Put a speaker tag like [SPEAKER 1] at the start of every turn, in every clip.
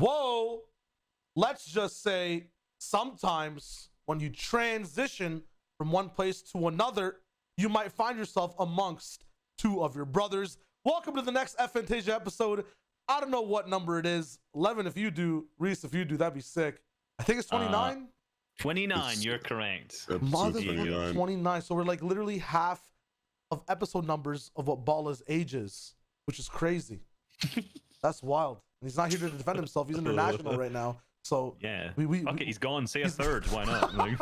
[SPEAKER 1] Whoa, let's just say sometimes when you transition from one place to another, you might find yourself amongst two of your brothers. Welcome to the next FNTASIA episode. I don't know what number it is. 11 if you do, Reese if you do, that'd be sick. I think it's 29.
[SPEAKER 2] 29, you're correct.
[SPEAKER 1] Motherfucker, 29. So we're like literally half of episode numbers of what Bala's age is, which is crazy. That's wild. And he's not here to defend himself. He's international right now. So
[SPEAKER 2] yeah, okay, he's gone. Say a third. Why not? Like...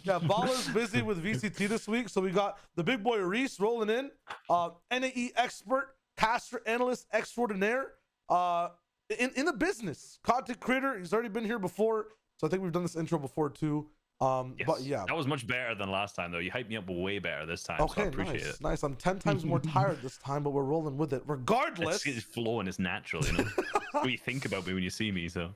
[SPEAKER 1] Yeah, Bala's busy with VCT this week, so we got the big boy Reese rolling in, NAE expert, caster analyst extraordinaire, in the business, content creator. He's already been here before, so I think we've done this intro before too.
[SPEAKER 2] Yes.
[SPEAKER 1] But yeah,
[SPEAKER 2] that was much better than last time, though. You hyped me up way better this time.
[SPEAKER 1] Okay,
[SPEAKER 2] so I appreciate it.
[SPEAKER 1] Nice. I'm 10 times more tired this time, but we're rolling with it regardless.
[SPEAKER 2] It's flowing. It's natural, you know. What you think about me when you see me, so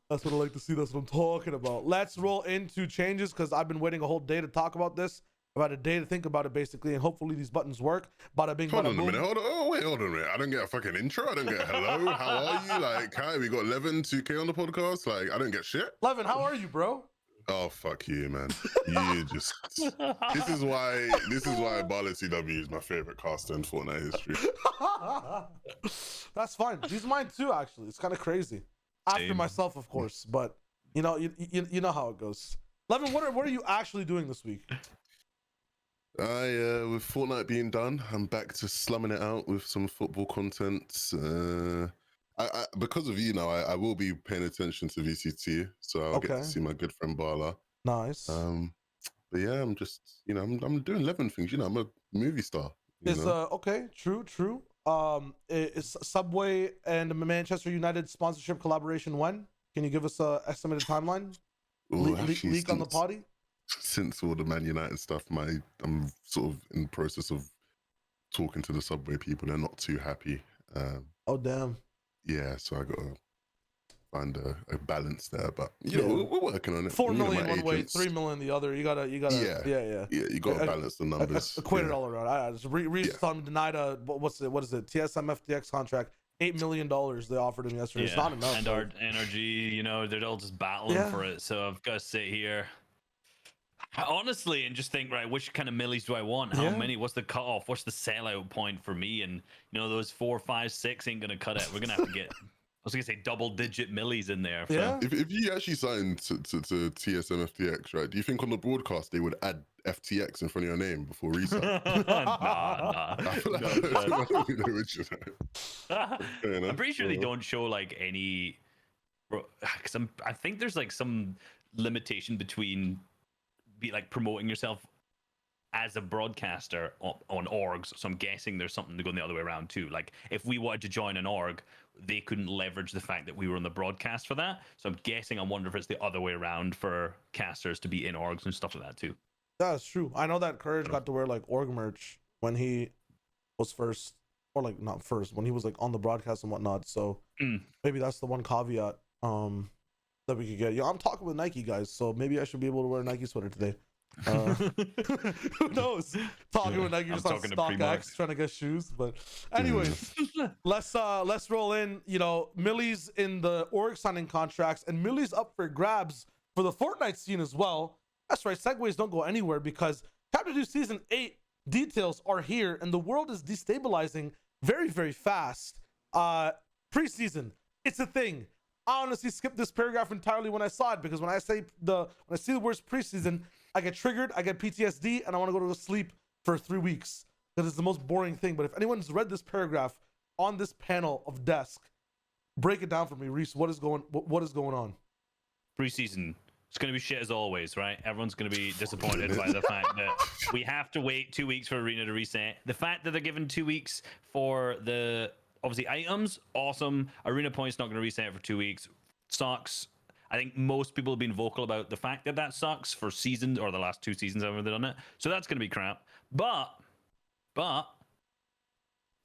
[SPEAKER 1] that's what I like to see. That's what I'm talking about. Let's roll into changes because I've been waiting a whole day to talk about this. About a day to think about it, basically, and hopefully these buttons work. Bada bing,
[SPEAKER 3] hold
[SPEAKER 1] bada
[SPEAKER 3] on
[SPEAKER 1] boom.
[SPEAKER 3] A minute. Hold on a minute. I don't get a fucking intro. I don't get hello. How are you? Like, hi, we got 11, 2K on the podcast. Like, I don't get shit.
[SPEAKER 1] 11, how are you, bro?
[SPEAKER 3] Oh, fuck you, man. You just... This is why Bala CW is my favorite caster in Fortnite history.
[SPEAKER 1] That's fine. He's mine too, actually. It's kind of crazy. After myself, of course. But, you know, you know how it goes. 11, what are you actually doing this week?
[SPEAKER 3] With Fortnite being done, I'm back to slumming it out with some football content. I because of you now, I will be paying attention to VCT, so I'll get to see my good friend Bala.
[SPEAKER 1] Nice.
[SPEAKER 3] But yeah, I'm just, you know, I'm doing 11 things. You know, I'm a movie star.
[SPEAKER 1] Okay, true. Is Subway and Manchester United sponsorship collaboration when? Can you give us a estimated timeline? Leak on the potty?
[SPEAKER 3] Since all the Man United stuff, I'm sort of in the process of talking to the Subway people. They're not too happy.
[SPEAKER 1] Oh damn.
[SPEAKER 3] Yeah, so I gotta find a balance there, but you know, we're working on it.
[SPEAKER 1] 4 million one way, 3 million the other. You gotta. Yeah.
[SPEAKER 3] You gotta balance the numbers.
[SPEAKER 1] Equate it all around. I just telling me denied a what is it? TSM FTX contract. $8 million they offered him yesterday. It's not enough.
[SPEAKER 2] And our energy, you know, they're all just battling for it. So I've got to sit here. Honestly, and just think, right, which kind of millies do I want? How many? What's the cutoff? What's the sellout point for me? And, you know, those 4, 5, 6 ain't going to cut it. We're going to have to get, I was going to say double-digit millies in there.
[SPEAKER 1] Yeah.
[SPEAKER 3] If you actually signed to TSM FTX, right, do you think on the broadcast they would add FTX in front of your name before resign?
[SPEAKER 2] Nah. I'm pretty sure they don't show, like, any... Because I think there's, like, some limitation between... be like promoting yourself as a broadcaster on orgs, so I'm guessing there's something going the other way around too. Like if we wanted to join an org, they couldn't leverage the fact that we were on the broadcast for that, so I'm guessing, I wonder if it's the other way around for casters to be in orgs and stuff like that too.
[SPEAKER 1] That's true. I know that Courage got to wear like org merch when he was first, or like not first, when he was like on the broadcast and whatnot, so maybe that's the one caveat that we could get. I'm talking with Nike guys, so maybe I should be able to wear a Nike sweater today. Who knows? Talking with Nike just on StockX, trying to get shoes. But anyways, let's roll in. You know, Millie's in the org signing contracts, and Millie's up for grabs for the Fortnite scene as well. That's right. Segues don't go anywhere because Chapter 2 Season 8 details are here, and the world is destabilizing very, very fast. Preseason, it's a thing. I honestly skipped this paragraph entirely when I saw it, because when I see the words preseason, I get triggered, I get PTSD, and I want to go to sleep for 3 weeks because it's the most boring thing. But if anyone's read this paragraph on this panel of desk, break it down for me, Reese. What is going on?
[SPEAKER 2] Preseason, it's going to be shit as always, right? Everyone's going to be disappointed by the fact that we have to wait 2 weeks for Arena to reset. The fact that they're given 2 weeks for the... obviously, items, awesome. Arena points not going to reset for 2 weeks. Sucks. I think most people have been vocal about the fact that sucks for seasons, or the last 2 seasons I've ever done it. So that's going to be crap. But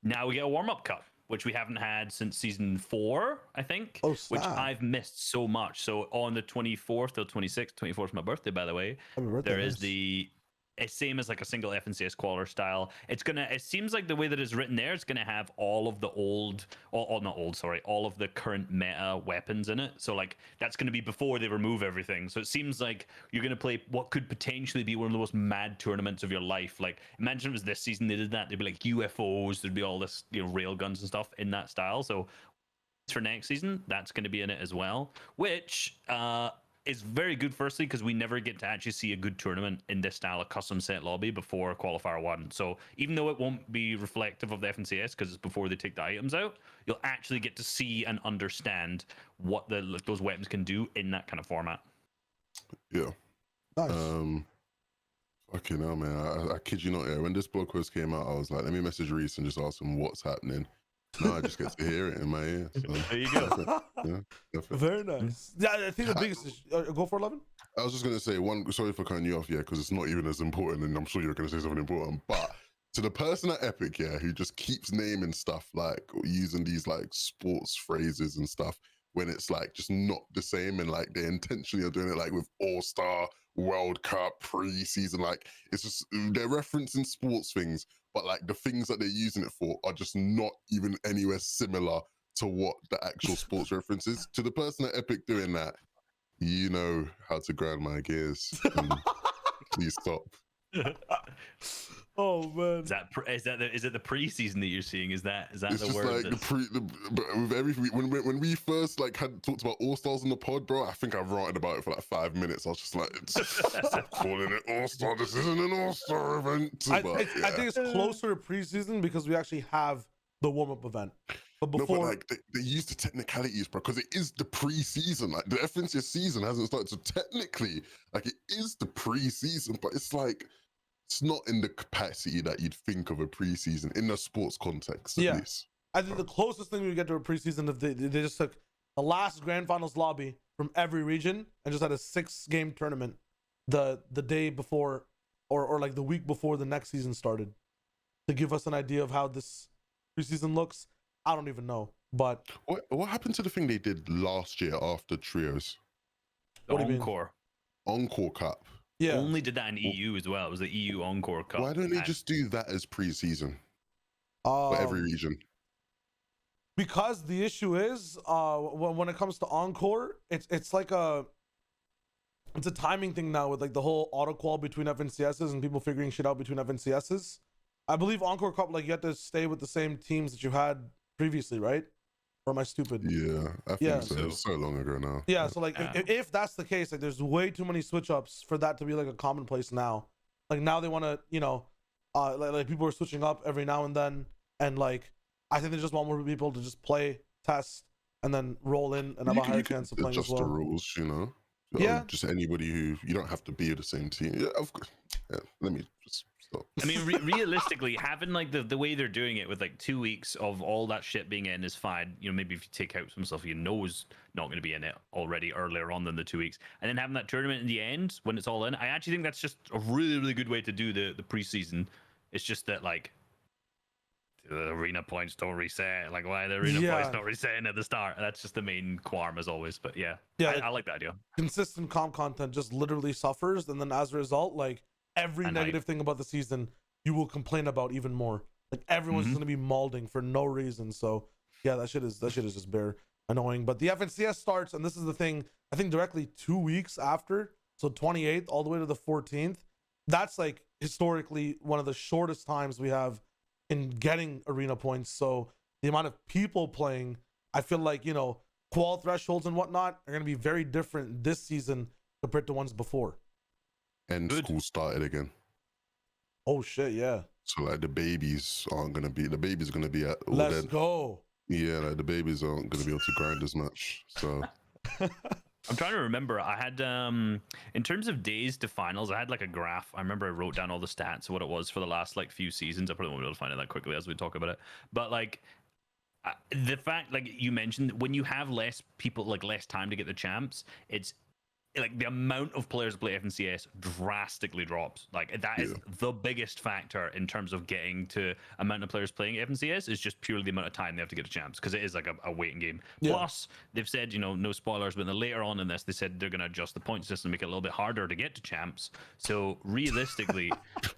[SPEAKER 2] now we get a warm-up cup, which we haven't had since season 4, I think, which I've missed so much. So on the 24th till 26th, 24th is my birthday, by the way, there is the it's same as like a single FNCS qualifier style. It seems like the way that it's written there, it's gonna have all of the all of the current meta weapons in it. So like that's gonna be before they remove everything. So it seems like you're gonna play what could potentially be one of the most mad tournaments of your life. Like imagine it was this season they did that. There'd be like UFOs, there'd be all this, rail guns and stuff in that style. So for next season, that's going to be in it as well, which is very good. Firstly, because we never get to actually see a good tournament in this style of custom set lobby before qualifier 1. So even though it won't be reflective of the FNCS because it's before they take the items out, you'll actually get to see and understand what those weapons can do in that kind of format.
[SPEAKER 3] Yeah.
[SPEAKER 1] Nice.
[SPEAKER 3] Fucking hell, man. I kid you not, yeah. When this blog post came out, I was like, let me message Reese and just ask him what's happening. No, I just get to hear it in my ear. So.
[SPEAKER 2] There you go.
[SPEAKER 3] Yeah,
[SPEAKER 1] very nice. Yeah, I think the biggest is go for 11.
[SPEAKER 3] I was just gonna say sorry for cutting you off, yeah, because it's not even as important, and I'm sure you're gonna say something important. But to the person at Epic, yeah, who just keeps naming stuff like using these like sports phrases and stuff when it's like just not the same, and like they intentionally are doing it like with All-Star, World Cup, pre-season, like it's just they're referencing sports things, but like the things that they're using it for are just not even anywhere similar to what the actual sports reference is. To the person at Epic doing that, you know how to grind my gears. Please stop.
[SPEAKER 1] Oh man,
[SPEAKER 2] is it the preseason that you're seeing? Is that
[SPEAKER 3] it's
[SPEAKER 2] the
[SPEAKER 3] just
[SPEAKER 2] word?
[SPEAKER 3] Like with everything when we first like had talked about All Stars in the pod, bro. I think I ranted about it for like 5 minutes. I was just like, stop calling it All Star. This isn't an All Star event.
[SPEAKER 1] I think it's closer to preseason because we actually have the warm up event. But before,
[SPEAKER 3] no, but like they use the technicalities, bro, because it is the preseason. Like the FNTASIA season hasn't started, so technically, like it is the preseason, but it's like it's not in the capacity that you'd think of a preseason in a sports context. At least.
[SPEAKER 1] I think the closest thing we get to a preseason if they just took the last grand finals lobby from every region and just had a 6-game tournament the day before or like the week before the next season started to give us an idea of how this preseason looks. I don't even know. But
[SPEAKER 3] what happened to the thing they did last year after trios?
[SPEAKER 2] The Encore.
[SPEAKER 3] Encore Cup.
[SPEAKER 1] Yeah.
[SPEAKER 2] Only did that in EU as well. It was the EU Encore Cup.
[SPEAKER 3] Why don't they just do that as preseason for every region?
[SPEAKER 1] Because the issue is when it comes to Encore, it's like it's a timing thing now with like the whole auto qual between FNCSs and people figuring shit out between FNCSs. I believe Encore Cup, like you have to stay with the same teams that you had previously, right? Or am I stupid?
[SPEAKER 3] Yeah, I think so. It's so long ago now.
[SPEAKER 1] Yeah, so like if that's the case, like there's way too many switch ups for that to be like a commonplace now. Like now they want to, like people are switching up every now and then, and like I think they just want more people to just play, test, and then roll in and have a higher chance of playing as well.
[SPEAKER 3] Adjust the rules,
[SPEAKER 1] Yeah.
[SPEAKER 3] Just anybody who you don't have to be the same team. Yeah, of course. Yeah, let me just stop.
[SPEAKER 2] I mean, realistically, having like the way they're doing it with like 2 weeks of all that shit being in is fine. Maybe if you take out some stuff you know is not going to be in it already earlier on than the 2 weeks, and then having that tournament in the end when it's all in, I actually think that's just a really, really good way to do the preseason. It's just that like the arena points don't reset. Like why the arena points not resetting at the start? That's just the main qualm as always. But yeah, I like that idea.
[SPEAKER 1] Consistent comp content just literally suffers, and then as a result, like every negative thing about the season, you will complain about even more. Like everyone's just gonna be malding for no reason. So yeah, that shit is just bare annoying. But the FNCS starts, and this is the thing. I think directly 2 weeks after, so 28th all the way to the 14th. That's like historically one of the shortest times we have in getting arena points. So the amount of people playing, I feel like, qual thresholds and whatnot are going to be very different this season compared to ones before.
[SPEAKER 3] And school started again.
[SPEAKER 1] Oh shit, yeah.
[SPEAKER 3] So like the babies are going to be at
[SPEAKER 1] Let's go.
[SPEAKER 3] Yeah, like the babies aren't going to be able to grind as much. So
[SPEAKER 2] I'm trying to remember. I had in terms of days to finals, I had like a graph. I remember I wrote down all the stats of what it was for the last like few seasons. I probably won't be able to find it that quickly as we talk about it. But like the fact, like you mentioned, when you have less people, like less time to get the champs, it's like the amount of players play FNCS drastically drops. Like that is the biggest factor in terms of getting to amount of players playing FNCS is just purely the amount of time they have to get to champs, because it is like a waiting game. Plus, they've said, no spoilers, but then later on in this, they said they're going to adjust the point system, make it a little bit harder to get to champs. So realistically,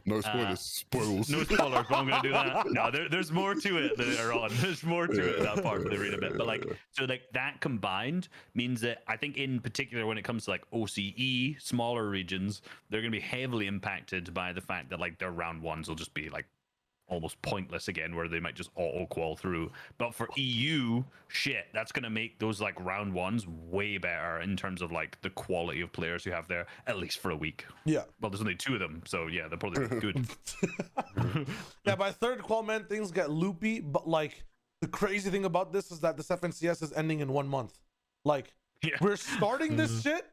[SPEAKER 3] no spoilers,
[SPEAKER 2] no spoilers, but I'm going to do that. No, there's more to it later on. There's more to it in that part where they read a bit. But so that combined means that I think in particular when it comes to like OCE, smaller regions, they're going to be heavily impacted by the fact that like their round ones will just be like almost pointless again, where they might just auto qual through. But for EU, shit, that's going to make those like round ones way better in terms of like the quality of players you have there, at least for a week.
[SPEAKER 1] Yeah.
[SPEAKER 2] Well, there's only 2 of them, so yeah, they'll probably be good.
[SPEAKER 1] Yeah, by third qual, man, things get loopy. But like the crazy thing about this is that this FNCS is ending in 1 month. Like we're starting this shit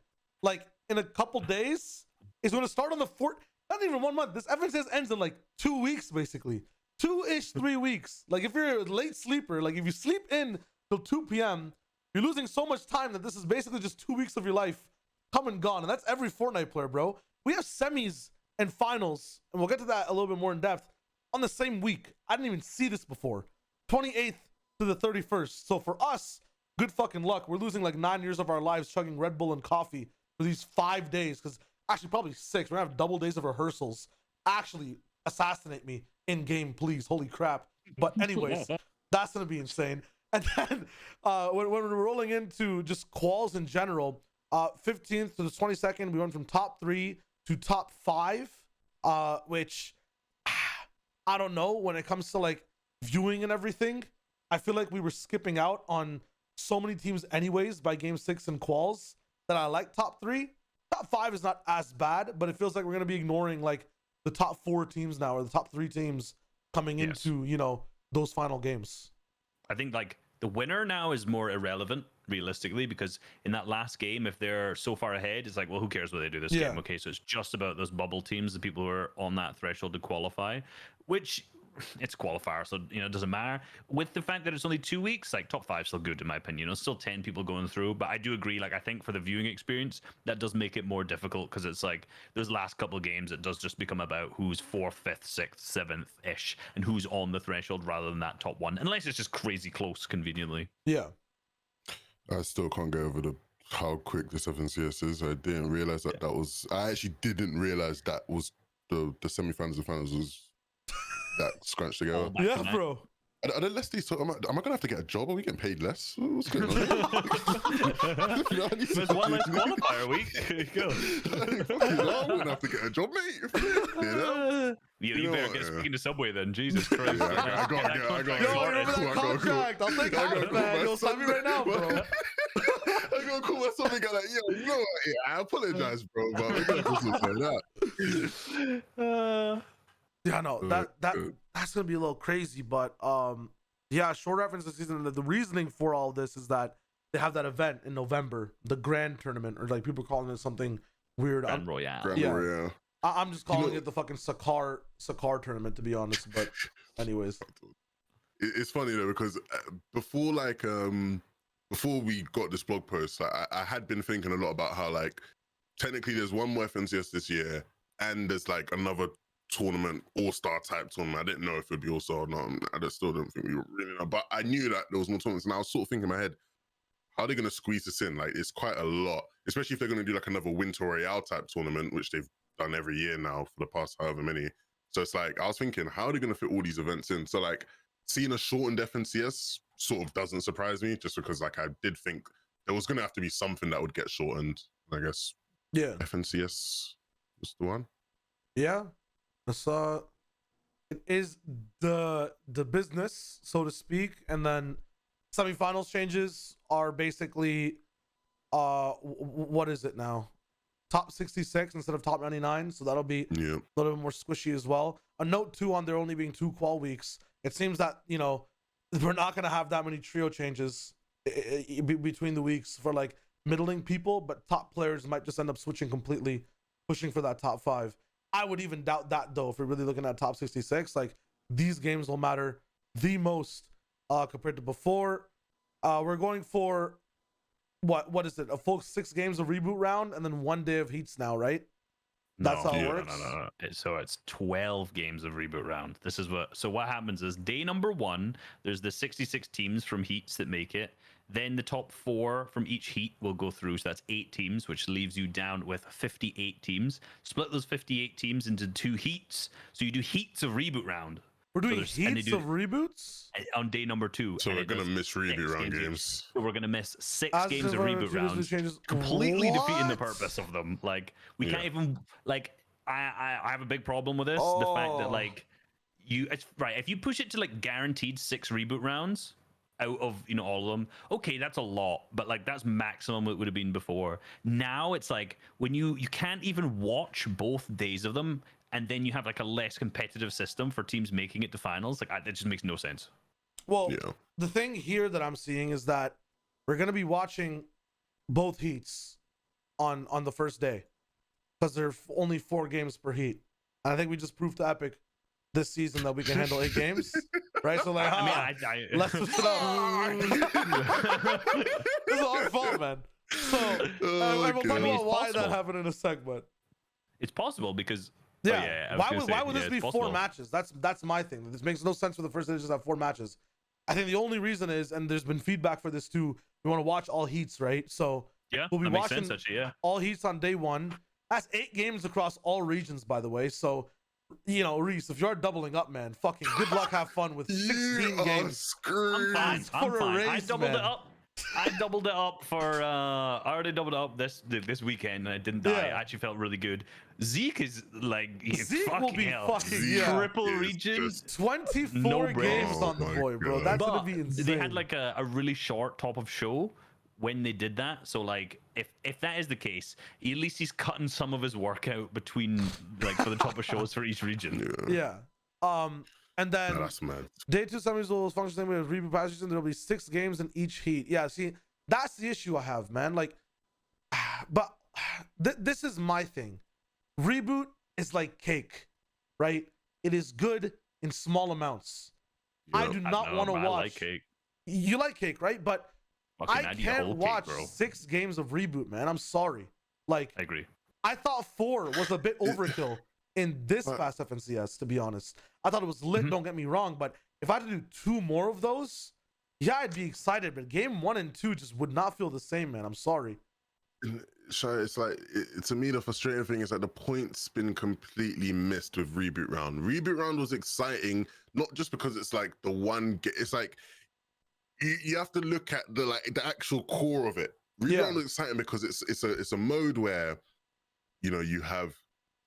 [SPEAKER 1] like in a couple days. It's going to start on the 4th. Not even 1 month. This FNCS ends in like 2 weeks, basically 2-ish, 3 weeks. Like if you're a late sleeper, like if you sleep in till 2 p.m., you're losing so much time that this is basically just 2 weeks of your life come and gone. And that's every Fortnite player, bro. We have semis and finals, and we'll get to that a little bit more in depth on the same week. I didn't even see this before. 28th to the 31st. So for us, good fucking luck. We're losing like 9 years of our lives chugging Red Bull and coffee for these 5 days, because actually probably 6. We're gonna have double days of rehearsals. Actually assassinate me in game, please. Holy crap. But anyways, that's gonna be insane. And then when we're rolling into just quals in general, 15th to the 22nd, we went from top 3 to top 5, which I don't know, when it comes to like viewing and everything, I feel like we were skipping out on so many teams anyways by game 6 and quals that I like top 3. Top 5 is not as bad, but it feels like we're going to be ignoring like the top 4 teams now, or the top 3 teams coming into, those final games.
[SPEAKER 2] I think like the winner now is more irrelevant realistically, because in that last game, if they're so far ahead, it's like, well, who cares what they do this game? Okay, so it's just about those bubble teams, the people who are on that threshold to qualify, which it's qualifier, so it doesn't matter. With the fact that it's only 2 weeks, like top 5 still good in my opinion. It's still 10 people going through, but I do agree, like I think for the viewing experience that does make it more difficult, because it's like those last couple of games, it does just become about who's 4th, 5th, 6th, 7th ish, and who's on the threshold rather than that top 1, unless it's just crazy close conveniently.
[SPEAKER 3] I still can't get over how quick this FNCS is. I didn't realize that was. I actually didn't realize that was the semi-finals and finals was that scrunched together.
[SPEAKER 1] Yeah, bro.
[SPEAKER 3] Are there less days? So am I gonna have to get a job? Are we getting paid less? What's going on?
[SPEAKER 2] There's one less qualifier week. There you go.
[SPEAKER 3] I'm gonna have to get a job, mate.
[SPEAKER 2] You better get speaking to Subway then. Jesus Christ.
[SPEAKER 3] I got.
[SPEAKER 1] Yo, remember that contract? I'll take half, man. You'll sign me right now, bro.
[SPEAKER 3] I gotta call my something like, yo, I apologize, bro, but we're gonna do something like that.
[SPEAKER 1] Yeah, no, that's gonna be a little crazy, but short reference this season. The reasoning for all this is that they have that event in November, the Grand Tournament, or like people calling it something weird.
[SPEAKER 2] Grand Royale.
[SPEAKER 3] Royale.
[SPEAKER 1] I'm just calling it the fucking Sakar tournament, to be honest. But anyways,
[SPEAKER 3] it's funny though, because before we got this blog post, I had been thinking a lot about how like technically there's one more FNCS this year, and there's like another tournament, all-star type tournament. I didn't know if it'd be all-star or not. I still don't think we really know, but I knew that there was more tournaments, and I was sort of thinking in my head, how are they going to squeeze this in? Like, it's quite a lot, especially if they're going to do like another Winter Royale type tournament, which they've done every year now for the past however many. So it's like, I was thinking, how are they going to fit all these events in? So like, seeing a shortened FNCS sort of doesn't surprise me, just because like I did think there was going to have to be something that would get shortened. I guess FNCS was the one.
[SPEAKER 1] Yeah. So it is the business, so to speak, and then semifinals changes are basically what is it now? Top 66 instead of top 99, so that'll be a little bit more squishy as well. A note too on there only being 2 qual weeks. It seems that we're not gonna have that many trio changes between the weeks for like middling people, but top players might just end up switching completely, pushing for that top 5. I would even doubt that though, if we're really looking at top 66. Like, these games will matter the most compared to before. We're going for what is it? A full 6 games of reboot round and then 1 day of heats now, right? That's how it works.
[SPEAKER 2] No. So it's 12 games of reboot round. This is what. So what happens is day number 1, there's the 66 teams from heats that make it. Then the top 4 from each heat will go through. So that's 8 teams, which leaves you down with 58 teams. Split those 58 teams into 2 heats. So you do heats of reboot round.
[SPEAKER 1] We're doing heats of reboots
[SPEAKER 2] on day number 2.
[SPEAKER 3] So we're gonna miss reboot round games.
[SPEAKER 2] So we're gonna miss 6 games of reboot rounds, completely defeating the purpose of them. Like we can't even like. I have a big problem with this. The fact that like it's right. If you push it to like guaranteed 6 reboot rounds out of all of them, okay, that's a lot. But like that's maximum it would have been before. Now it's like when you can't even watch both days of them. And then you have like a less competitive system for teams making it to finals. Like that just makes no sense.
[SPEAKER 1] Well, the thing here that I'm seeing is that we're gonna be watching both heats on the first day because there are only 4 games per heat. And I think we just proved to Epic this season that we can handle 8 games, right? So like, let's switch it up. This is our fault, man. So we'll talk about why that happened in a segment.
[SPEAKER 2] It's possible because.
[SPEAKER 1] Yeah. Why would this be 4 matches? That's my thing. This makes no sense for the first day to just have 4 matches. I think the only reason is, and there's been feedback for this too, we want to watch all heats, right? So we'll be watching all heats on day 1. That's 8 games across all regions, by the way. So, Reese, if you're doubling up, man, fucking good luck, have fun with 16 games.
[SPEAKER 2] I'm fine. I doubled it up. I doubled it up for I already doubled it up this weekend and I didn't die. I actually felt really good. Zeke is like
[SPEAKER 1] Zeke will be fucking
[SPEAKER 2] triple regions.
[SPEAKER 1] 24 games on the boy, bro. That's gonna be insane.
[SPEAKER 2] They had like a really short top of show when they did that. So like if that is the case, at least he's cutting some of his workout between like for the top of shows for each region.
[SPEAKER 1] Yeah. And then day 2 semis will function the same way as reboot passages, and there'll be 6 games in each heat. Yeah, see, that's the issue I have, man. Like, but this is my thing. Reboot is like cake, right? It is good in small amounts. I do not want to watch.
[SPEAKER 2] I like cake.
[SPEAKER 1] You like cake, right? But I can't watch 6 games of reboot, man. I'm sorry. Like,
[SPEAKER 2] I agree.
[SPEAKER 1] I thought 4 was a bit overkill in this fast FNCS, to be honest. I thought it was lit, don't get me wrong, but if I had to do 2 more of those, I'd be excited, but game 1 and 2 just would not feel the same, man. I'm sorry.
[SPEAKER 3] So it's like, to me, the frustrating thing is that the point's been completely missed with Reboot Round. Reboot Round was exciting, not just because it's like the one, it's like, you have to look at the actual core of it. Reboot Round was exciting because it's a mode where, you have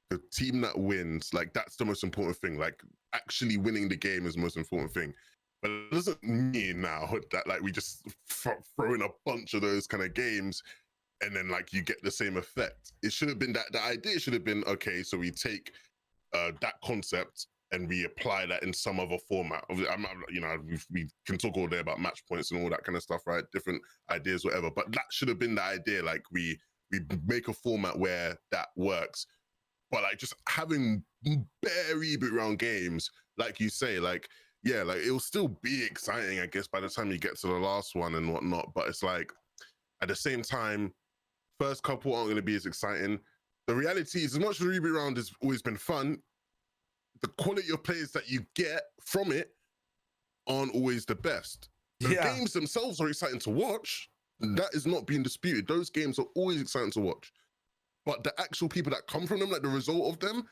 [SPEAKER 3] the team that wins, like that's the most important thing. Like actually winning the game is the most important thing. But it doesn't mean now that like we just throw in a bunch of those kind of games and then like you get the same effect. It should have been that the idea should have been, okay, so we take that concept and we apply that in some other format. We can talk all day about match points and all that kind of stuff, right? Different ideas, whatever. But that should have been the idea. Like we make a format where that works. But like just having bare reboot round games, like you say, like it'll still be exciting, I guess, by the time you get to the last one and whatnot. But it's like at the same time, first couple aren't going to be as exciting. The reality is, as much as the reboot round has always been fun, the quality of players that you get from it aren't always the best. The games themselves are exciting to watch. That is not being disputed. Those games are always exciting to watch. But the actual people that come from them, like the result of them,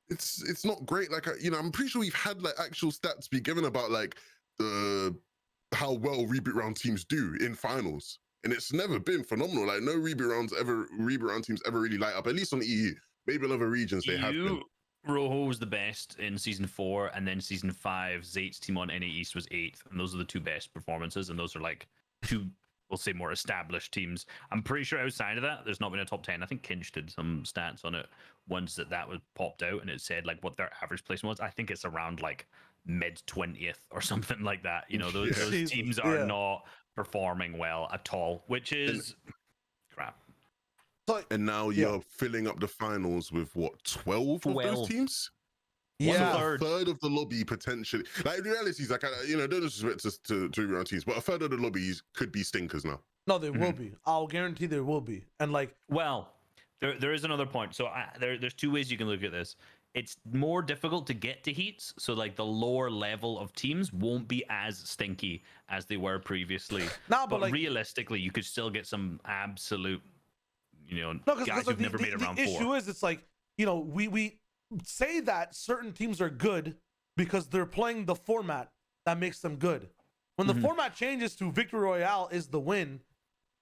[SPEAKER 3] it's not great. Like, I'm pretty sure we've had like actual stats be given about like how well reboot round teams do in finals. And it's never been phenomenal. Like no reboot round teams ever really light up, at least on EU. Maybe in other regions they have been.
[SPEAKER 2] Rojo was the best in season 4, and then season 5, Zate's team on NA East was 8th, and those are the 2 best performances, and those are like 2, we'll say, more established teams. I'm pretty sure outside of that, there's not been a top 10. I think Kinch did some stats on it once that was popped out, and it said like what their average placement was. I think it's around like mid 20th or something like that. Those teams are not performing well at all, which is crap.
[SPEAKER 3] And now you're filling up the finals with what, 12 of those teams? A third of the lobby potentially. Like the reality is, like, no disrespect to reboot round teams, but a third of the lobbies could be stinkers now.
[SPEAKER 1] No, they will be. I'll guarantee there will be. And like,
[SPEAKER 2] well, there is another point. So there's two ways you can look at this. It's more difficult to get to heats, so like the lower level of teams won't be as stinky as they were previously.
[SPEAKER 1] No,
[SPEAKER 2] but
[SPEAKER 1] like,
[SPEAKER 2] realistically, you could still get some absolute,
[SPEAKER 1] no,
[SPEAKER 2] guys who've never made it round 4.
[SPEAKER 1] The issue is, it's like, we say that certain teams are good because they're playing the format that makes them good. When the format changes to Victory Royale is the win,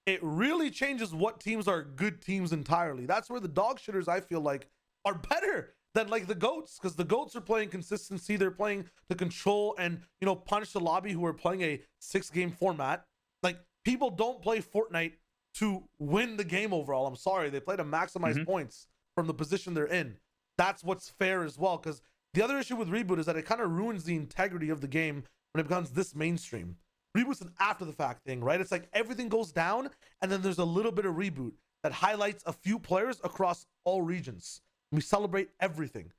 [SPEAKER 1] it really changes what teams are good teams entirely. That's where the dog shitters, I feel like, are better than like the GOATs, because the GOATs are playing consistency. They're playing to control and, punish the lobby, who are playing a 6-game format. Like, people don't play Fortnite to win the game overall. I'm sorry. They play to maximize points from the position they're in. That's what's fair as well, because the other issue with Reboot is that it kind of ruins the integrity of the game when it becomes this mainstream. Reboot's an after the fact thing, right? It's like everything goes down and then there's a little bit of Reboot that highlights a few players across all regions. We celebrate everything.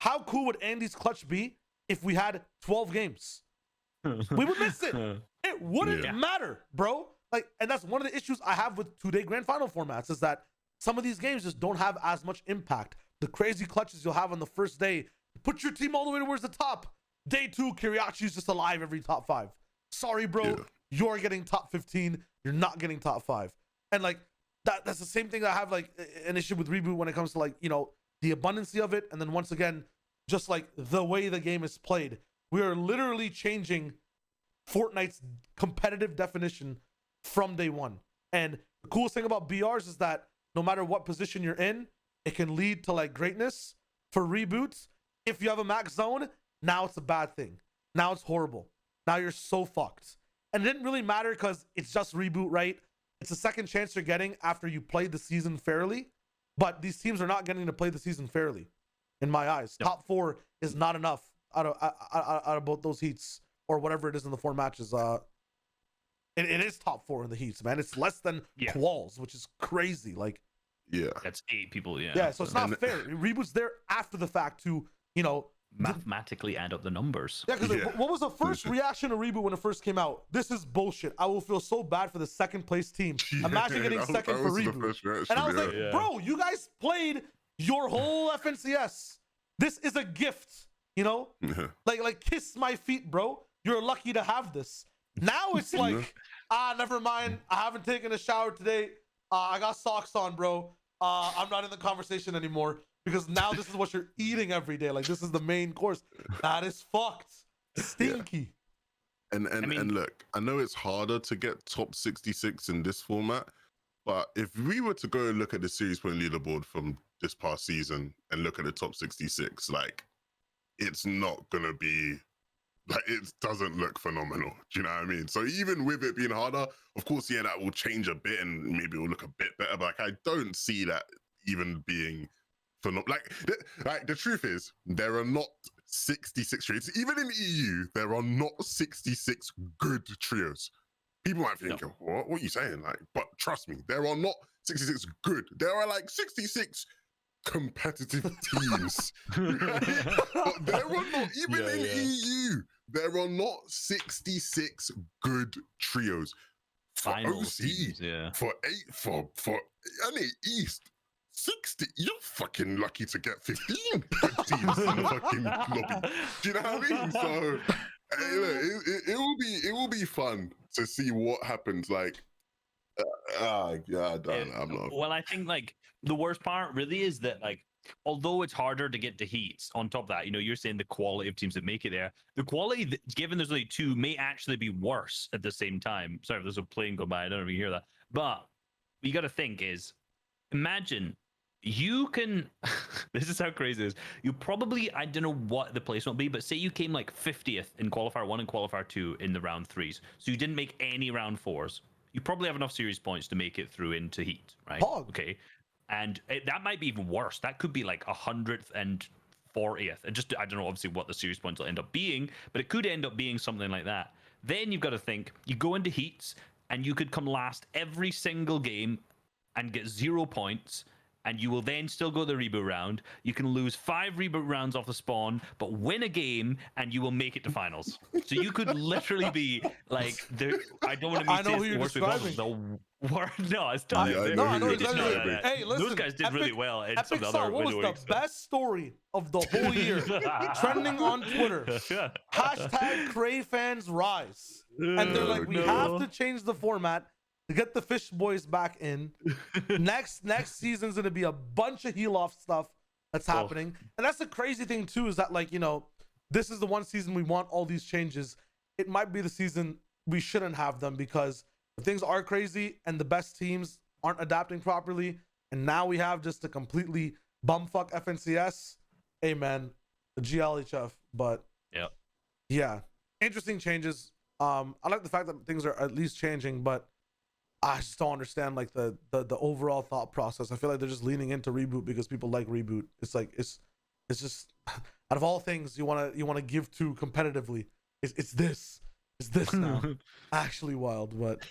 [SPEAKER 1] How cool would Andy's clutch be if we had 12 games? We would miss it. It wouldn't matter, bro. Like, and that's one of the issues I have with 2-day grand final formats, is that some of these games just don't have as much impact. The crazy clutches you'll have on the first day, put your team all the way towards the top. Day 2, Kiriachi's just alive every top 5. Sorry, bro. You're getting top 15. You're not getting top 5. And like, that's the same thing that I have like an issue with Reboot when it comes to like, the abundancy of it. And then once again, just like the way the game is played, we are literally changing Fortnite's competitive definition from day one. And the coolest thing about BRs is that no matter what position you're in, it can lead to like greatness. For Reboots, if you have a max zone, now it's a bad thing. Now it's horrible. Now you're so fucked. And it didn't really matter because it's just Reboot, right? It's a second chance you're getting after you played the season fairly. But these teams are not getting to play the season fairly, in my eyes. Yep. Top 4 is not enough out of both those heats, or whatever it is in the 4 matches. It is top 4 in the heats, man. It's less than Quals, which is crazy. Like,
[SPEAKER 2] that's 8 people.
[SPEAKER 1] Yeah, so it's not fair. Reboot's there after the fact to,
[SPEAKER 2] mathematically add up the numbers.
[SPEAKER 1] Yeah, because what was the first reaction to Reboot when it first came out? This is bullshit. I will feel so bad for the second place team. Imagine getting second for Reboot. And I was like, bro, you guys played your whole FNCS. This is a gift, Like kiss my feet, bro. You're lucky to have this. Now it's like, never mind. I haven't taken a shower today. I got socks on, bro. I'm not in the conversation anymore. Because now this is what you're eating every day. Like, this is the main course. That is fucked. Stinky.
[SPEAKER 3] And look, I know it's harder to get top 66 in this format, but if we were to go and look at the series point leaderboard from this past season and look at the top 66, like, it's not gonna be like, it doesn't look phenomenal. Do you know what I mean? So even with it being harder, of course, that will change a bit and maybe it will look a bit better. But like, I don't see that even being like the truth is, there are not 66 trios. Even in EU, there are not 66 good trios. People might think, what are you saying? Like, but trust me, there are not 66 good. There are like 66 competitive teams. But there are not, even in EU, there are not 66 good trios. For
[SPEAKER 2] Final
[SPEAKER 3] OC,
[SPEAKER 2] teams,
[SPEAKER 3] for NA East, 60, you're fucking lucky to get 15 good teams in the fucking lobby. Do you know what I mean? So it will be fun to see what happens. Like, I'm not.
[SPEAKER 2] Well, I think like the worst part really is that like, although it's harder to get to heats, on top of that, you're saying the quality of teams that make it there, the quality, given there's only 2, may actually be worse at the same time. Sorry if there's a plane go by, I don't know if you hear that. But what you got to think is, imagine you can this is how crazy it is. You probably, I don't know what the place will be, but say you came like 50th in qualifier 1 and qualifier 2 in the round 3s, so you didn't make any round 4s. You probably have enough series points to make it through into heat, right? Okay, and that might be even worse. That could be like 100th and 40th, and just, I don't know obviously what the series points will end up being, but it could end up being something like that. Then you've got to think, you go into heats and you could come last every single game and get 0 points, and you will then still go the reboot round. You can lose 5 reboot rounds off the spawn, but win a game, and you will make it to finals. So you could literally be like, I don't want to
[SPEAKER 1] I know who you're describing.
[SPEAKER 2] No, it's not.
[SPEAKER 3] Yeah,
[SPEAKER 1] No, I know
[SPEAKER 3] it's
[SPEAKER 1] exactly.
[SPEAKER 3] not.
[SPEAKER 1] Hey, listen,
[SPEAKER 2] those guys did
[SPEAKER 1] Epic,
[SPEAKER 2] really well in
[SPEAKER 1] Epic
[SPEAKER 2] some of the
[SPEAKER 1] saw
[SPEAKER 2] other
[SPEAKER 1] what was
[SPEAKER 2] window
[SPEAKER 1] the best story of the whole year, trending on Twitter. Hashtag Cray fans rise, and they're like, we have to change the format to get the Fish Boys back in. Next season's gonna be a bunch of heel off stuff that's happening, and that's the crazy thing too, is that, like, you know, this is the one season we want all these changes. It might be the season we shouldn't have them, because if things are crazy and the best teams aren't adapting properly, and now we have just a completely bumfuck FNCS. Hey man, the GLHF, but yeah, interesting changes. I like the fact that things are at least changing, but I just don't understand like the overall thought process. I feel like they're just leaning into Reboot because people like Reboot. It's like it's just out of all things you wanna give to competitively, it's this now. Actually wild. But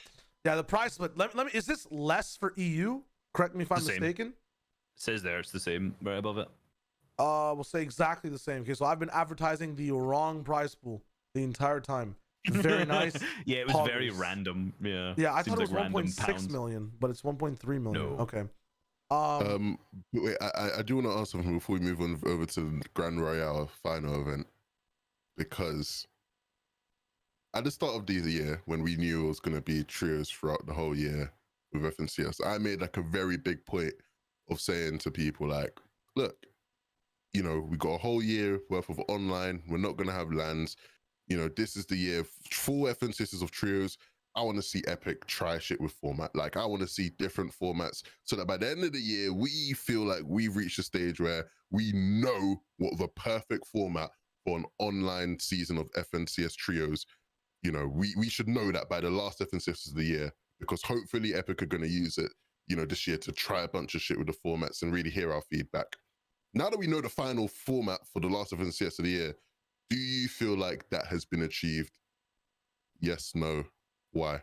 [SPEAKER 1] yeah, the price split. Let me. Is this less for EU? Correct me if I'm mistaken.
[SPEAKER 2] It says there it's the same right above it.
[SPEAKER 1] We'll say exactly the same. Okay, so I've been advertising the wrong prize pool the entire time. Very nice.
[SPEAKER 2] Yeah, it was very random. Yeah.
[SPEAKER 1] Yeah, I thought it was 1.6 million, but it's 1.3 million.
[SPEAKER 2] No.
[SPEAKER 1] Okay.
[SPEAKER 3] Wait, I do want to ask something before we move on over to the Grand Royale final event, because at the start of the year, when we knew it was going to be trios throughout the whole year with FNCS, I made like a very big point of saying to people like, look, you know, we got a whole year worth of online. We're not going to have LANs. You know, this is the year for FNCS of trios. I want to see Epic try shit with format. Like, I want to see different formats so that by the end of the year, we feel like we've reached a stage where we know what the perfect format for an online season of FNCS trios. You know, we should know that by the last FNCS of the year, because hopefully Epic are going to use it, you know, this year to try a bunch of shit with the formats and really hear our feedback. Now that we know the final format for the last FNCS of the year, do you feel like that has been achieved? Yes, no. Why?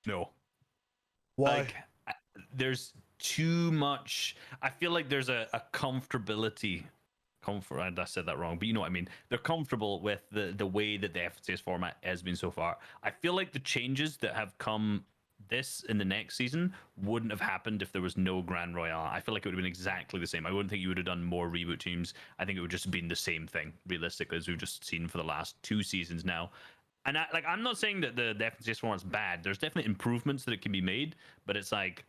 [SPEAKER 2] No.
[SPEAKER 1] Why?
[SPEAKER 2] Like, there's too much. I feel like there's a comfortability. I said that wrong, but you know what I mean. They're comfortable with the way that the FNCS format has been so far. I feel like the changes that have come this in the next season wouldn't have happened if there was no Grand Royale. I feel like it would have been exactly the same. I wouldn't think you would have done more reboot teams. I think it would just have been the same thing, realistically, as we've just seen for the last 2 seasons now. And I'm not saying that the FNCS format's bad. There's definitely improvements that it can be made, but it's like,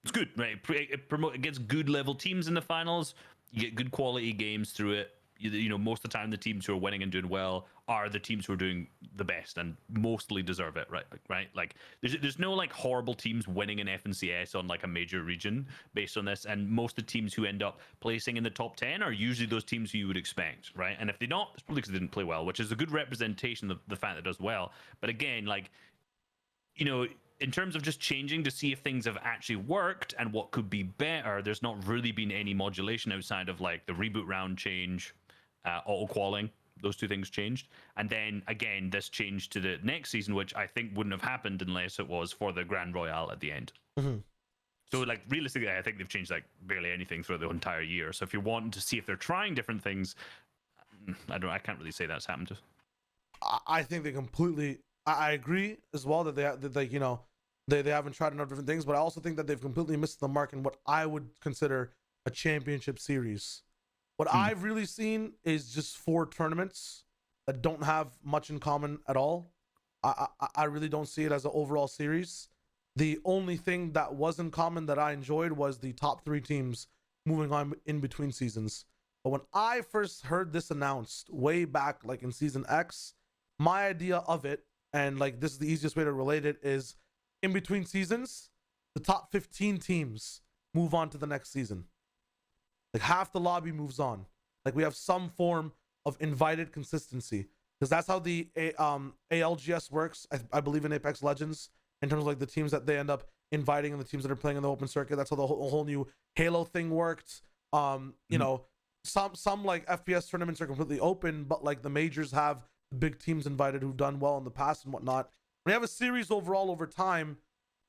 [SPEAKER 2] it's good, right? It gets good level teams in the finals. You get good quality games through it. You know, most of the time the teams who are winning and doing well are the teams who are doing the best and mostly deserve it, right? Like there's no like horrible teams winning an FNCS on like a major region based on this, and most of the teams who end up placing in the top 10 are usually those teams who you would expect, right? And if they don't, it's probably because they didn't play well, which is a good representation of the fact that it does well. But again, like, you know, in terms of just changing to see if things have actually worked and what could be better, there's not really been any modulation outside of like the reboot round change, auto-qualling. Those 2 things changed. And then again, this changed to the next season, which I think wouldn't have happened unless it was for the Grand Royale at the end. Mm-hmm. So like realistically, I think they've changed like barely anything throughout the entire year. So if you're wanting to see if they're trying different things, I can't really say that's happened.
[SPEAKER 1] I think they completely, I agree as well that they haven't tried enough different things, but I also think that they've completely missed the mark in what I would consider a championship series. What I've really seen is just 4 tournaments that don't have much in common at all. I really don't see it as an overall series. The only thing that was in common that I enjoyed was the top 3 teams moving on in between seasons. But when I first heard this announced way back, like in season X, my idea of it, and like this is the easiest way to relate it, is in between seasons, the top 15 teams move on to the next season. Like half the lobby moves on. Like we have some form of invited consistency, because that's how the ALGS works. I believe in Apex Legends, in terms of like the teams that they end up inviting and the teams that are playing in the open circuit. That's how the whole new Halo thing worked. You know, some like FPS tournaments are completely open, but like the majors have big teams invited who've done well in the past and whatnot. When you have a series overall over time,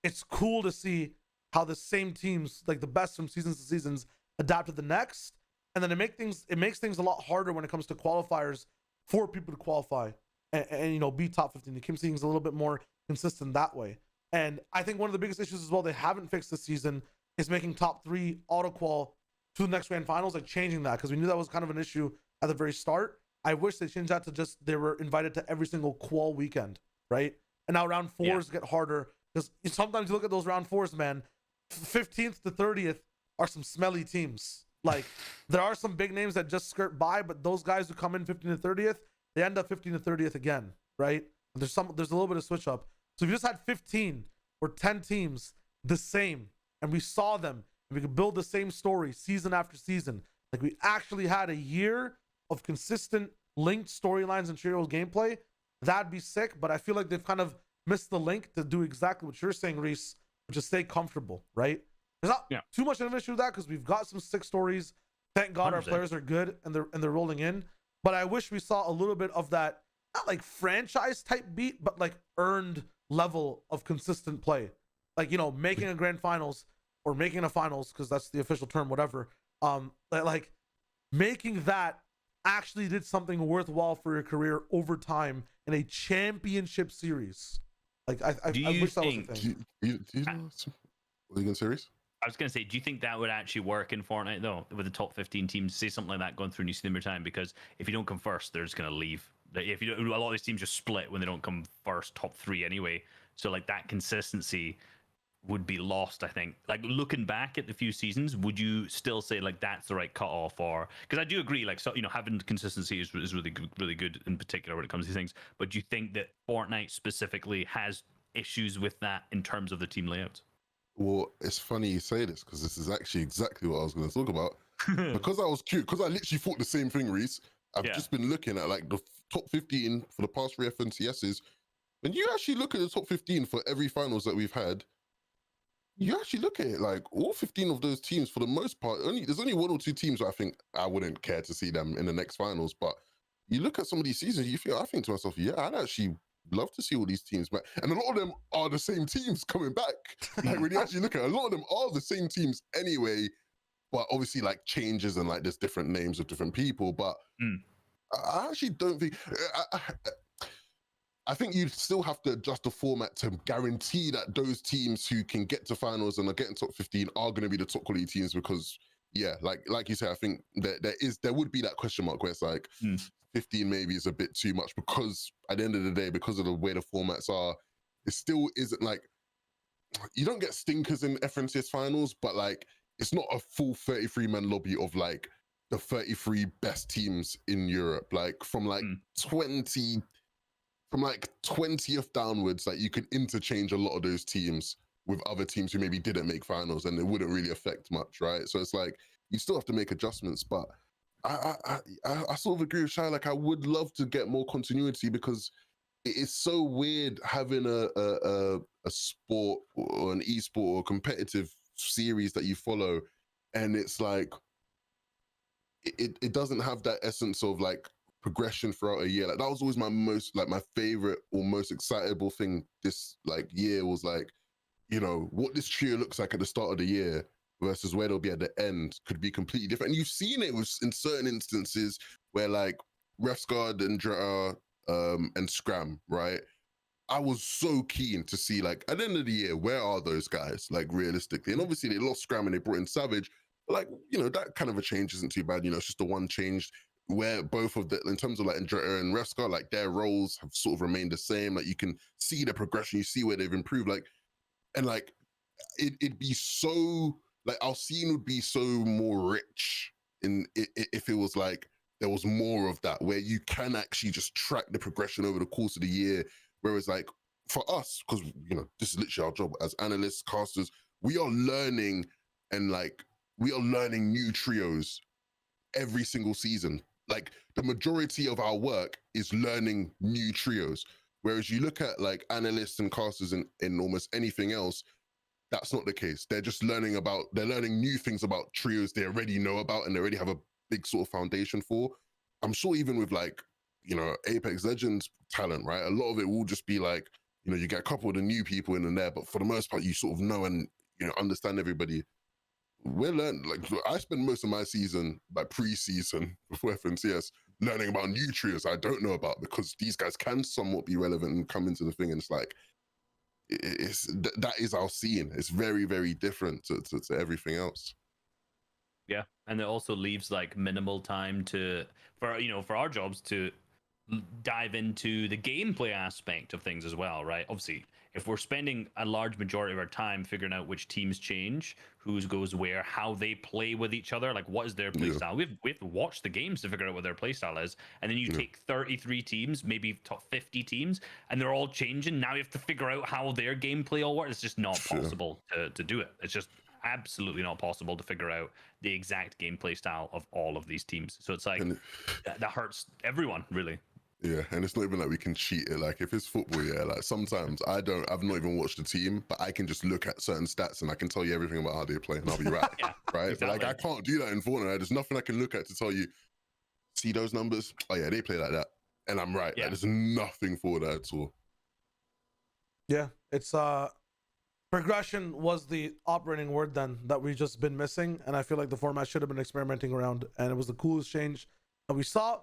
[SPEAKER 1] it's cool to see how the same teams, like the best from seasons to seasons, adapt to the next, and then it makes things a lot harder when it comes to qualifiers for people to qualify and you know, be top 15. It keeps things a little bit more consistent that way. And I think one of the biggest issues as well they haven't fixed this season is making top 3 auto qual to the next grand finals, like changing that, because we knew that was kind of an issue at the very start. I wish they changed that to just they were invited to every single qual weekend, right? And now round 4s get harder because sometimes you look at those round 4s, man. 15th to 30th are some smelly teams. Like there are some big names that just skirt by, but those guys who come in 15th to 30th, they end up 15th to 30th again, right? And there's a little bit of switch up. So if you just had 15 or 10 teams the same, and we saw them, and we could build the same story season after season, like we actually had a year of consistent linked storylines and trios gameplay, that'd be sick. But I feel like they've kind of missed the link to do exactly what you're saying, Reese, which is stay comfortable, right? There's not too much of an issue with that because we've got some sick stories. Thank God 100%. Our players are good and they're rolling in. But I wish we saw a little bit of that, not like franchise type beat, but like earned level of consistent play. Like, you know, making a grand finals or making a finals, because that's the official term, whatever. Like making that actually did something worthwhile for your career over time in a championship series. Like I wish that was a thing.
[SPEAKER 3] Do you know what are you going to say, Reese?
[SPEAKER 2] I was going to say, do you think that would actually work in Fortnite, though, with the top 15 teams? Say something like that going through and you see them every time, because if you don't come first, they're just going to leave. If you don't, a lot of these teams just split when they don't come first, top 3 anyway. So, like, that consistency would be lost, I think. Like, looking back at the few seasons, would you still say, like, that's the right cutoff? Or, because I do agree, like, so, you know, having consistency is really good in particular when it comes to these things. But do you think that Fortnite specifically has issues with that in terms of the team layouts?
[SPEAKER 3] Well, it's funny you say this because this is actually exactly what I was going to talk about. Because I was cute, because I literally thought the same thing, Reese. I've just been looking at like the top 15 for the past 3 FNTSs. When you actually look at the top 15 for every finals that we've had, you actually look at it like all 15 of those teams, for the most part, there's only 1 or 2 teams where I think I wouldn't care to see them in the next finals. But you look at some of these seasons, I think to myself, yeah, I'd actually love to see all these teams back. And a lot of them are the same teams coming back. Like when you actually look at it, a lot of them are the same teams anyway, but obviously like changes and like there's different names of different people. But I actually don't think, I think you still have to adjust the format to guarantee that those teams who can get to finals and are getting top 15 are going to be the top quality teams, because like you said, I think there would be that question mark where it's like 15 maybe is a bit too much, because at the end of the day, because of the way the formats are, it still isn't like, you don't get stinkers in FNTS finals, but like it's not a full 33-man lobby of like the 33 best teams in Europe. Like from like 20th downwards, like you can interchange a lot of those teams with other teams who maybe didn't make finals and it wouldn't really affect much, right? So it's like you still have to make adjustments, but I sort of agree with Shai. Like I would love to get more continuity, because it is so weird having a sport or an esport or competitive series that you follow, and it's like it doesn't have that essence of like progression throughout a year. Like that was always my favorite or most excitable thing this like year, was like, you know, what this trio looks like at the start of the year versus where they'll be at the end could be completely different. And you've seen it in certain instances where like Refsguard and and Scram, right? I was so keen to see, like, at the end of the year, where are those guys, like, realistically? And obviously they lost Scram and they brought in Savage, but like, you know, that kind of a change isn't too bad. You know, it's just the one change where both of the, in terms of like Andrea and Refsguard, like their roles have sort of remained the same. Like you can see the progression, you see where they've improved, like, and like it'd be so, like our scene would be so more rich if it was like there was more of that, where you can actually just track the progression over the course of the year. Whereas like for us, because you know this is literally our job as analysts, casters, we are learning new trios every single season. Like the majority of our work is learning new trios. Whereas you look at like analysts and casters in almost anything else, that's not the case. They're just learning new things about trios they already know about and they already have a big sort of foundation for. I'm sure even with like, you know, Apex Legends talent, right? A lot of it will just be like, you know, you get a couple of the new people in and there, but for the most part, you sort of know and understand everybody. We're learning. Like I spend most of my season, like pre-season before FNTS, learning about new trios I don't know about because these guys can somewhat be relevant and come into the thing. And it's like that is our scene. It's very, very different to everything else.
[SPEAKER 2] Yeah, and it also leaves like minimal time for our jobs to dive into the gameplay aspect of things as well, right? Obviously, if we're spending a large majority of our time figuring out which teams change, who goes where, how they play with each other, like what is their play style, we have to watch the games to figure out what their play style is, and then you take 33 teams, maybe top 50 teams, and they're all changing. Now you have to figure out how their gameplay all works. It's just not possible to do it. It's just absolutely not possible to figure out the exact gameplay style of all of these teams. So it's like that hurts everyone, really.
[SPEAKER 3] Yeah, and it's not even like we can cheat it. Like if it's football, like sometimes I've not even watched the team, but I can just look at certain stats and I can tell you everything about how they play and I'll be right. Right? Exactly. But like I can't do that in Fortnite. There's nothing I can look at to tell you, see those numbers? Oh yeah, they play like that. And I'm right. Yeah. Like, there's nothing for that at all.
[SPEAKER 1] Yeah, it's progression was the operating word then that we've just been missing, and I feel like the format should have been experimenting around, and it was the coolest change that we saw.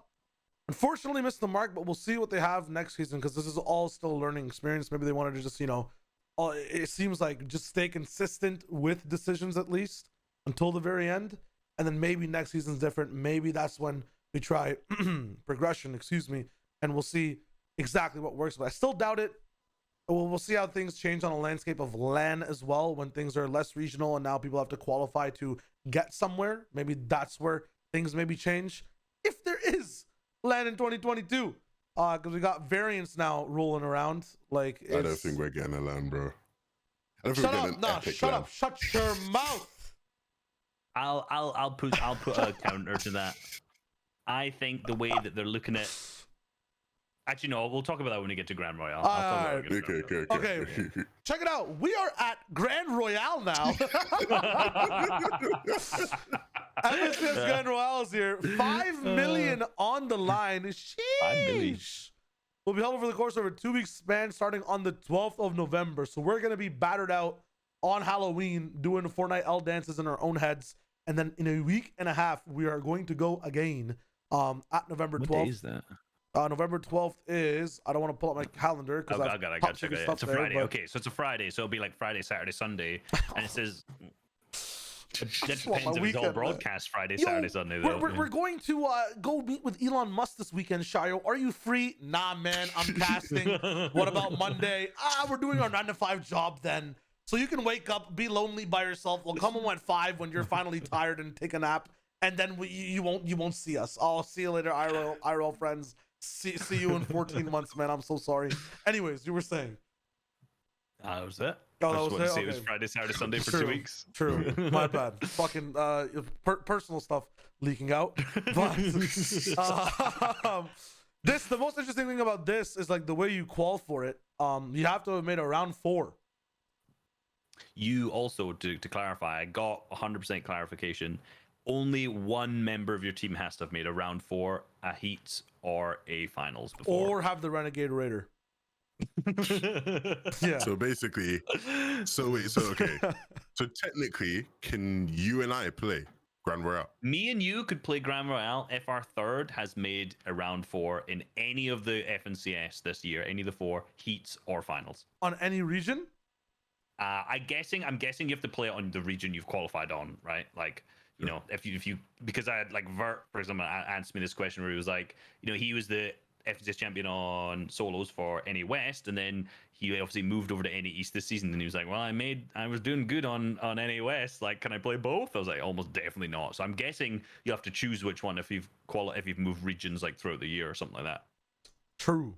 [SPEAKER 1] Unfortunately missed the mark, but we'll see what they have next season because this is all still a learning experience. Maybe they wanted to just, it seems like just stay consistent with decisions at least until the very end, and then maybe next season's different. Maybe that's when we try progression, and we'll see exactly what works, but I still doubt it. We'll see how things change on a landscape of LAN as well when things are less regional and now people have to qualify to get somewhere. Maybe that's where things maybe change. If there is LAN in 2022, because we got variants now rolling around. Like
[SPEAKER 3] I don't think we're getting a LAN, bro.
[SPEAKER 1] Shut up! No, shut up! Shut your mouth!
[SPEAKER 2] I'll put a counter to that. I think the way that they're looking at. Actually, no, we'll talk about that when we get to Grand Royale.
[SPEAKER 1] Okay. Check it out. We are at Grand Royale now. FNTASIA Grand Royale is here. 5 million on the line. Sheesh. 5 million. Will be held over the course of a 2-week span starting on the 12th of November. So we're going to be battered out on Halloween doing Fortnite L dances in our own heads. And then in a week and a half, we are going to go again at November 12th. What day is that? November 12th is, I don't want to pull up my calendar because
[SPEAKER 2] I got it. It's a Friday. Okay, so it's a Friday. So it'll be like Friday, Saturday, Sunday. And it says, it depends if it's all broadcast Friday, Saturday, Sunday. Though.
[SPEAKER 1] We're going to go meet with Elon Musk this weekend, Shayo. Are you free? Nah, man, I'm casting. What about Monday? We're doing our 9-to-5 job then. So you can wake up, be lonely by yourself. We'll come home at 5 when you're finally tired and take a nap. And then you won't see us. I'll see you later, IRL friends. See you in 14 months, man. I'm so sorry. Anyways, you were saying.
[SPEAKER 2] That was it.
[SPEAKER 1] Oh, that was it.
[SPEAKER 2] Okay. It was Friday, Saturday, Sunday for 2 weeks.
[SPEAKER 1] True. My bad. Fucking personal stuff leaking out. But the most interesting thing about this is like the way you qual for it. You have to have made a round 4.
[SPEAKER 2] You also, to clarify, I got 100% clarification. Only one member of your team has to have made a round 4, a heats, or a finals before.
[SPEAKER 1] Or have the Renegade Raider.
[SPEAKER 3] Yeah. So basically, okay. So technically, can you and I play Grand Royale?
[SPEAKER 2] Me and you could play Grand Royale if our third has made a round 4 in any of the FNCS this year, any of the 4 heats or finals.
[SPEAKER 1] On any region?
[SPEAKER 2] I'm guessing you have to play it on the region you've qualified on, right? Like, you know, if you because I had like Vert, for example, answered me this question where he was like, he was the FNTASIA champion on solos for NA West, and then he obviously moved over to NA East this season, and he was like, well, I was doing good on NA West, like, can I play both? I was like, almost definitely not. So I'm guessing you have to choose which one if you've moved regions like throughout the year or something like that.
[SPEAKER 1] True.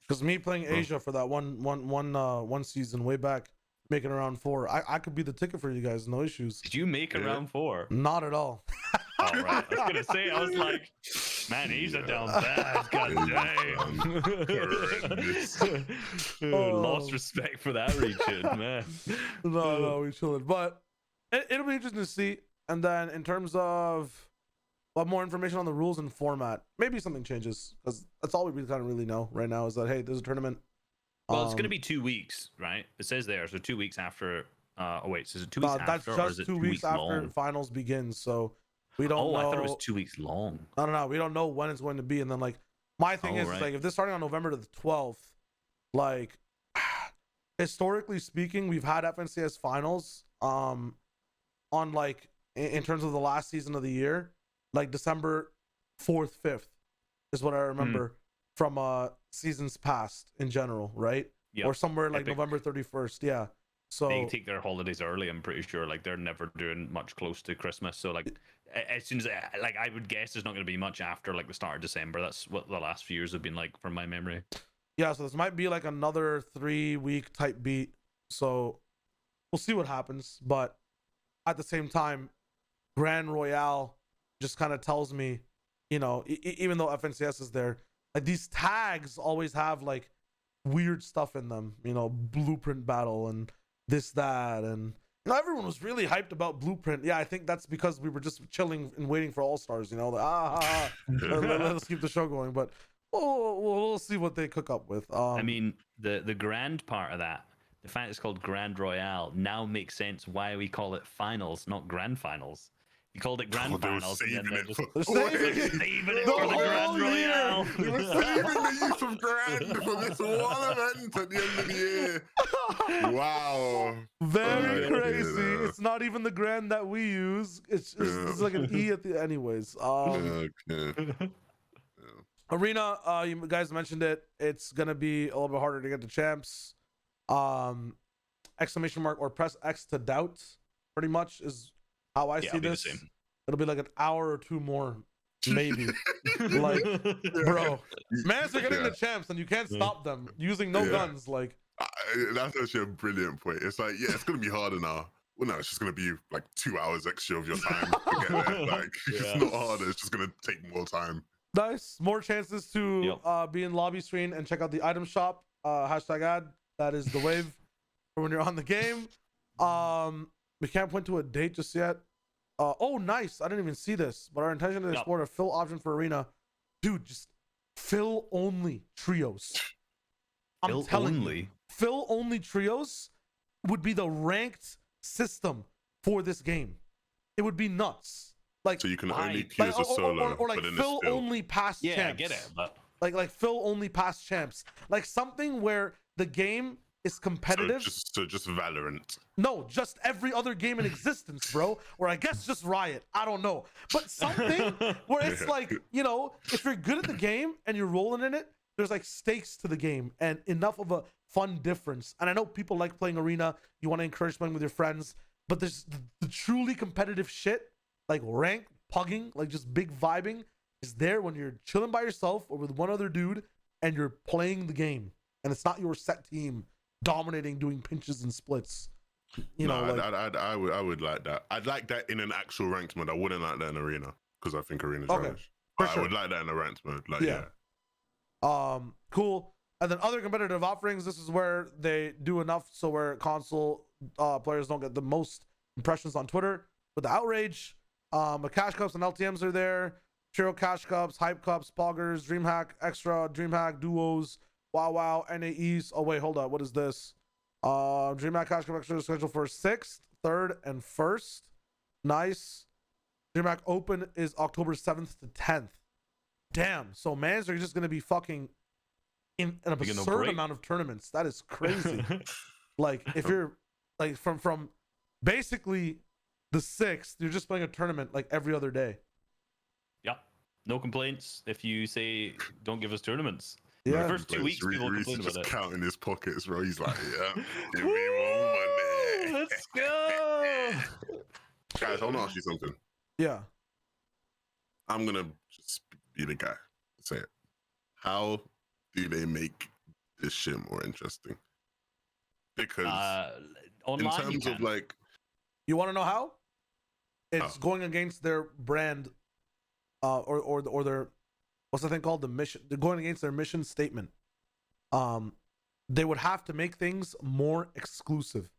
[SPEAKER 1] Because me playing Asia for that one season way back, making a round 4, I could be the ticket for you guys, no issues.
[SPEAKER 2] Did you make a round 4?
[SPEAKER 1] Not at all.
[SPEAKER 2] All right. I was gonna say, I was like, man, Asia down bad. God damn. Lost respect for that region, man.
[SPEAKER 1] No, we chilling. But it'll be interesting to see. And then in terms of more information on the rules and format, maybe something changes, because that's all we kind of really know right now is that, hey, there's a tournament.
[SPEAKER 2] Well, it's going to be 2 weeks, right? It says there, so 2 weeks after Wait, so is it 2 weeks
[SPEAKER 1] That's
[SPEAKER 2] after, or
[SPEAKER 1] just
[SPEAKER 2] is it
[SPEAKER 1] 2 weeks after
[SPEAKER 2] long?
[SPEAKER 1] finals begins. So we don't know.
[SPEAKER 2] I thought it was 2 weeks long.
[SPEAKER 1] No. We don't know when it's going to be. And then like my thing is
[SPEAKER 2] right.
[SPEAKER 1] like if this starting on November the 12th, like historically speaking, we've had FNCS finals on like in terms of the last season of the year, like December 4th, 5th is what I remember from seasons past in general, right?
[SPEAKER 2] Yep.
[SPEAKER 1] Or somewhere like November 31st. Yeah. So
[SPEAKER 2] they take their holidays early, I'm pretty sure. Like they're never doing much close to Christmas. So like as soon as like I would guess there's not going to be much after like the start of December. That's what the last few years have been like from my memory.
[SPEAKER 1] Yeah, so this might be like another 3-week type beat. So we'll see what happens. But at the same time, Grand Royale just kind of tells me, you know, even though FNCS is there, like these tags always have like weird stuff in them, you know, Blueprint Battle and this, that, and you know, everyone was really hyped about Blueprint. Yeah, I think that's because we were just chilling and waiting for All Stars, you know, like, let's keep the show going. But we'll see what they cook up with.
[SPEAKER 2] I mean, the grand part of that, the fact it's called Grand Royale, now makes sense why we call it finals, not grand finals. You called it grand finals.
[SPEAKER 3] Saving it
[SPEAKER 2] just,
[SPEAKER 3] for,
[SPEAKER 2] saving it for the Grand Royale.
[SPEAKER 3] They were saving the use of grand for this one event at the end of the year. Wow.
[SPEAKER 1] Very crazy. It's not even the grand that we use. It's like an E at the anyways. Arena, you guys mentioned it. It's gonna be a little bit harder to get the champs. Exclamation mark or press X to doubt, pretty much is how I see this. It'll be like an hour or two more, maybe. Like, bro, man's are getting the champs and you can't stop them using no guns. Like,
[SPEAKER 3] that's actually a brilliant point. It's like, yeah, it's gonna be harder now. Well, no, it's just gonna be like 2 hours extra of your time to get there. Like, it's not harder. It's just gonna take more time.
[SPEAKER 1] Nice. More chances to be in lobby screen and check out the item shop. Hashtag ad. That is the wave for when you're on the game. We can't point to a date just yet. Oh, nice. I didn't even see this, but our intention is to explore a fill option for Arena. Dude, just fill only trios. I'm telling you, fill only trios would be the ranked system for this game. It would be nuts. Like,
[SPEAKER 3] so you can only queue as a solo,
[SPEAKER 1] or like fill only past champs.
[SPEAKER 2] Yeah, I get it. But
[SPEAKER 1] like fill only past champs. Like something where the game is competitive.
[SPEAKER 3] So just Valorant.
[SPEAKER 1] No, just every other game in existence, bro. Or I guess just Riot. I don't know. But something where it's like, you know, if you're good at the game and you're rolling in it, there's like stakes to the game and enough of a fun difference. And I know people like playing Arena. You want to encourage playing with your friends. But there's the truly competitive shit, like rank, pugging, like just big vibing, is there when you're chilling by yourself or with one other dude and you're playing the game. And it's not your set team dominating, doing pinches and splits. You know,
[SPEAKER 3] I would like that. I'd like that in an actual ranked mode. I wouldn't like that in Arena because I think Arena's rubbish. I would like that in a ranked mode. Like, yeah.
[SPEAKER 1] Cool. And then other competitive offerings, this is where they do enough so where console players don't get the most impressions on Twitter with the outrage. Cash Cups and LTMs are there. Shiro Cash Cups, Hype Cups, Poggers, DreamHack Extra, DreamHack Duos, Wow, NAEs. Oh, wait, hold up. What is this? DreamHack Cash Cup Extra is scheduled for 6th, 3rd, and 1st. Nice. DreamHack Open is October 7th to 10th. Damn. So, mans are just going to be fucking in an absurd amount of tournaments. That is crazy. Like, if you're, like, from basically the 6th, you're just playing a tournament, like, every other day.
[SPEAKER 2] Yeah. No complaints if you say, don't give us tournaments.
[SPEAKER 1] Yeah.
[SPEAKER 2] The first 2 weeks, people complain about
[SPEAKER 3] just
[SPEAKER 2] it.
[SPEAKER 3] counting his pockets, bro. He's like, yeah, give me more money.
[SPEAKER 2] Let's go.
[SPEAKER 3] Guys, I want to ask you something.
[SPEAKER 1] Yeah.
[SPEAKER 3] I'm going to just be the guy. Say it. How do they make this shit more interesting? Because
[SPEAKER 2] online,
[SPEAKER 3] in terms of like...
[SPEAKER 1] You want to know how? It's going against their brand or their... What's the thing called? The mission. They're going against their mission statement. They would have to make things more exclusive.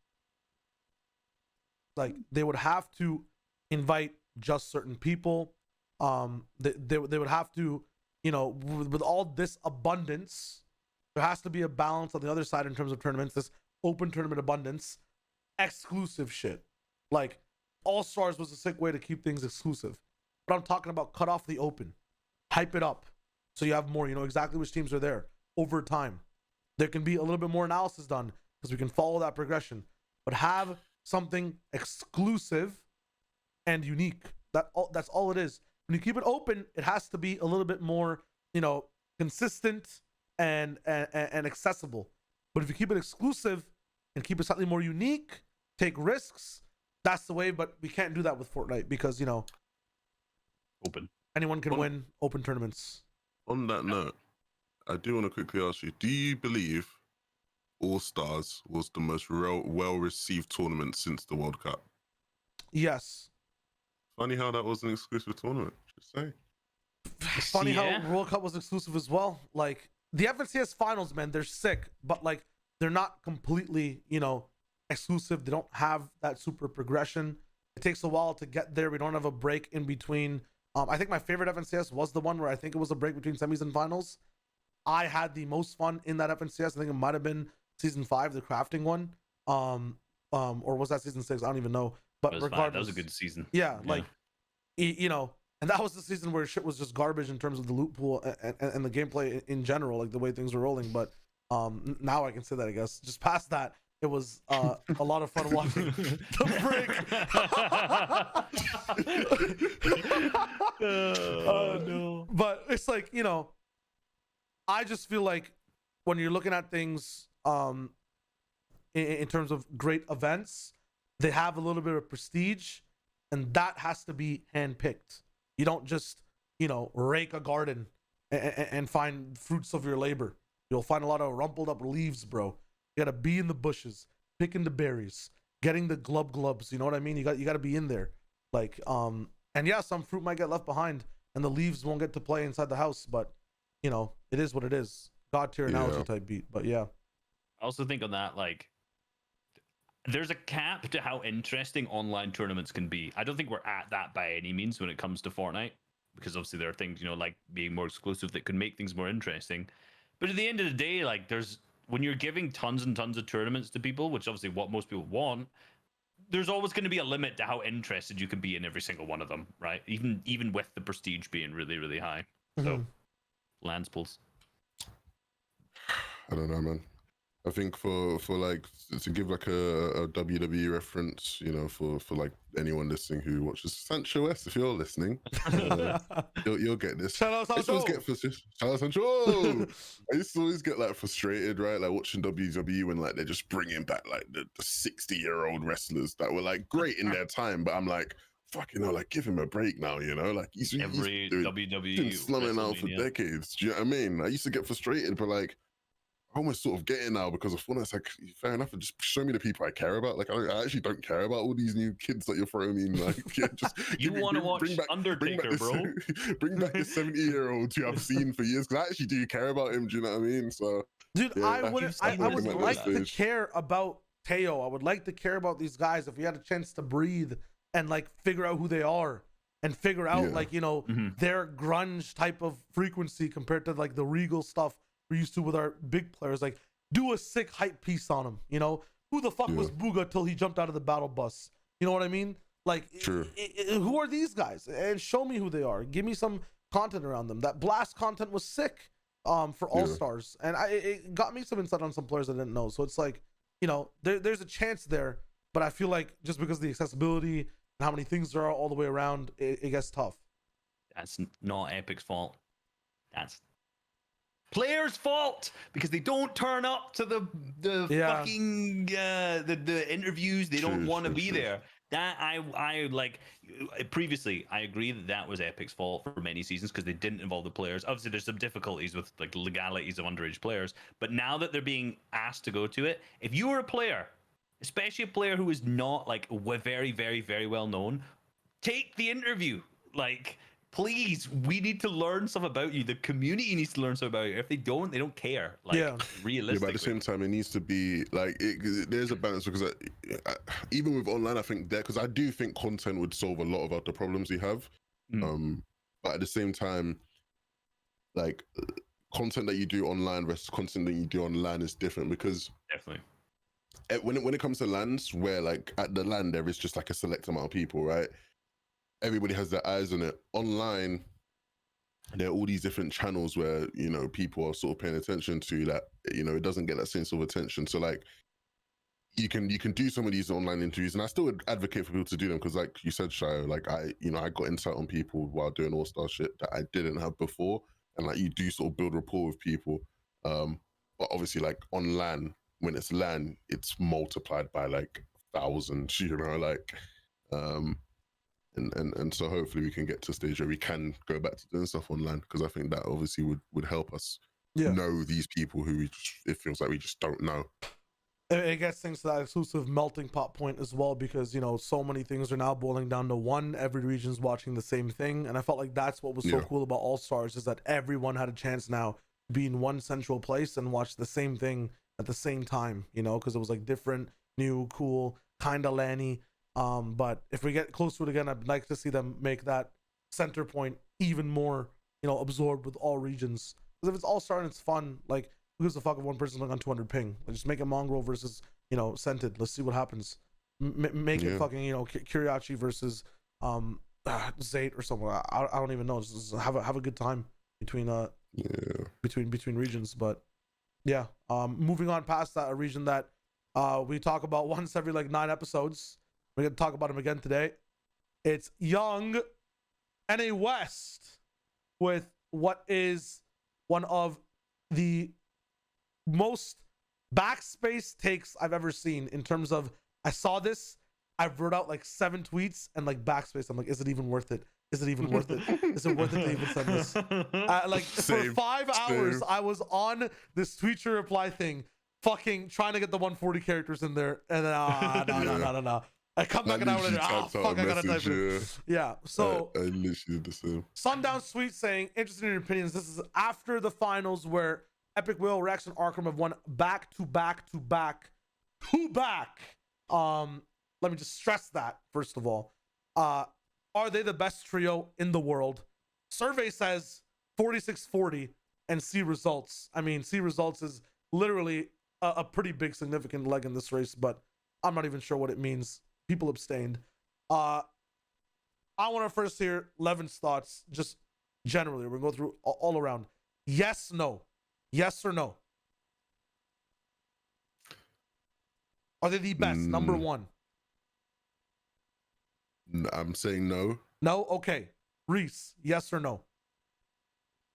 [SPEAKER 1] Like they would have to invite just certain people. They would have to, you know, with all this abundance, there has to be a balance on the other side in terms of tournaments. This open tournament abundance, exclusive shit. Like All Stars was a sick way to keep things exclusive. But I'm talking about cut off the open, hype it up, so you have more. You know exactly which teams are there over time. There can be a little bit more analysis done because we can follow that progression. But have something exclusive and unique. That's all it is. When you keep it open, it has to be a little bit more, you know, consistent and accessible. But if you keep it exclusive and keep it slightly more unique, take risks, that's the way. But we can't do that with Fortnite because, you know,
[SPEAKER 2] open.
[SPEAKER 1] Anyone can win open tournaments.
[SPEAKER 3] On that note, I do want to quickly ask you, do you believe All Stars was the most well-received tournament since the World Cup?
[SPEAKER 1] Yes.
[SPEAKER 3] Funny how that was an exclusive tournament. Just saying.
[SPEAKER 1] Funny how World Cup was exclusive as well. Like the FNTASIA finals, man, they're sick, but like they're not completely, you know, exclusive. They don't have that super progression. It takes a while to get there. We don't have a break in between. I think my favorite FNTASIA was the one where I think it was a break between semis and finals. I had the most fun in that FNTASIA. I think it might have been season 5, the crafting one. Or was that season 6? I don't even know. But regardless,
[SPEAKER 2] that was a good season.
[SPEAKER 1] Yeah, like you know, and that was the season where shit was just garbage in terms of the loot pool and the gameplay in general, like the way things were rolling. But now I can say that, I guess. Just past that, it was a lot of fun watching the break. Oh no! But it's like, you know, I just feel like when you're looking at things in terms of great events, they have a little bit of prestige, and that has to be handpicked. You don't just, you know, rake a garden and find fruits of your labor. You'll find a lot of rumpled up leaves, bro. You gotta be in the bushes, picking the berries, getting the glubs. You know what I mean? You got to be in there. Like, and yeah, some fruit might get left behind, and the leaves won't get to play inside the house. But you know, it is what it is. God tier analogy type beat. But yeah.
[SPEAKER 2] I also think on that, like, there's a cap to how interesting online tournaments can be. I don't think we're at that by any means when it comes to Fortnite, because obviously there are things, you know, like being more exclusive that could make things more interesting. But at the end of the day, like, there's when you're giving tons and tons of tournaments to people, which obviously what most people want, there's always going to be a limit to how interested you can be in every single one of them, right? Even with the prestige being really, really high. So, Lance pulls.
[SPEAKER 3] I don't know, man. I think for like to give like a WWE reference, you know, for like anyone listening who watches Sancho S, if you're listening, you'll get this.
[SPEAKER 1] Shout out Sancho.
[SPEAKER 3] Shout out Sancho. I used to always get like frustrated, right? Like watching WWE when like they're just bringing back like the 60-year-old wrestlers that were like great in their time, but I'm like, fuck, you know, like give him a break now, you know, like he's
[SPEAKER 2] WWE
[SPEAKER 3] slumming out for decades. Do you know what I mean? I used to get frustrated, but like, I almost sort of get it now because of Fortnite. It's like, fair enough, just show me the people I care about. Like, I actually don't care about all these new kids that you're throwing in. Like, yeah, just
[SPEAKER 2] you want to watch Undertaker, bro?
[SPEAKER 3] Bring back the 70-year-old who I've seen for years, because I actually do care about him. Do you know what I mean? So,
[SPEAKER 1] dude, yeah, I would like to care about Teo. I would like to care about these guys if we had a chance to breathe and like figure out who they are and figure out like, you know, their grunge type of frequency compared to like the regal stuff we're used to with our big players. Like, do a sick hype piece on him. You know, who the fuck was Booga till he jumped out of the battle bus? You know what I mean? Like, who are these guys? And show me who they are. Give me some content around them. That blast content was sick for All Stars, and it got me some insight on some players I didn't know. So it's like, you know, there's a chance there, but I feel like just because of the accessibility and how many things there are all the way around, it gets tough.
[SPEAKER 2] That's not Epic's fault. That's players' fault, because they don't turn up to the fucking the interviews. They don't want to be there. That I like previously. I agree that was Epic's fault for many seasons because they didn't involve the players. Obviously, there's some difficulties with like legalities of underage players. But now that they're being asked to go to it, if you were a player, especially a player who is not like very, very, very well known, take the interview. Like, please, we need to learn stuff about you. The community needs to learn stuff about you. If they don't care. Like, realistically.
[SPEAKER 3] Yeah, but at the same time, it needs to be like there's a balance, because even with online, I think because I do think content would solve a lot of the problems we have. But at the same time, like content that you do online versus content that you do online is different, because
[SPEAKER 2] definitely
[SPEAKER 3] when it comes to lands, where like at the land there is just like a select amount of people, right? Everybody has their eyes on it. Online, there are all these different channels where people are sort of paying attention to that. It doesn't get that sense of attention. So like you can do some of these online interviews, and I still would advocate for people to do them because, like you said, Shio, like I got insight on people while doing all-star shit that I didn't have before, and like you do sort of build rapport with people. But obviously, like on LAN, when it's LAN, it's multiplied by like thousands, like and so hopefully we can get to a stage where we can go back to doing stuff online, because I think that obviously would help us know these people who it feels like we just don't know.
[SPEAKER 1] It gets things to that exclusive melting pot point as well, because so many things are now boiling down to one. Every region's watching the same thing, and I felt like that's what was so cool about All Stars, is that everyone had a chance now to be in one central place and watch the same thing at the same time. Because it was like different, new, cool, kind of lanny. But if we get close to it again, I'd like to see them make that center point even more, absorbed with all regions. Because if it's All Star and it's fun, like, who gives a fuck if one person's like on 200 ping? Like, just make it Mongrel versus Scented. Let's see what happens. Make it fucking Kiriachi versus Zayt or something. I don't even know. Just have a good time between between regions. But yeah, moving on past that, a region that we talk about once every like 9 episodes. We're gonna talk about him again today. It's Young NA West, with what is one of the most backspace takes I've ever seen, in terms of, I saw this, I wrote out like 7 tweets and like backspace. I'm like, is it even worth it? Is it even worth it? Is it worth it to even send this? Like for 5 hours, I was on this tweet to reply thing, fucking trying to get the 140 characters in there, and then no. I come back an hour later. Fuck, I gotta type it. Yeah. So
[SPEAKER 3] I literally did the same.
[SPEAKER 1] Sundown tweet saying, interested in your opinions. This is after the finals where Epic Will, Rex, and Arkham have won back to back. Let me just stress that first of all. Are they the best trio in the world? Survey says 46-40, and see results. I mean, see results is literally a pretty big significant leg in this race, but I'm not even sure what it means. People abstained. I want to first hear Levin's thoughts, just generally. We're going to go through all around. Yes, no. Yes or no? Are they the best? Number one.
[SPEAKER 3] I'm saying no.
[SPEAKER 1] No? Okay. Reese, yes or no?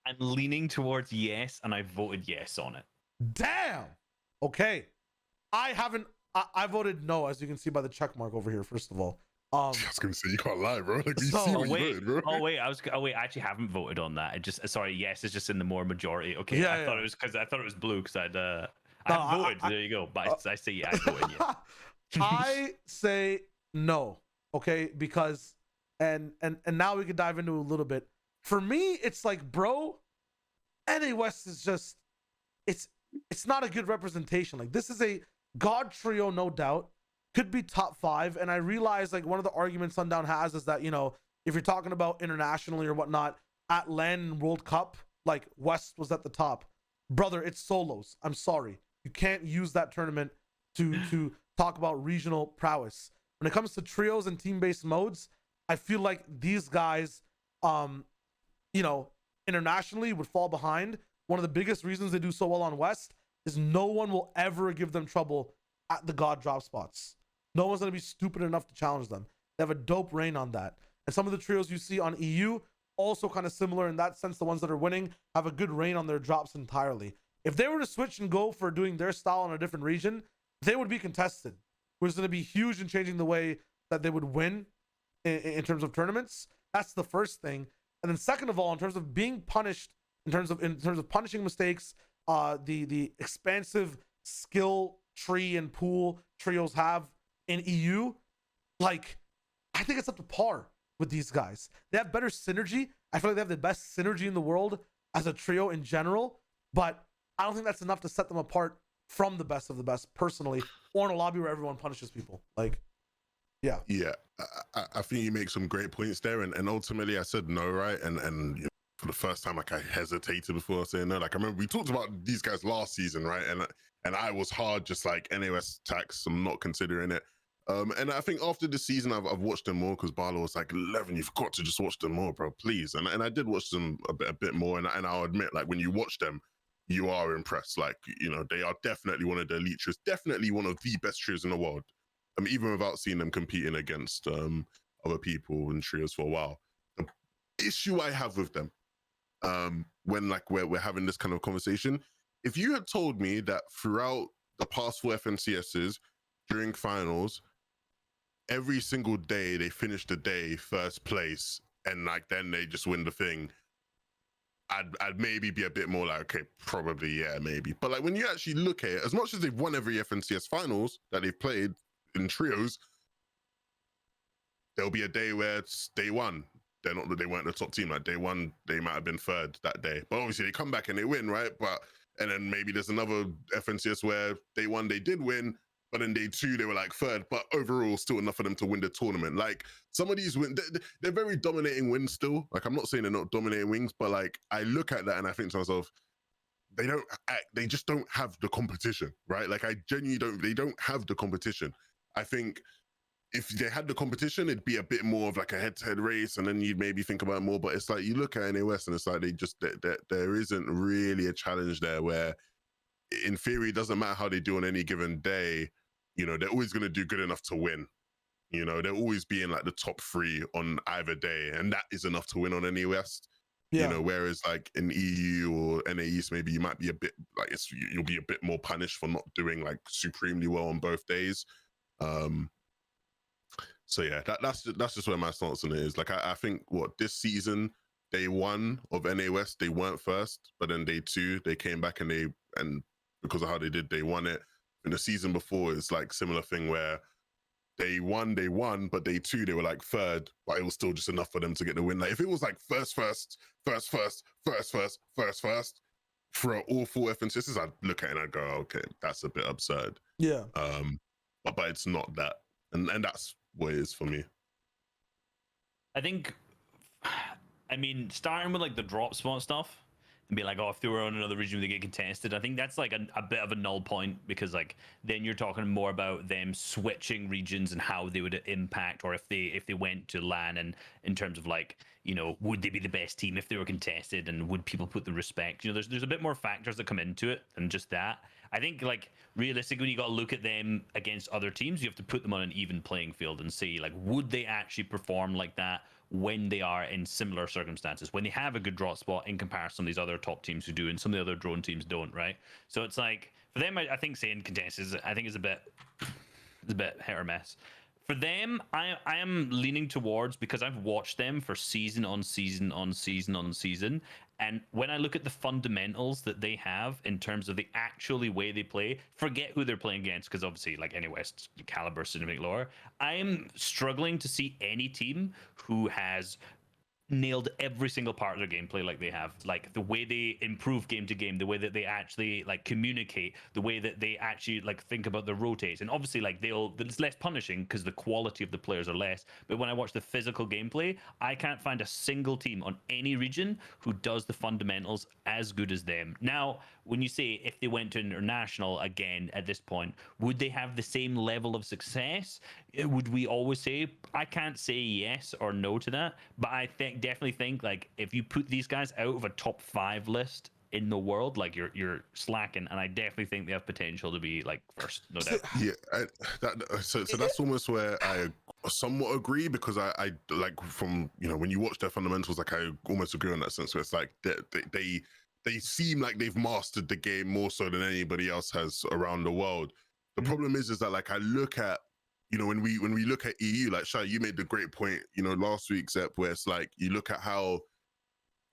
[SPEAKER 2] I'm leaning towards yes, and I voted yes on it.
[SPEAKER 1] Damn. Okay. I voted no, as you can see by the check mark over here, first of all.
[SPEAKER 3] I was gonna say, you can't lie, bro. Like, you see what you voted, bro.
[SPEAKER 2] Wait, I actually haven't voted on that. Yes, it's just in the more majority. Okay, I thought it was because I thought it was blue, because I voted. There you go. But I say yeah, I voted yeah.
[SPEAKER 1] I say no. Okay, because and now we can dive into a little bit. For me, it's like, bro, NA West is just it's not a good representation. Like, this is a God trio, no doubt. Could be top 5. And I realize, like, one of the arguments Sundown has is that, if you're talking about internationally or whatnot, at LAN and World Cup, like, West was at the top. Brother, it's solos. I'm sorry. You can't use that tournament to talk about regional prowess. When it comes to trios and team-based modes, I feel like these guys, internationally would fall behind. One of the biggest reasons they do so well on West is no one will ever give them trouble at the God drop spots. No one's going to be stupid enough to challenge them. They have a dope reign on that. And some of the trios you see on EU, also kind of similar in that sense. The ones that are winning have a good reign on their drops entirely. If they were to switch and go for doing their style in a different region, they would be contested, which is going to be huge in changing the way that they would win in terms of tournaments. That's the first thing. And then second of all, in terms of being punished, in terms of punishing mistakes, the expansive skill tree and pool trios have in EU, like, I think it's up to par with these guys. They have better synergy. I feel like they have the best synergy in the world as a trio in general, but I don't think that's enough to set them apart from the best of the best, personally, or in a lobby where everyone punishes people. Like, yeah.
[SPEAKER 3] I think you make some great points there, and ultimately I said no, right? And for the first time, like I hesitated before saying no. Like I remember we talked about these guys last season, right? And I was hard, just like NOS tax. I'm not considering it. And I think after the season, I've watched them more because Barlow was like, 11, you've got to just watch them more, bro, please. And I did watch them a bit more. And I'll admit, like when you watch them, you are impressed. Like, you know, they are definitely one of the elite trios, definitely one of the best trios in the world. Even without seeing them competing against other people and trios for a while. The issue I have with them, when like we're having this kind of conversation, if you had told me that throughout the past 4 FNCSs during finals, every single day they finish the day first place and like then they just win the thing, I'd maybe be a bit more like, okay, probably, yeah, maybe. But like when you actually look at it, as much as they've won every FNCS finals that they've played in trios, there'll be a day where it's day one. They weren't the top team. Like day one, they might have been third that day. But obviously they come back and they win, right? And then maybe there's another FNCS where day one they did win, but then day two they were like third. But overall, still enough for them to win the tournament. Like some of these wins, they're very dominating wins still. Like I'm not saying they're not dominating wins, but like I look at that and I think to myself, they just don't have the competition, right? Like I genuinely they don't have the competition. I think if they had the competition, it'd be a bit more of like a head-to-head race, and then you'd maybe think about it more. But it's like you look at NOS and it's like there isn't really a challenge there where, in theory, it doesn't matter how they do on any given day. You know, they're always going to do good enough to win. You know, they'll always be in like the top 3 on either day, and that is enough to win on any West. Yeah. You know, whereas like in EU or NA East, maybe you might be a bit like you'll be a bit more punished for not doing like supremely well on both days. So yeah, that's just where my stance on it is. Like I think this season, day 1 of NA West, they weren't first, but then day 2 they came back and because of how they did, they won it. And the season before, it's like similar thing where they won, but day 2 they were like third, but it was still just enough for them to get the win. Like if it was like first for all 4 FNCSs, I'd look at it and I'd go, okay, that's a bit absurd.
[SPEAKER 1] Yeah.
[SPEAKER 3] But it's not that, and that's what it is for me.
[SPEAKER 2] I think, I mean, starting with like the drop spot stuff and be like, oh, if they were on another region, they get contested. I think that's like a bit of a null point, because like then you're talking more about them switching regions and how they would impact, or if they went to LAN, and in terms of like, you know, would they be the best team if they were contested, and would people put the respect? You know, there's a bit more factors that come into it than just that. I think like realistically, you got to look at them against other teams. You have to put them on an even playing field and see like, would they actually perform like that when they are in similar circumstances, when they have a good drop spot in comparison to these other top teams who do, and some of the other drone teams don't, right? So it's like for them, I think saying contest is a bit hit or miss. For them, I am leaning towards, because I've watched them for season on season on season on season, and when I look at the fundamentals that they have in terms of the actually way they play, forget who they're playing against, because obviously like any West caliber is significantly lower. I am struggling to see any team who has nailed every single part of their gameplay like they have, like the way they improve game to game, the way that they actually like communicate, the way that they actually like think about the rotates. And obviously like it's less punishing because the quality of the players are less, but when I watch the physical gameplay, I can't find a single team on any region who does the fundamentals as good as them. Now when you say if they went to international again at this point, would they have the same level of success? Would we always say? I can't say yes or no to that, but I definitely think like if you put these guys out of a top 5 list in the world, like you're slacking, and I definitely think they have potential to be like first, no doubt.
[SPEAKER 3] Yeah, so that's almost where I somewhat agree, because I like, from, you know, when you watch their fundamentals, like I almost agree on that sense where it's like they seem like they've mastered the game more so than anybody else has around the world. The problem is that like I look at, you know, when we look at EU, like Shai, you made the great point, you know, last week, Zep, where it's like you look at how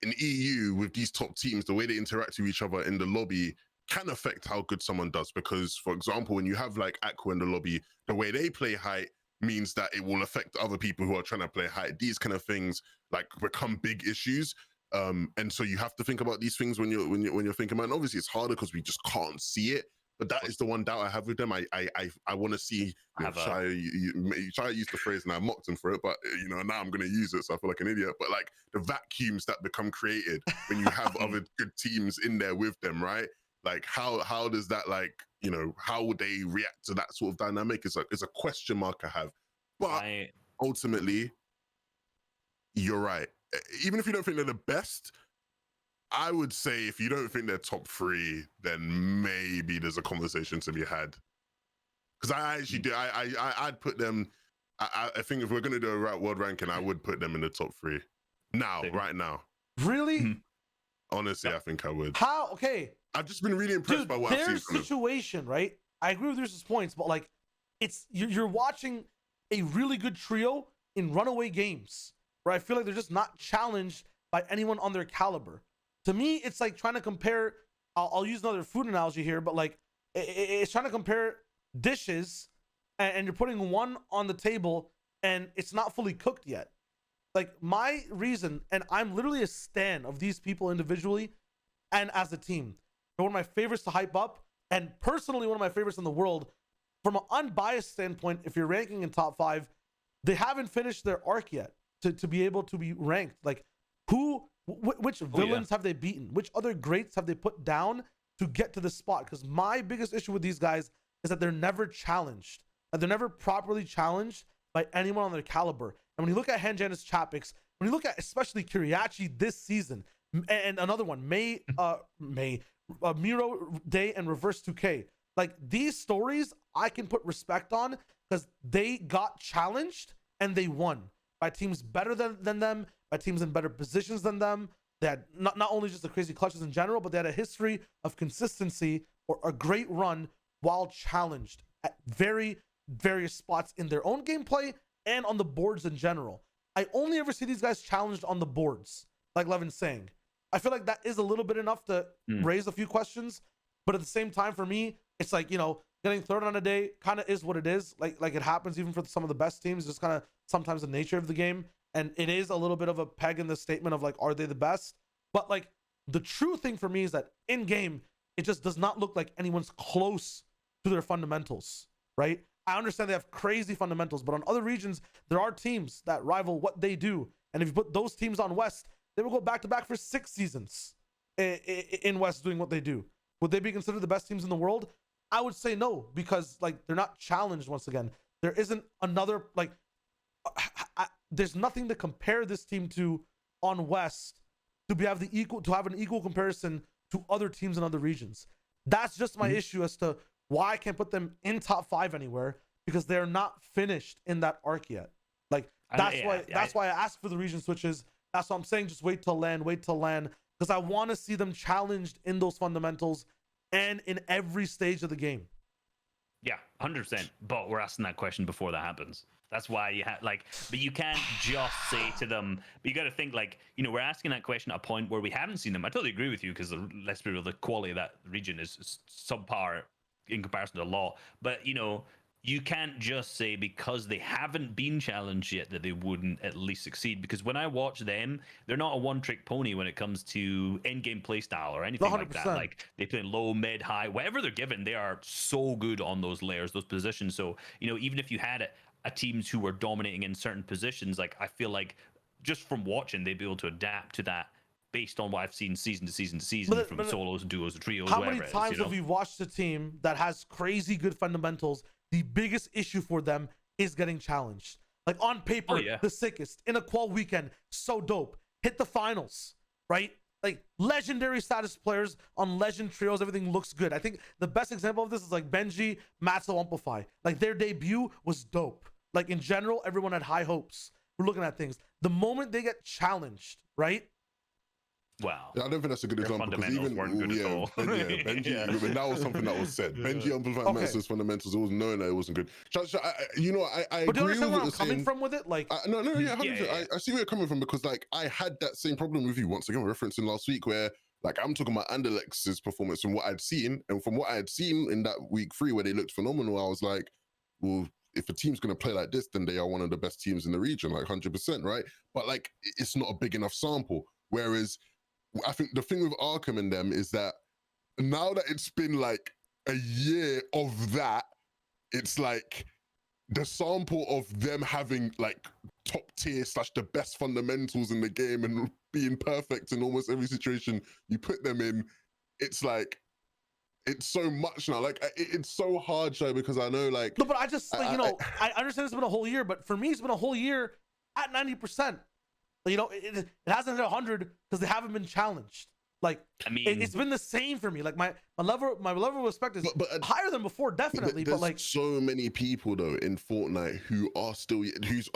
[SPEAKER 3] in EU with these top teams, the way they interact with each other in the lobby can affect how good someone does. Because, for example, when you have like Aqua in the lobby, the way they play height means that it will affect other people who are trying to play height. These kind of things like become big issues. And so you have to think about these things when you're thinking about it. And obviously it's harder because we just can't see it. But that is the one doubt I have with them. I want to see. Shia used the phrase, and I mocked him for it, but now I'm going to use it, so I feel like an idiot. But like the vacuums that become created when you have other good teams in there with them, right? Like how does that how would they react to that sort of dynamic? It's a question mark I have. But ultimately, you're right. Even if you don't think they're the best, I would say if you don't think they're top 3, then maybe there's a conversation to be had. Because I actually do. I'd put them. I think if we're gonna do a world ranking, I would put them in the top 3 now, right now.
[SPEAKER 1] Really?
[SPEAKER 3] Honestly, I think I would.
[SPEAKER 1] How? Okay.
[SPEAKER 3] I've just been really impressed by what I've seen.
[SPEAKER 1] Their situation, right? I agree with Reese's points, but like, you're watching a really good trio in runaway games where I feel like they're just not challenged by anyone on their caliber. To me, it's like trying to compare. I'll use another food analogy here, but like, it's trying to compare dishes, and you're putting one on the table, and it's not fully cooked yet. Like my reason, and I'm literally a stan of these people individually and as a team. They're one of my favorites to hype up, and personally one of my favorites in the world. From an unbiased standpoint, if you're ranking in top 5, they haven't finished their arc yet to be able to be ranked. Like which villains have they beaten? Which other greats have they put down to get to this spot? Because my biggest issue with these guys is that they're never challenged. They're never properly challenged by anyone on their caliber. And when you look at Hanjan's Chapix, when you look at especially Kiriachi this season, and another one, Miro Day and Reverse 2K, like these stories I can put respect on because they got challenged and they won by teams better than them, by teams in better positions than them. They had not only just the crazy clutches in general, but they had a history of consistency or a great run while challenged at various spots in their own gameplay and on the boards in general. I only ever see these guys challenged on the boards, like Levin's saying. I feel like that is a little bit enough to raise a few questions, but at the same time, for me, it's like, getting third on a day kind of is what it is. Like it happens even for some of the best teams, just kind of sometimes the nature of the game. And it is a little bit of a peg in the statement of like, are they the best? But like the true thing for me is that in game, it just does not look like anyone's close to their fundamentals, right? I understand they have crazy fundamentals, but on other regions, there are teams that rival what they do. And if you put those teams on West, they will go back to back for 6 seasons in West doing what they do. Would they be considered the best teams in the world? I would say no, because like they're not challenged once again. There isn't another there's nothing to compare this team to on West to have an equal comparison to other teams in other regions. That's just my issue as to why I can't put them in top 5 anywhere, because they're not finished in that arc yet. Like that's why I asked for the region switches. That's what I'm saying. Just wait till land, because I want to see them challenged in those fundamentals and in every stage of the game.
[SPEAKER 2] Yeah, 100%. But we're asking that question before that happens. That's why you have but you can't just say to them, but you got to think we're asking that question at a point where we haven't seen them. I totally agree with you, because let's be real, the quality of that region is subpar in comparison to the law. But you can't just say because they haven't been challenged yet that they wouldn't at least succeed. Because when I watch them, they're not a one-trick pony when it comes to end-game playstyle or anything 100%. Like that. Like they play low, mid, high, whatever they're given, they are so good on those layers, those positions. So even if you had a teams who were dominating in certain positions, like I feel like just from watching, they'd be able to adapt to that based on what I've seen season to season to season, from solos and duos and trios.
[SPEAKER 1] How many times have we watched a team that has crazy good fundamentals? The biggest issue for them is getting challenged. Like on paper, the sickest. In a qual weekend, so dope. Hit the finals, right? Like legendary status players on legend trios, everything looks good. I think the best example of this is like Benji, Matzo, Amplify. Like their debut was dope. Like in general, everyone had high hopes. We're looking at things. The moment they get challenged, right?
[SPEAKER 2] Wow.
[SPEAKER 3] Yeah, I don't think that's a good example, because even Benji, but that was something that was said. Benji Amplify Metz's fundamentals, it was knowing that it wasn't good. I
[SPEAKER 1] but do you
[SPEAKER 3] agree
[SPEAKER 1] understand
[SPEAKER 3] with
[SPEAKER 1] where I'm coming from with it? Like,
[SPEAKER 3] I see where you're coming from, because like I had that same problem with you once again, referencing last week, where like I'm talking about Anderlex's performance from what I'd seen, and from what I had seen in that week 3 where they looked phenomenal, I was like, well, if a team's going to play like this, then they are one of the best teams in the region, like 100%, right? But like, it's not a big enough sample. Whereas I think the thing with Arkham and them is that now that it's been like a year of that, it's like the sample of them having like top tier / the best fundamentals in the game and being perfect in almost every situation you put them in, it's like it's so much now. Like it's so hard, Shy, because I know like
[SPEAKER 1] no, but I just like, I understand it's been a whole year, but for me it's been a whole year at 90%. You know, it hasn't hit 100 because they haven't been challenged. Like, I mean, it's been the same for me. Like my level of respect is higher than before, definitely. But like,
[SPEAKER 3] so many people though in Fortnite who are still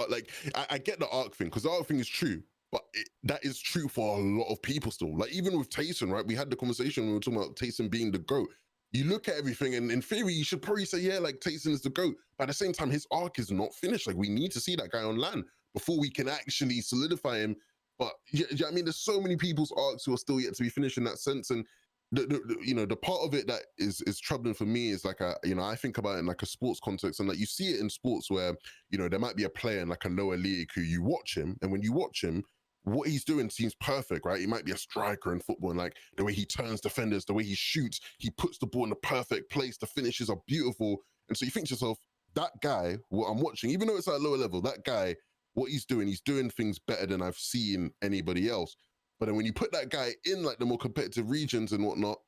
[SPEAKER 3] like, I get the arc thing because the arc thing is true, but that is true for a lot of people still. Like even with Tayson, right? We had the conversation when we were talking about Tayson being the GOAT. You look at everything, and in theory, you should probably say, yeah, like Tayson is the GOAT. But at the same time, his arc is not finished. Like we need to see that guy on land before we can actually solidify him. But yeah, I mean, there's so many people's arcs who are still yet to be finished in that sense. And the part of it that is troubling for me is like I think about it in like a sports context, and like you see it in sports where there might be a player in like a lower league who you watch him, and when you watch him, what he's doing seems perfect, right? He might be a striker in football, and like the way he turns defenders, the way he shoots, he puts the ball in the perfect place, the finishes are beautiful. And so you think to yourself, that guy, what I'm watching, even though it's at a lower level, that guy, what he's doing things better than I've seen anybody else. But then when you put that guy in like the more competitive regions and whatnot,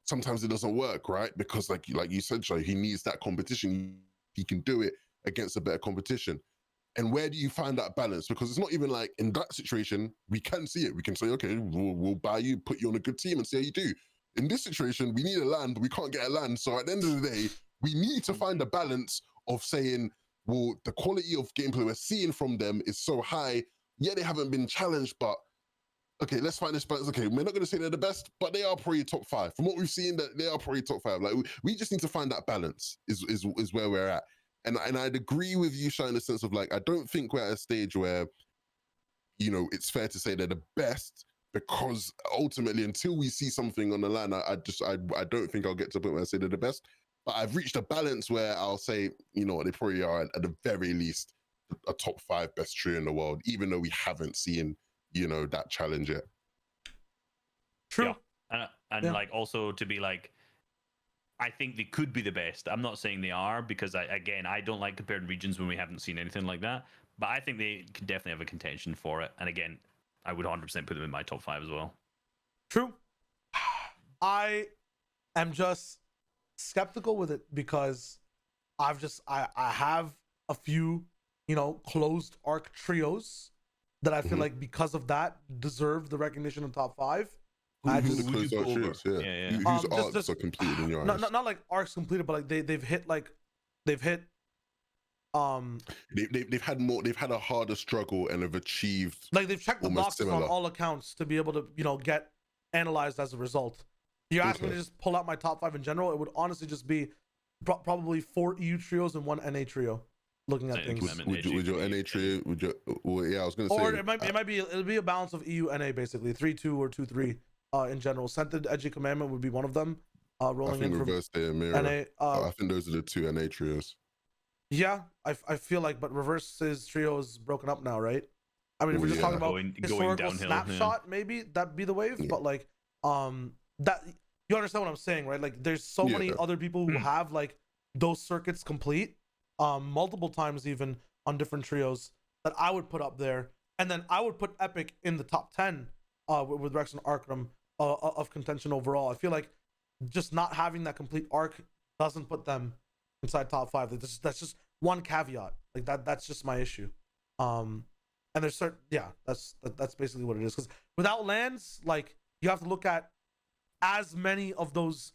[SPEAKER 3] sometimes it doesn't work, right? Because like you said, Joe, he needs that competition. He can do it against a better competition. And where do you find that balance? Because it's not even like in that situation, we can see it. We can say, okay, we'll buy you, put you on a good team and see how you do. In this situation, we need a land, we can't get a land. So at the end of the day, we need to find a balance of saying, well, the quality of gameplay we're seeing from them is so high. Yeah, they haven't been challenged, but okay, let's find this balance. Okay, we're not going to say they're the best, but they are probably top 5. From what we've seen, that they are probably top 5. Like we just need to find that balance is where we're at. And I'd agree with you, Shy, in the sense of like, I don't think we're at a stage where, it's fair to say they're the best, because ultimately, until we see something on the line, I don't think I'll get to a point where I say they're the best. But I've reached a balance where I'll say, they probably are at the very least a top 5 best trio in the world, even though we haven't seen, that challenge yet.
[SPEAKER 2] True. Yeah. And like also to be like, I think they could be the best. I'm not saying they are, because I don't like comparing regions when we haven't seen anything like that. But I think they could definitely have a contention for it. And again, I would 100% put them in my top 5 as well.
[SPEAKER 1] True. I am just skeptical with it because I have a few, closed arc trios that I feel like because of that deserve the recognition in top 5.
[SPEAKER 3] Who's the closed arc trios? Yeah. Whose arcs are completed in your eyes?
[SPEAKER 1] Not like arcs completed, but like they've hit
[SPEAKER 3] they've had a harder struggle and have achieved,
[SPEAKER 1] like they've checked the boxes on all accounts to be able to get analyzed as a result. You ask me to just pull out my top 5 in general, it would honestly just be probably 4 EU trios and 1 NA trio. Looking at things,
[SPEAKER 3] would your NA trio? I was gonna say,
[SPEAKER 1] or it'll be a balance of EU NA basically 3-2 or 2-3. In general, Scented Edgy Commandment would be one of them. Rolling
[SPEAKER 3] I think
[SPEAKER 1] in
[SPEAKER 3] Reverse Day and Mirror. NA, I think those are the 2 NA trios.
[SPEAKER 1] Yeah, I feel like, but Reverse's trio is broken up now, right? I mean, if we're just talking about historical snapshot, maybe that'd be the wave. Yeah. But like, that you understand what I'm saying, right? Like, there's so many other people who have like those circuits complete, multiple times even on different trios that I would put up there, and then I would put Epic in the top 10 with Rex and Arkham of contention overall. I feel like just not having that complete arc doesn't put them inside top 5. That's just one caveat. Like that's just my issue. And there's certain that's basically what it is. Because without lands, like you have to look at as many of those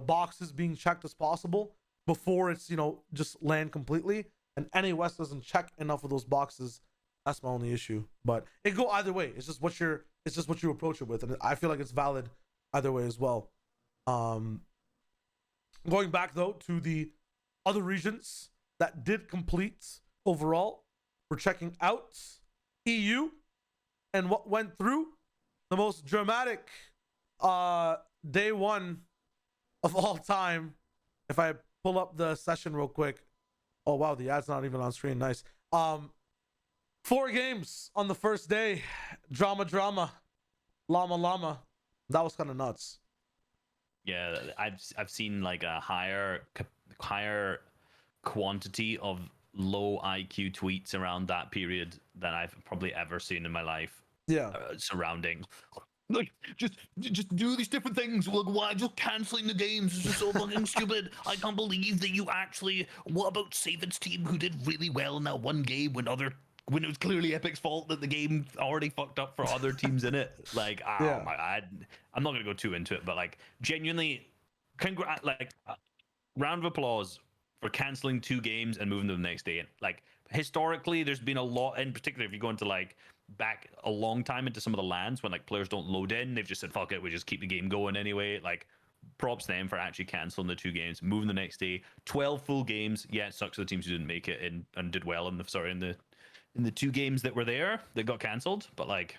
[SPEAKER 1] boxes being checked as possible before it's just land completely. And NA West doesn't check enough of those boxes. That's my only issue. But it go either way. It's just what you approach it with, and I feel like it's valid either way as well. Going back though to the other regions that did complete overall, we're checking out EU and what went through the most dramatic day 1 of all time. If I pull up the session real quick. Oh wow, the ad's not even on screen. Nice. 4 games on the first day. Drama. Llama. That was kind of nuts.
[SPEAKER 2] Yeah, I've seen like a higher quantity of low IQ tweets around that period than I've probably ever seen in my life.
[SPEAKER 1] Yeah.
[SPEAKER 2] Surrounding like just do these different things. Like, why just canceling the games is just so fucking stupid. I can't believe that you actually. What about Savin's team who did really well in that one game when it was clearly Epic's fault that the game already fucked up for other teams in it. Like, oh
[SPEAKER 1] Yeah.
[SPEAKER 2] my, I'm not gonna go too into it, but like genuinely, round of applause for canceling 2 games and moving to the next day. And like historically, there's been a lot, in particular, if you go into like back a long time into some of the lands when like players don't load in, they've just said fuck it, we just keep the game going anyway. Like props to them for actually canceling the 2 games, moving the next day. 12 full games. Yeah, it sucks for the teams who didn't make it and did well in the 2 games that were there that got cancelled, but like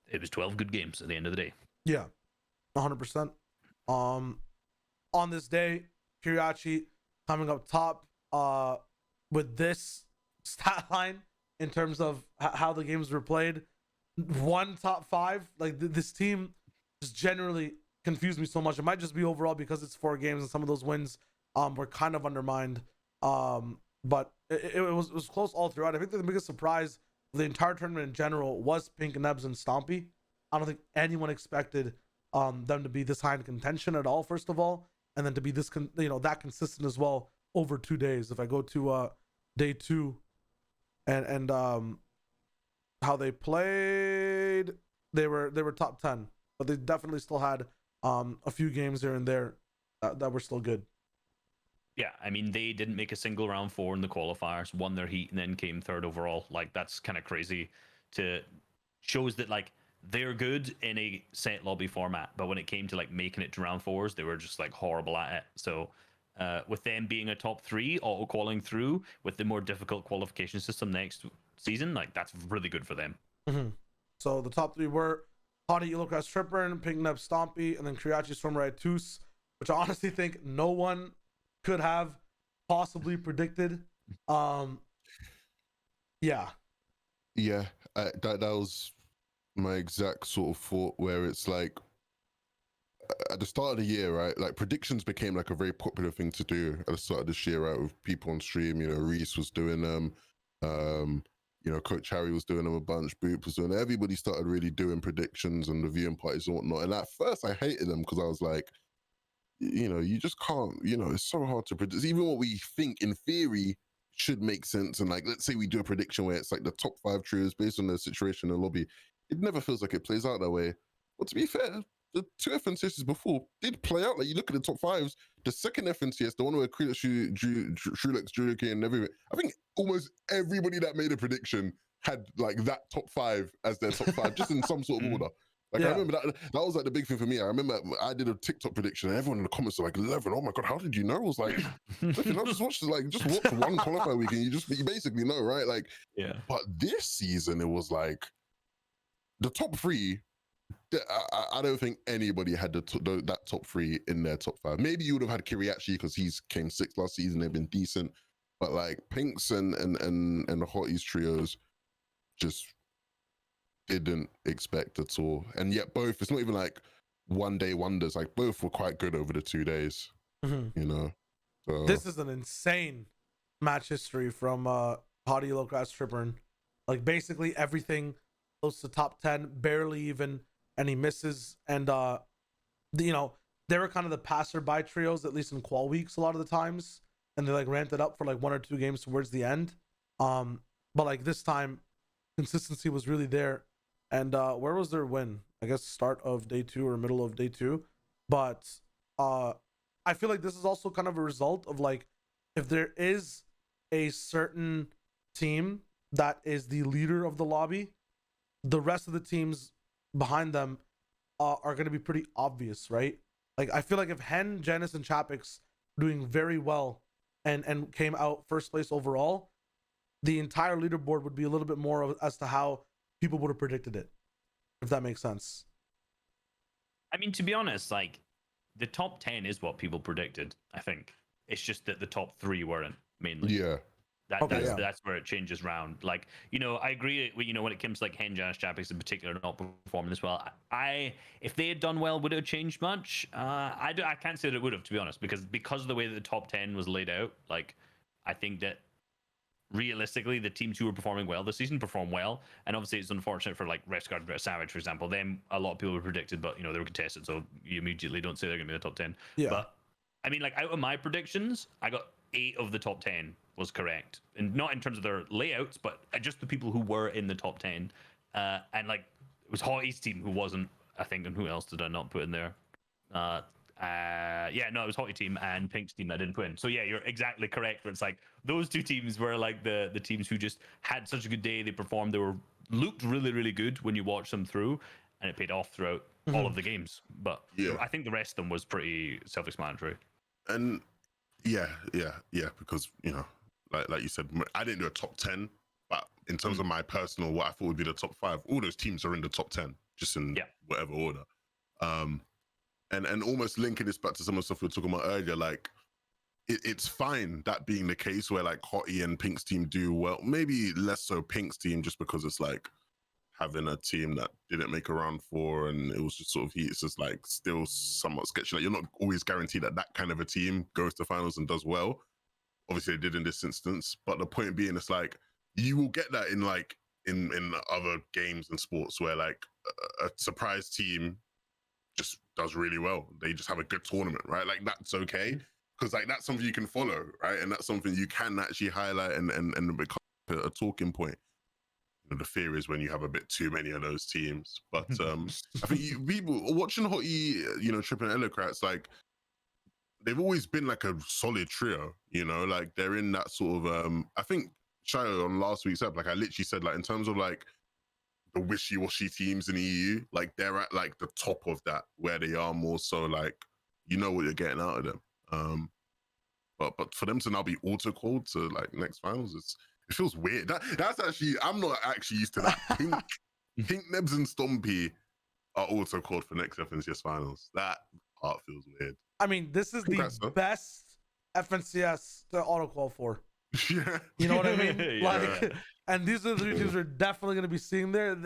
[SPEAKER 2] it was 12 good games at the end of the day.
[SPEAKER 1] Yeah, 100%. On this day, Kiriachi coming up top with this stat line in terms of how the games were played. 1 top 5. Like this team just generally confused me so much. It might just be overall because it's 4 games and some of those wins were kind of undermined. But it was close all throughout. I think the biggest surprise of the entire tournament in general was Pink, Nebs, and Stompy. I don't think anyone expected them to be this high in contention at all, first of all, and then to be this that consistent as well over 2 days. If I go to day 2 and how they played, they were top 10, but they definitely still had a few games here and there that were still good.
[SPEAKER 2] Yeah, I mean, they didn't make a single round 4 in the qualifiers, won their heat, and then came 3rd overall. Like, that's kind of crazy. Shows that like they're good in a set lobby format, but when it came to like making it to round 4s, they were just like horrible at it. So with them being a top 3 auto qualifying through with the more difficult qualification system next season, like that's really good for them.
[SPEAKER 1] Mm-hmm. So the top 3 were Hottie, Yellowcrest, Tripper, Pink Neb, Stompy, and then Kiriachi, Stormray, Toos, which I honestly think no one could have possibly predicted. Yeah,
[SPEAKER 3] that was my exact sort of thought, where it's like at the start of the year, right? Like predictions became like a very popular thing to do at the start of this year, right? With people on stream, Reese was doing them, Coach Harry was doing them a bunch, Boop was doing them. Everybody started really doing predictions and the viewing parties and whatnot. And at first I hated them because I was like, you just can't, it's so hard to predict. Even what we think in theory should make sense. And like, let's say we do a prediction where it's like the top 5 trios based on the situation in the lobby. It never feels like it plays out that way. But to be fair, the 2 FNTASIAs before did play out. Like, you look at the top 5s, the second FNTAS, the one where Krillex, Shrulix, Julian, and everything, I think almost everybody that made a prediction had like that top 5 as their top 5, just in some sort of order. Like, yeah. I remember that was like the big thing for me. I remember I did a TikTok prediction and everyone in the comments were like, 11, oh my God, how did you know? I was like, listen, I just watch one qualifier week and you basically know, right? Like,
[SPEAKER 2] yeah.
[SPEAKER 3] But this season, it was like the top 3, I don't think anybody had that top 3 in their top 5. Maybe you would have had Kiriachi because he's came 6th last season. They've been decent, but like Pinks and the Hotties trios just didn't expect at all. And yet both, it's not even like one day wonders. Like both were quite good over the 2 days.
[SPEAKER 1] Mm-hmm. So this is an insane match history from Hottie, Lowclass, Tripper. Like basically everything close to top 10, barely even any misses. And they were kind of the passerby trios, at least in qual weeks a lot of the times, and they like ramped it up for like 1 or 2 games towards the end. But like this time consistency was really there. And where was their win? I guess start of day 2 or middle of day 2. But I feel like this is also kind of a result of like, if there is a certain team that is the leader of the lobby, the rest of the teams behind them are going to be pretty obvious, right? Like, I feel like if Hen, Janice, and Chapix doing very well and came out first place overall, the entire leaderboard would be a little bit more as to how people would have predicted it, if that makes sense.
[SPEAKER 2] I mean, to be honest, like, the top 10 is what people predicted, I think. It's just that the top 3 weren't, mainly.
[SPEAKER 3] Yeah.
[SPEAKER 2] That's where it changes round. Like, I agree. When it comes to like Henjan's Japanese in particular not performing as well, if they had done well, would it have changed much? I can't say that it would have, to be honest, because of the way that the top 10 was laid out. Like, I think that realistically, the teams who were performing well this season performed well, and obviously it's unfortunate for like Rescard and Savage, for example. Them, a lot of people were predicted, but they were contested, so you immediately don't say they're going to be in the top 10.
[SPEAKER 1] Yeah.
[SPEAKER 2] But I mean, like, out of my predictions, I got 8 of the top 10 was correct, and not in terms of their layouts, but just the people who were in the top 10. And like, it was Hotty's team who wasn't, I think, and who else did I not put in there? It was Hottie team and Pink's team that didn't put in. So yeah, you're exactly correct. Where it's like those two teams were like the teams who just had such a good day. They performed. Looked really, really good when you watch them through, and it paid off throughout all of the games. But I think the rest of them was pretty self-explanatory.
[SPEAKER 3] And because like you said, I didn't do a top 10, but in terms of my personal, what I thought would be the top 5, all those teams are in the top 10, just in whatever order. And almost linking this back to some of the stuff we were talking about earlier, like it's fine that being the case where like Hottie and Pink's team do well, maybe less so Pink's team, just because it's like having a team that didn't make a round 4 and it was just sort of it's just like still somewhat sketchy. Like, you're not always guaranteed that kind of a team goes to finals and does well. Obviously they did in this instance, but the point being, it's like you will get that in like in other games and sports where like a surprise team just does really well. They just have a good tournament, right? Like, that's okay, because like that's something you can follow, right? And that's something you can actually highlight and become a talking point. The fear is when you have a bit too many of those teams. But I think people watching Hottie, Trip and Elocrats, like, they've always been like a solid trio, like they're in that sort of I think Shayo on last week's app, like I literally said, like in terms of like the wishy-washy teams in the EU, like they're at like the top of that, where they are more so like what you're getting out of them. But for them to now be auto-called to like next finals, it feels weird. That's actually, I'm not actually used to that. Pink Nebs and Stompy are auto-called for next FNCS finals. That part feels weird.
[SPEAKER 1] I mean, this is the best FNCS to auto-qual for.
[SPEAKER 3] Yeah.
[SPEAKER 1] You know what I mean? And these are the 3 teams we're definitely going to be seeing there.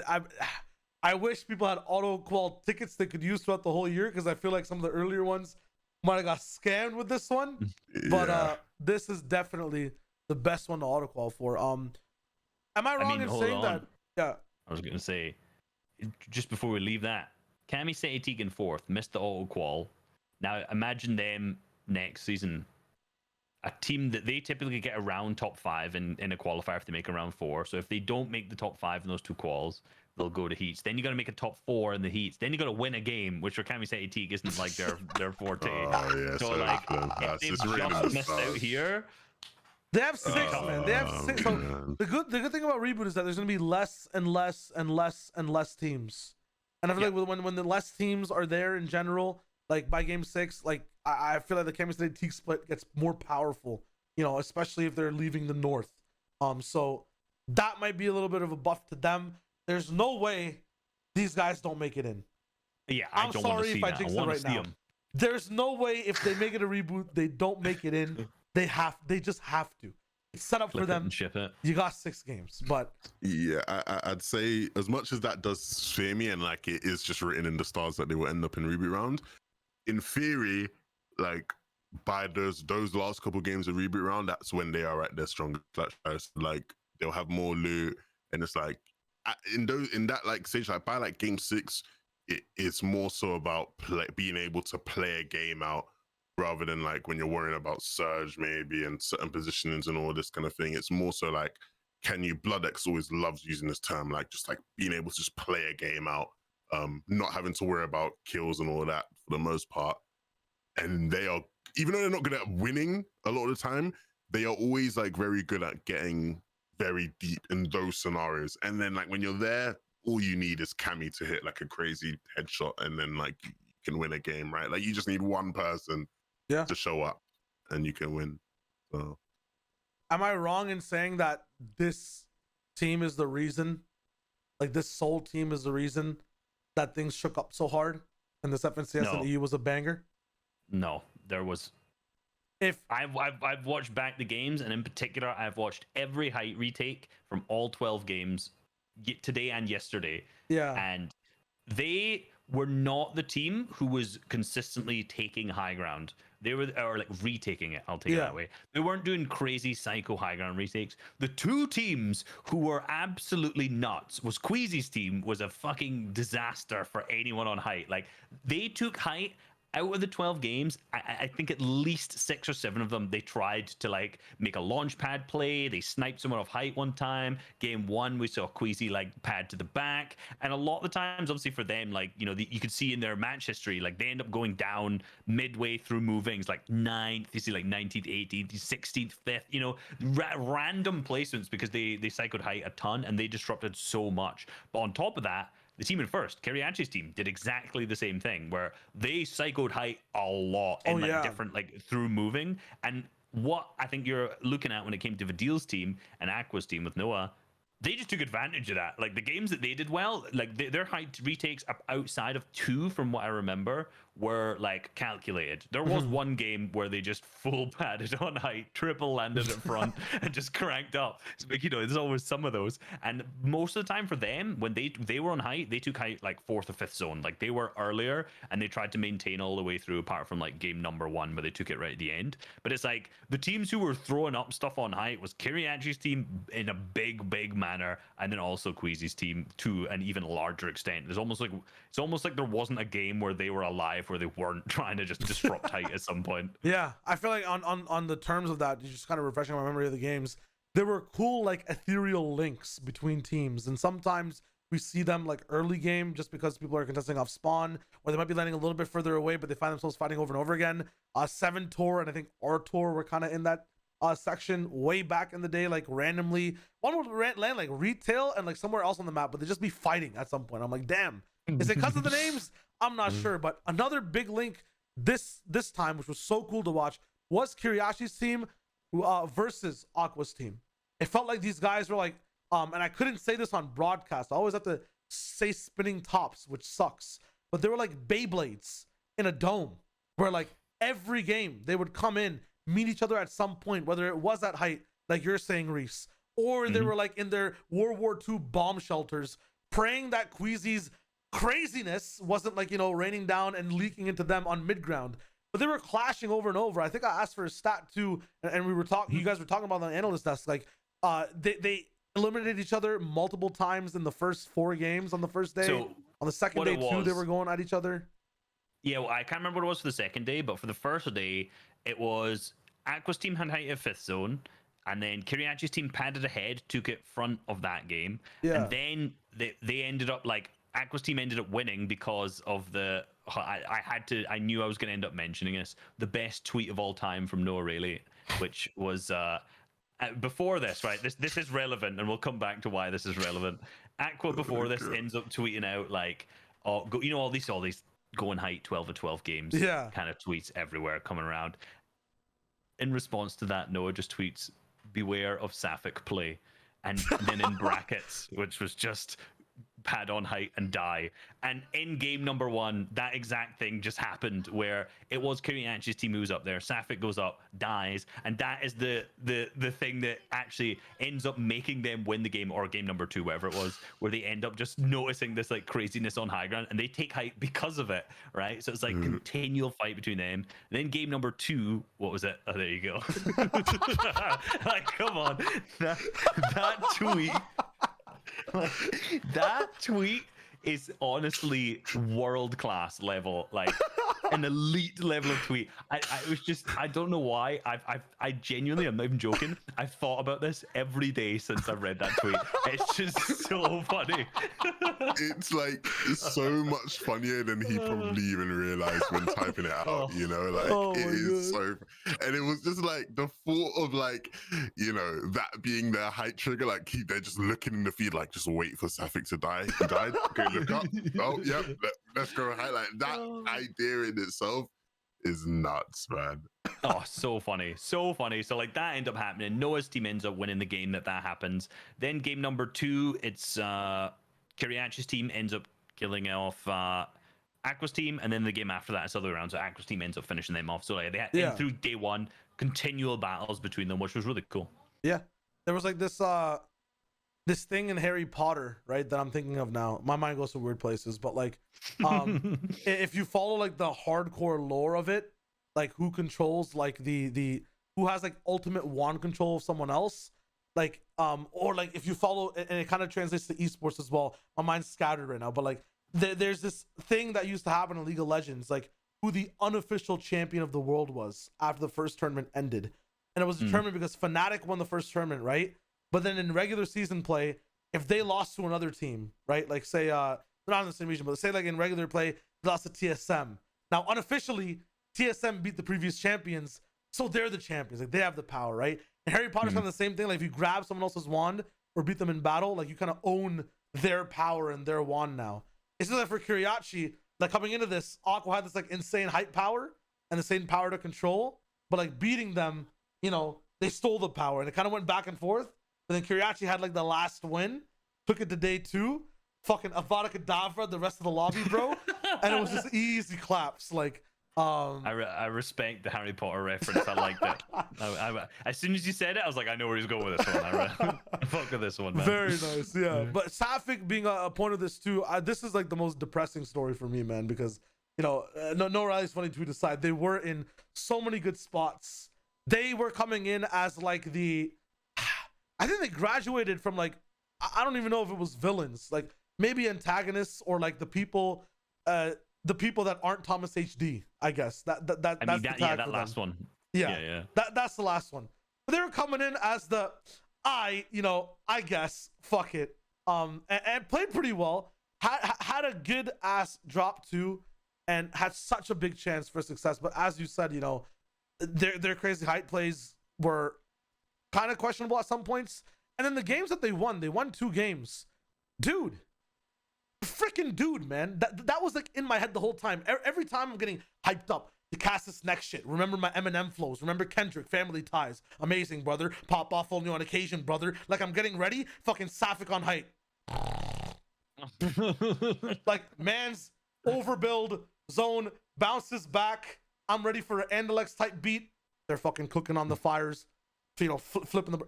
[SPEAKER 1] I wish people had auto-qual tickets they could use throughout the whole year, because I feel like some of the earlier ones might have got scammed with this one. But this is definitely the best one to auto-qual for. Am I wrong in saying that? Yeah.
[SPEAKER 2] I was going to say, just before we leave that, Kami Setik in 4th, missed the auto-qual. Now, imagine them next season. A team that they typically get around top 5 in a qualifier if they make around 4. So if they don't make the top 5 in those 2 quals, they'll go to heats. Then you got to make a top 4 in the heats. Then you got to win a game, which for Kami Setik isn't like their forte. So like, if they've just missed out here,
[SPEAKER 1] they have 6, man. They have 6. So the good thing about Reboot is that there's gonna be less and less and less and less teams. And I feel like when the less teams are there in general, like by game 6, like I feel like the Kami Setik split gets more powerful, especially if they're leaving the north. So that might be a little bit of a buff to them. There's no way these guys don't make it in.
[SPEAKER 2] Yeah,
[SPEAKER 1] I'm sorry if I jinx it right now. There's no way if they make it a Reboot, they don't make it in. They just have to. It's set up for them.
[SPEAKER 2] Ship it.
[SPEAKER 1] You got 6 games, but
[SPEAKER 3] yeah, I'd say as much as that does sway me, and like it is just written in the stars that they will end up in Reboot round. In theory, like by those last couple games of Reboot round, that's when they are at their strongest. Like they'll have more loot, and it's like in that like stage, like by like game 6, it's more so about being able to play a game out, rather than like when you're worrying about surge maybe and certain positionings and all this kind of thing. It's more so like, can you, Bloodex always loves using this term, like just like being able to just play a game out, not having to worry about kills and all that for the most part. And they are, even though they're not good at winning a lot of the time, they are always like very good at getting very deep in those scenarios. And then like when you're there, all you need is Kami to hit like a crazy headshot, and then like you can win a game, right? Like you just need one person to show up and you can win. So
[SPEAKER 1] am I wrong in saying that this team is the reason, like this Seoul team is the reason that things shook up so hard and this FNCS and EU was a banger?
[SPEAKER 2] No, there was
[SPEAKER 1] If
[SPEAKER 2] I've watched back the games, and in particular, I've watched every height retake from all 12 games today and yesterday.
[SPEAKER 1] yeah,
[SPEAKER 2] And they were not the team who was consistently taking high ground. They were, or like retaking it. I'll take it
[SPEAKER 1] Yeah.
[SPEAKER 2] that way. They weren't doing crazy psycho high ground retakes. The two teams who were absolutely nuts was Queasy's team was a fucking disaster for anyone on height. Like they took height out of the 12 games. I think at least 6 or 7 of them they tried to like make a launch pad play. They sniped someone off height one time. Game 1 we saw Queasy like pad to the back, and a lot of the times obviously for them, like, you know, you could see in their match history, like they end up going down midway through movings, like 9th, you see like 19th, 18th, 16th, 5th, you know, random placements because they cycled height a ton and they disrupted so much. But on top of that, the team in first, Kiriachi's team, did exactly the same thing where they cycled height a lot in different, like through moving. And what I think you're looking at when it came to Vidil's team and Aqua's team with Noah, they just took advantage of that. Like the games that they did well, like their height retakes outside of 2, from what I remember, were like calculated. There was one game where they just full padded on height, triple landed at front, and just cranked up. So, like, you know, there's always some of those. And most of the time for them, when they were on height, they took height like 4th or 5th zone. Like they were earlier, and they tried to maintain all the way through, apart from like game number 1 where they took it right at the end. But it's like the teams who were throwing up stuff on height was Kiriachi's team in a big manner, and then also Queasy's team to an even larger extent. It's almost like there wasn't a game where they were alive where they weren't trying to just disrupt height at some point.
[SPEAKER 1] Yeah, I feel like on the terms of that, just kind of refreshing my memory of the games, there were cool like ethereal links between teams, and sometimes we see them like early game just because people are contesting off spawn, or they might be landing a little bit further away, but they find themselves fighting over and over again. 7 Tor and I think R-Tor were kind of in that section way back in the day, like randomly. One would land like retail and like somewhere else on the map, but they'd just be fighting at some point. I'm like, damn, is it because of the names? I'm not sure. But another big link this time, which was so cool to watch, was Kiriachi's team versus Aqua's team. It felt like these guys were like, and I couldn't say this on broadcast. I always have to say spinning tops, which sucks. But they were like Beyblades in a dome, where like every game they would come in, meet each other at some point, whether it was at height, like you're saying, Reese, or they were like in their World War II bomb shelters, praying that Queasy's craziness wasn't like, you know, raining down and leaking into them on mid ground. But they were clashing over and over. I think I asked for a stat too, and we were talking. You guys were talking about on the analyst desk, like they eliminated each other multiple times in the first 4 games on the first day. So on the second day too, they were going at each other.
[SPEAKER 2] Yeah, well, I can't remember what it was for the second day, but for the first day, it was Aqua's team had height at 5th zone, and then Kiriachi's team padded ahead, took it front of that game, and then they ended up like Aqua's team ended up winning because of the. I knew I was going to end up mentioning this. The best tweet of all time from Noah Rayleigh, which was before this, right? This is relevant, and we'll come back to why this is relevant. Aqua before this ends up tweeting out like, "Oh, you know, all these going height 12 of 12 games, kind of tweets everywhere coming around." In response to that, Noah just tweets, "Beware of Sapphic play," and then in brackets, which was just pad on height and die. And in game number 1, that exact thing just happened, where it was Kiriachi's team who's up there. Sapphic goes up, dies, and that is the thing that actually ends up making them win the game, or game number 2, whatever it was, where they end up just noticing this like craziness on high ground, and they take height because of it, right? So it's like continual fight between them. And then game number 2, what was it? Oh, there you go. Like, come on, that tweet. Like, that tweet is honestly world class level, like an elite level of tweet. I was just, I don't know why. I genuinely, I'm not even joking, I've thought about this every day since I've read that tweet. It's just so funny.
[SPEAKER 3] It's like so much funnier than he probably even realized when typing it out, you know, like it is so, and it was just like the thought of like, you know, that being their height trigger, like they're just looking in the feed, like just wait for Sapphic to die. He died. Okay, look up. Oh, yep. Let's go highlight. That idea in itself is nuts, man.
[SPEAKER 2] Oh, so funny. So funny. So like that ended up happening. Noah's team ends up winning the game that happens. Then game number 2, it's Kiriachi's team ends up killing off Aqua's team, and then the game after that it's the other way around. So Aqua's team ends up finishing them off. So like they had through day 1, continual battles between them, which was really cool.
[SPEAKER 1] Yeah, there was like this thing in Harry Potter, right, that I'm thinking of now. My mind goes to weird places, but like if you follow like the hardcore lore of it, like who controls like the who has like ultimate wand control of someone else, like or like if you follow, and it kind of translates to esports as well. My mind's scattered right now, but like there's this thing that used to happen in League of Legends, like who the unofficial champion of the world was after the first tournament ended. And it was determined because Fnatic won the first tournament, right? But then in regular season play, if they lost to another team, right? Like say they're not in the same region, but say like in regular play, they lost to TSM. Now unofficially, TSM beat the previous champions, so they're the champions. Like they have the power, right? And Harry Potter's kind of the same thing. Like if you grab someone else's wand or beat them in battle, like you kind of own their power and their wand now. It's just like for Kiriachi, like coming into this, Aqua had this like insane hype power and the same power to control, but like beating them, you know, they stole the power and it kind of went back and forth. But then Kiriachi had like the last win, took it to day 2, fucking Avada Kedavra the rest of the lobby, bro, and it was just easy claps. Like,
[SPEAKER 2] I respect the Harry Potter reference. I liked it. As soon as you said it, I was like, I know where he's going with this one. Fuck with this one, man.
[SPEAKER 1] Very nice, yeah. But Sapphic being a point of this too, this is like the most depressing story for me, man, because you know, no Riley's funny tweet aside, they were in so many good spots. They were coming in as like I think they graduated from like, I don't even know if it was villains, like maybe antagonists or like the people that aren't Thomas HD, I guess. That's the tag
[SPEAKER 2] that
[SPEAKER 1] for
[SPEAKER 2] last
[SPEAKER 1] them.
[SPEAKER 2] one.
[SPEAKER 1] Yeah. That's the last one. But they were coming in as I guess, fuck it. And played pretty well. Had a good ass drop too, and had such a big chance for success. But as you said, you know, their crazy height plays were kind of questionable at some points. And then the games that they won 2 games. Dude, freaking dude, man. That was like in my head the whole time. Every time I'm getting hyped up to cast this next shit. Remember my Eminem flows. Remember Kendrick, Family Ties. Amazing, brother. Pop off only on occasion, brother. Like I'm getting ready. Fucking Sapphic on height. Like man's overbuild zone bounces back. I'm ready for an Andalex type beat. They're fucking cooking on the fires. You know, flipping the.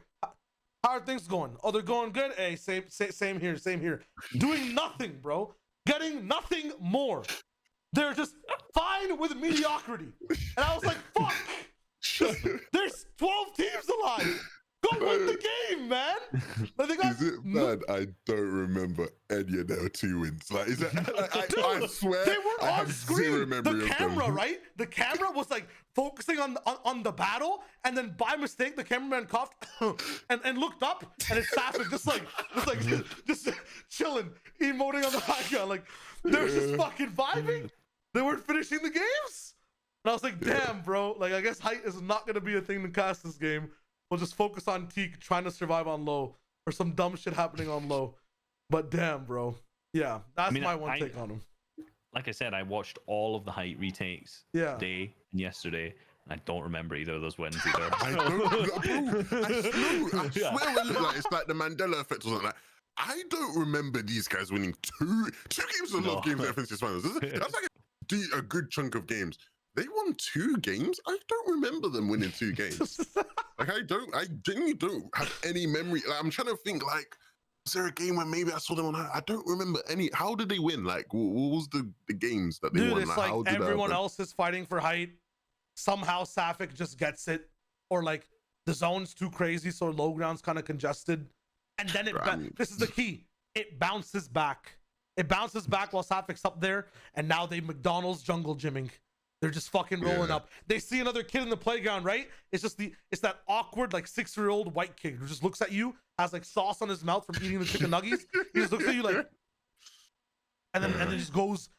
[SPEAKER 1] How are things going? Oh, they're going good. Hey, same here. Doing nothing, bro. Getting nothing more. They're just fine with mediocrity. And I was like, fuck. There's 12 teams alive. Go win the game, man. Like
[SPEAKER 3] is it bad? I don't remember any of their 2 wins. Like, is it? Like, I swear,
[SPEAKER 1] they were
[SPEAKER 3] I
[SPEAKER 1] on
[SPEAKER 3] have
[SPEAKER 1] screen.
[SPEAKER 3] zero memory
[SPEAKER 1] The
[SPEAKER 3] of
[SPEAKER 1] camera,
[SPEAKER 3] them.
[SPEAKER 1] right? The camera was like focusing on the battle, and then by mistake, the cameraman coughed and looked up, and it's Sapphic just chilling, emoting on the background. Like they're just fucking vibing. They weren't finishing the games, and I was like, damn, bro. Like I guess height is not gonna be a thing to cast this game. We'll just focus on Teak trying to survive on low or some dumb shit happening on low. But damn, bro. Yeah, that's my one take on him.
[SPEAKER 2] Like I said, I watched all of the height retakes today and yesterday, and I don't remember either of those wins either.
[SPEAKER 3] I swear it's like the Mandela effect or something. Like, I don't remember these guys winning two games of love games at FNTASIA finals. That's like a good chunk of games. They won 2 games. I don't remember them winning 2 games. Like I genuinely don't have any memory. Like, I'm trying to think. Like, was there a game where maybe I saw them on? I don't remember any. How did they win? Like, what was the games that they won?
[SPEAKER 1] Dude, it's like everyone else is fighting for height. Somehow Sapphic just gets it, or like the zone's too crazy, so low ground's kind of congested, and then this is the key. It bounces back. It bounces back while Sappic's up there, and now they McDonald's jungle gymming. They're just fucking rolling up. They see another kid in the playground, right? It's that awkward like 6-year-old white kid who just looks at you, has like sauce on his mouth from eating the chicken nuggets. He just looks at you like, and then just goes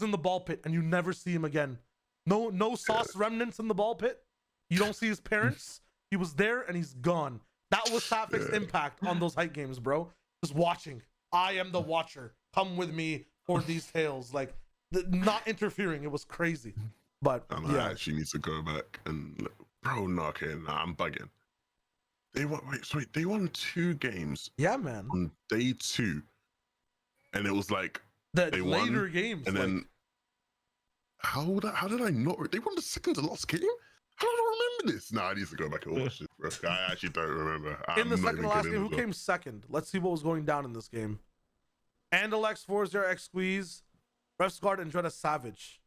[SPEAKER 1] in the ball pit, and you never see him again. No sauce remnants in the ball pit. You don't see his parents. He was there and he's gone. That was Sappic's impact on those height games, bro. Just watching. I am the watcher. Come with me for these tales. Like not interfering. It was crazy. But
[SPEAKER 3] I actually need to go back and bro, I'm bugging. They won 2 games.
[SPEAKER 1] Yeah, man.
[SPEAKER 3] On day 2, and it was like
[SPEAKER 1] the
[SPEAKER 3] they
[SPEAKER 1] later
[SPEAKER 3] won,
[SPEAKER 1] games.
[SPEAKER 3] and then how did I not? They won the second to last game. I don't remember this. Nah, I need to go back and watch this, bro. I actually don't remember.
[SPEAKER 1] In the second to last game, who came second? Let's see what was going down in this game. Andalex 4-0 X Squeeze, Refsguard, and Dread Savage.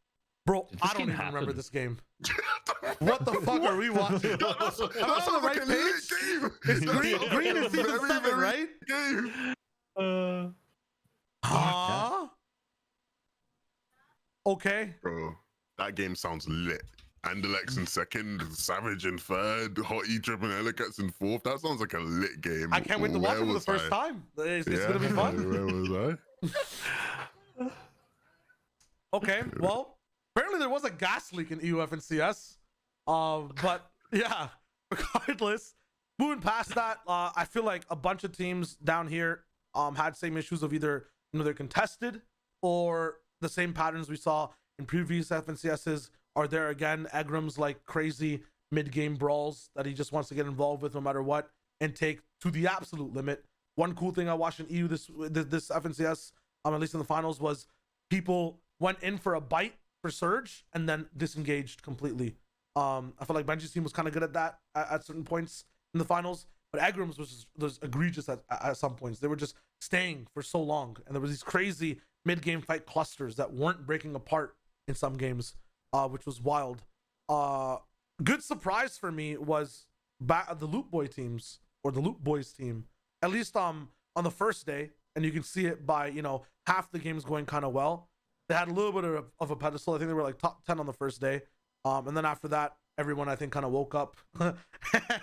[SPEAKER 1] Bro, I don't even remember this game. What the fuck are we watching? Am I on the right page? It's green is season 7, right? Okay.
[SPEAKER 3] Bro, that game sounds lit. Andalex in second, Savage in third, Hottie Tripping Elicats in fourth. That sounds like a lit game.
[SPEAKER 1] I can't wait to watch it for the first time. It's gonna be fun.
[SPEAKER 3] Where was I?
[SPEAKER 1] Okay, well, apparently there was a gas leak in EU FNCS. But yeah, regardless, moving past that, I feel like a bunch of teams down here had same issues of either they're contested or the same patterns we saw in previous FNCSs are there again. Egram's like crazy mid-game brawls that he just wants to get involved with no matter what and take to the absolute limit. One cool thing I watched in EU this FNCS, at least in the finals, was people went in for a bite for Surge and then disengaged completely. I feel like Benji's team was kind of good at that at certain points in the finals, but Egram's was egregious at some points. They were just staying for so long, and there was these crazy mid-game fight clusters that weren't breaking apart in some games, which was wild. Good surprise for me was the Loot Boy teams, or the Loot Boys team, at least on the first day, and you can see it by half the games going kind of well. They had a little bit of a pedestal. I think they were like top 10 on the first day. And then after that, everyone I think kind of woke up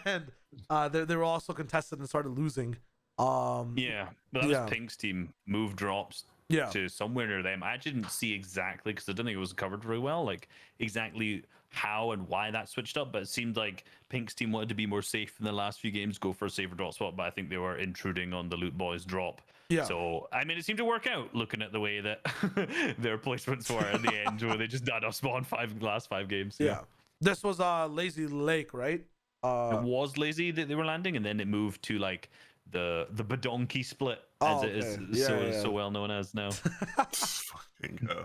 [SPEAKER 1] and they were also contested and started losing.
[SPEAKER 2] Yeah, but that was Pink's team move drops to somewhere near them. I didn't see exactly because I didn't think it was covered very well, like exactly how and why that switched up. But it seemed like Pink's team wanted to be more safe in the last few games, go for a safer drop spot. But I think they were intruding on the Loot Boys drop. Yeah. So I mean, it seemed to work out looking at the way that their placements were in the end, where they just died off spawn last 5 games.
[SPEAKER 1] Yeah. This was Lazy Lake, right?
[SPEAKER 2] It was Lazy that they were landing, and then it moved to like the Badonki split, as it is so well known as now.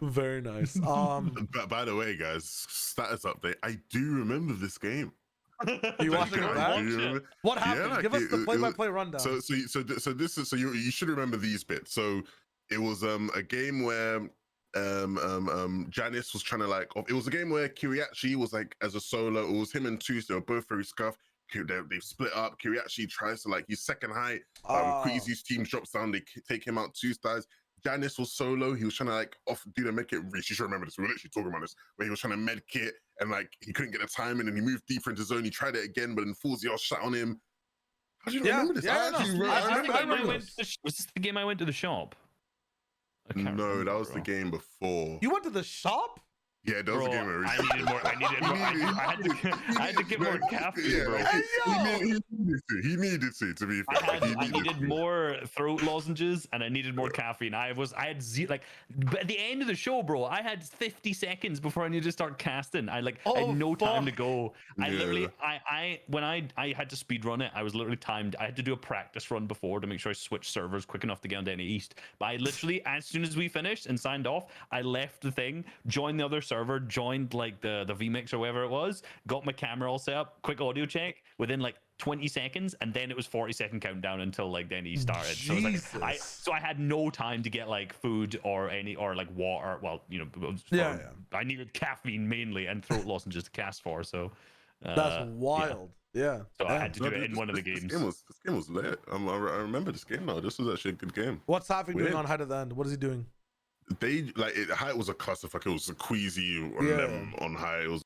[SPEAKER 1] Very nice.
[SPEAKER 3] By the way, guys, status update. I do remember this game.
[SPEAKER 1] You watching it back? What happened?
[SPEAKER 3] Yeah,
[SPEAKER 1] give us the play-by-play rundown.
[SPEAKER 3] So this is you should remember these bits. So it was a game where Janice was trying to it was a game where Kiriachi was like as a solo. It was him and Toos. They were both very scuffed. They've split up. Kiriachi tries to he's second height. Queasy's team drops down. They take him out 2 stars. Janice was solo. He was trying to do the med kit. You should remember this. We were literally talking about this, where he was trying to med kit and he couldn't get the timing, and he moved deeper into zone. He tried it again, but then Fuzzy shot on him. How do you remember this?
[SPEAKER 2] I remember. Was this the game I went to the shop?
[SPEAKER 3] No, that was the game before.
[SPEAKER 1] You went to the shop?
[SPEAKER 3] Yeah, that was a game.
[SPEAKER 2] I needed more. I had to get more caffeine, bro.
[SPEAKER 3] He needed to be fair.
[SPEAKER 2] I needed more throat lozenges and I needed more caffeine. I had but at the end of the show, bro, I had 50 seconds before I needed to start casting. I had no time to go. I literally when I had to speed run it, I was literally timed. I had to do a practice run before to make sure I switched servers quick enough to get on to any East. But I literally, as soon as we finished and signed off, I left the thing, joined the other server, joined the vmix or whatever it was, got my camera all set up, quick audio check within 20 seconds, and then it was 40-second countdown until then he started. So I had no time to get food or water. Well, I needed caffeine mainly and throat lozenges to cast for. So
[SPEAKER 1] that's wild. Yeah.
[SPEAKER 2] So I had to do it in one of the games.
[SPEAKER 3] This game was lit. I remember this game now. This was actually a good game.
[SPEAKER 1] What's Havoc doing on Height at the end? What is he doing?
[SPEAKER 3] They Height was a clusterfuck. It was a Queasy on High. It was.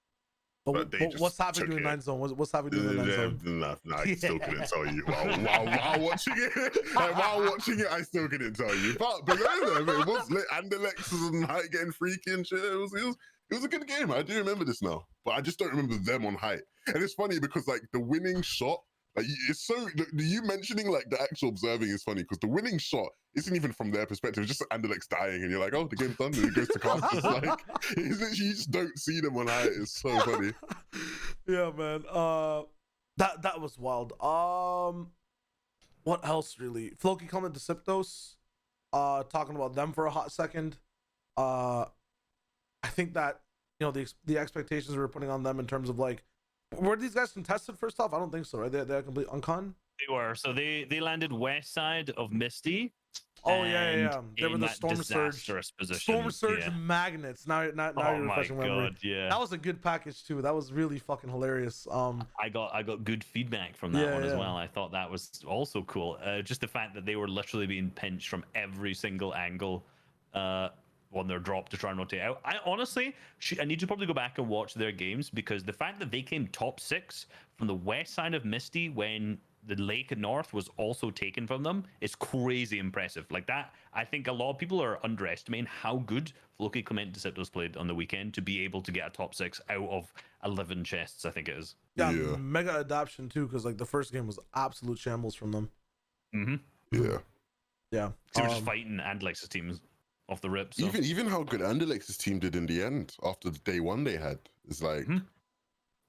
[SPEAKER 1] What's Havoc doing in 9 zone? What's Havoc doing in 9 zone?
[SPEAKER 3] Nah, I still couldn't tell you. While watching it, I still couldn't tell you. But below them, it was lit. Andalex was on Height getting freaky and shit. It was a good game. I do remember this now, but I just don't remember them on Height. And it's funny because the winning shot. It's so you mentioning the actual observing is funny because the winning shot isn't even from their perspective. It's just Andalex dying, and you're like, oh, the game's done. And he goes to cast. It's it's literally, you just don't see them on High. It's so funny.
[SPEAKER 1] Yeah, man. That was wild. What else really? Floki coming to Siptos, talking about them for a hot second. I think that the expectations we were putting on them in terms of Were these guys contested first off? I don't think so, right? They're complete uncon.
[SPEAKER 2] They were. So they landed west side of Misty.
[SPEAKER 1] Oh yeah. They were
[SPEAKER 2] in
[SPEAKER 1] the
[SPEAKER 2] that
[SPEAKER 1] Storm Surge.
[SPEAKER 2] disastrous position.
[SPEAKER 1] Storm Surge
[SPEAKER 2] yeah.
[SPEAKER 1] magnets. Now
[SPEAKER 2] Oh
[SPEAKER 1] you're
[SPEAKER 2] my
[SPEAKER 1] refreshing memory.
[SPEAKER 2] god, yeah.
[SPEAKER 1] That was a good package too. That was really fucking hilarious.
[SPEAKER 2] I got good feedback from that one as well. I thought that was also cool. Just the fact that they were literally being pinched from every single angle on their drop to try and rotate out. I honestly, I need to probably go back and watch their games, because the fact that they came top 6 from the west side of Misty when the lake north was also taken from them is crazy impressive. Like that, I think a lot of people are underestimating how good Floki Clement Deceptos played on the weekend to be able to get a top 6 out of 11 chests, I think it is.
[SPEAKER 1] Yeah. Mega adaptation too, because like the first game was absolute shambles from them.
[SPEAKER 3] Yeah.
[SPEAKER 2] They were just fighting Andalex's teams off the rip. So.
[SPEAKER 3] Even how good Andalex's team did in the end after the day 1 they had is like.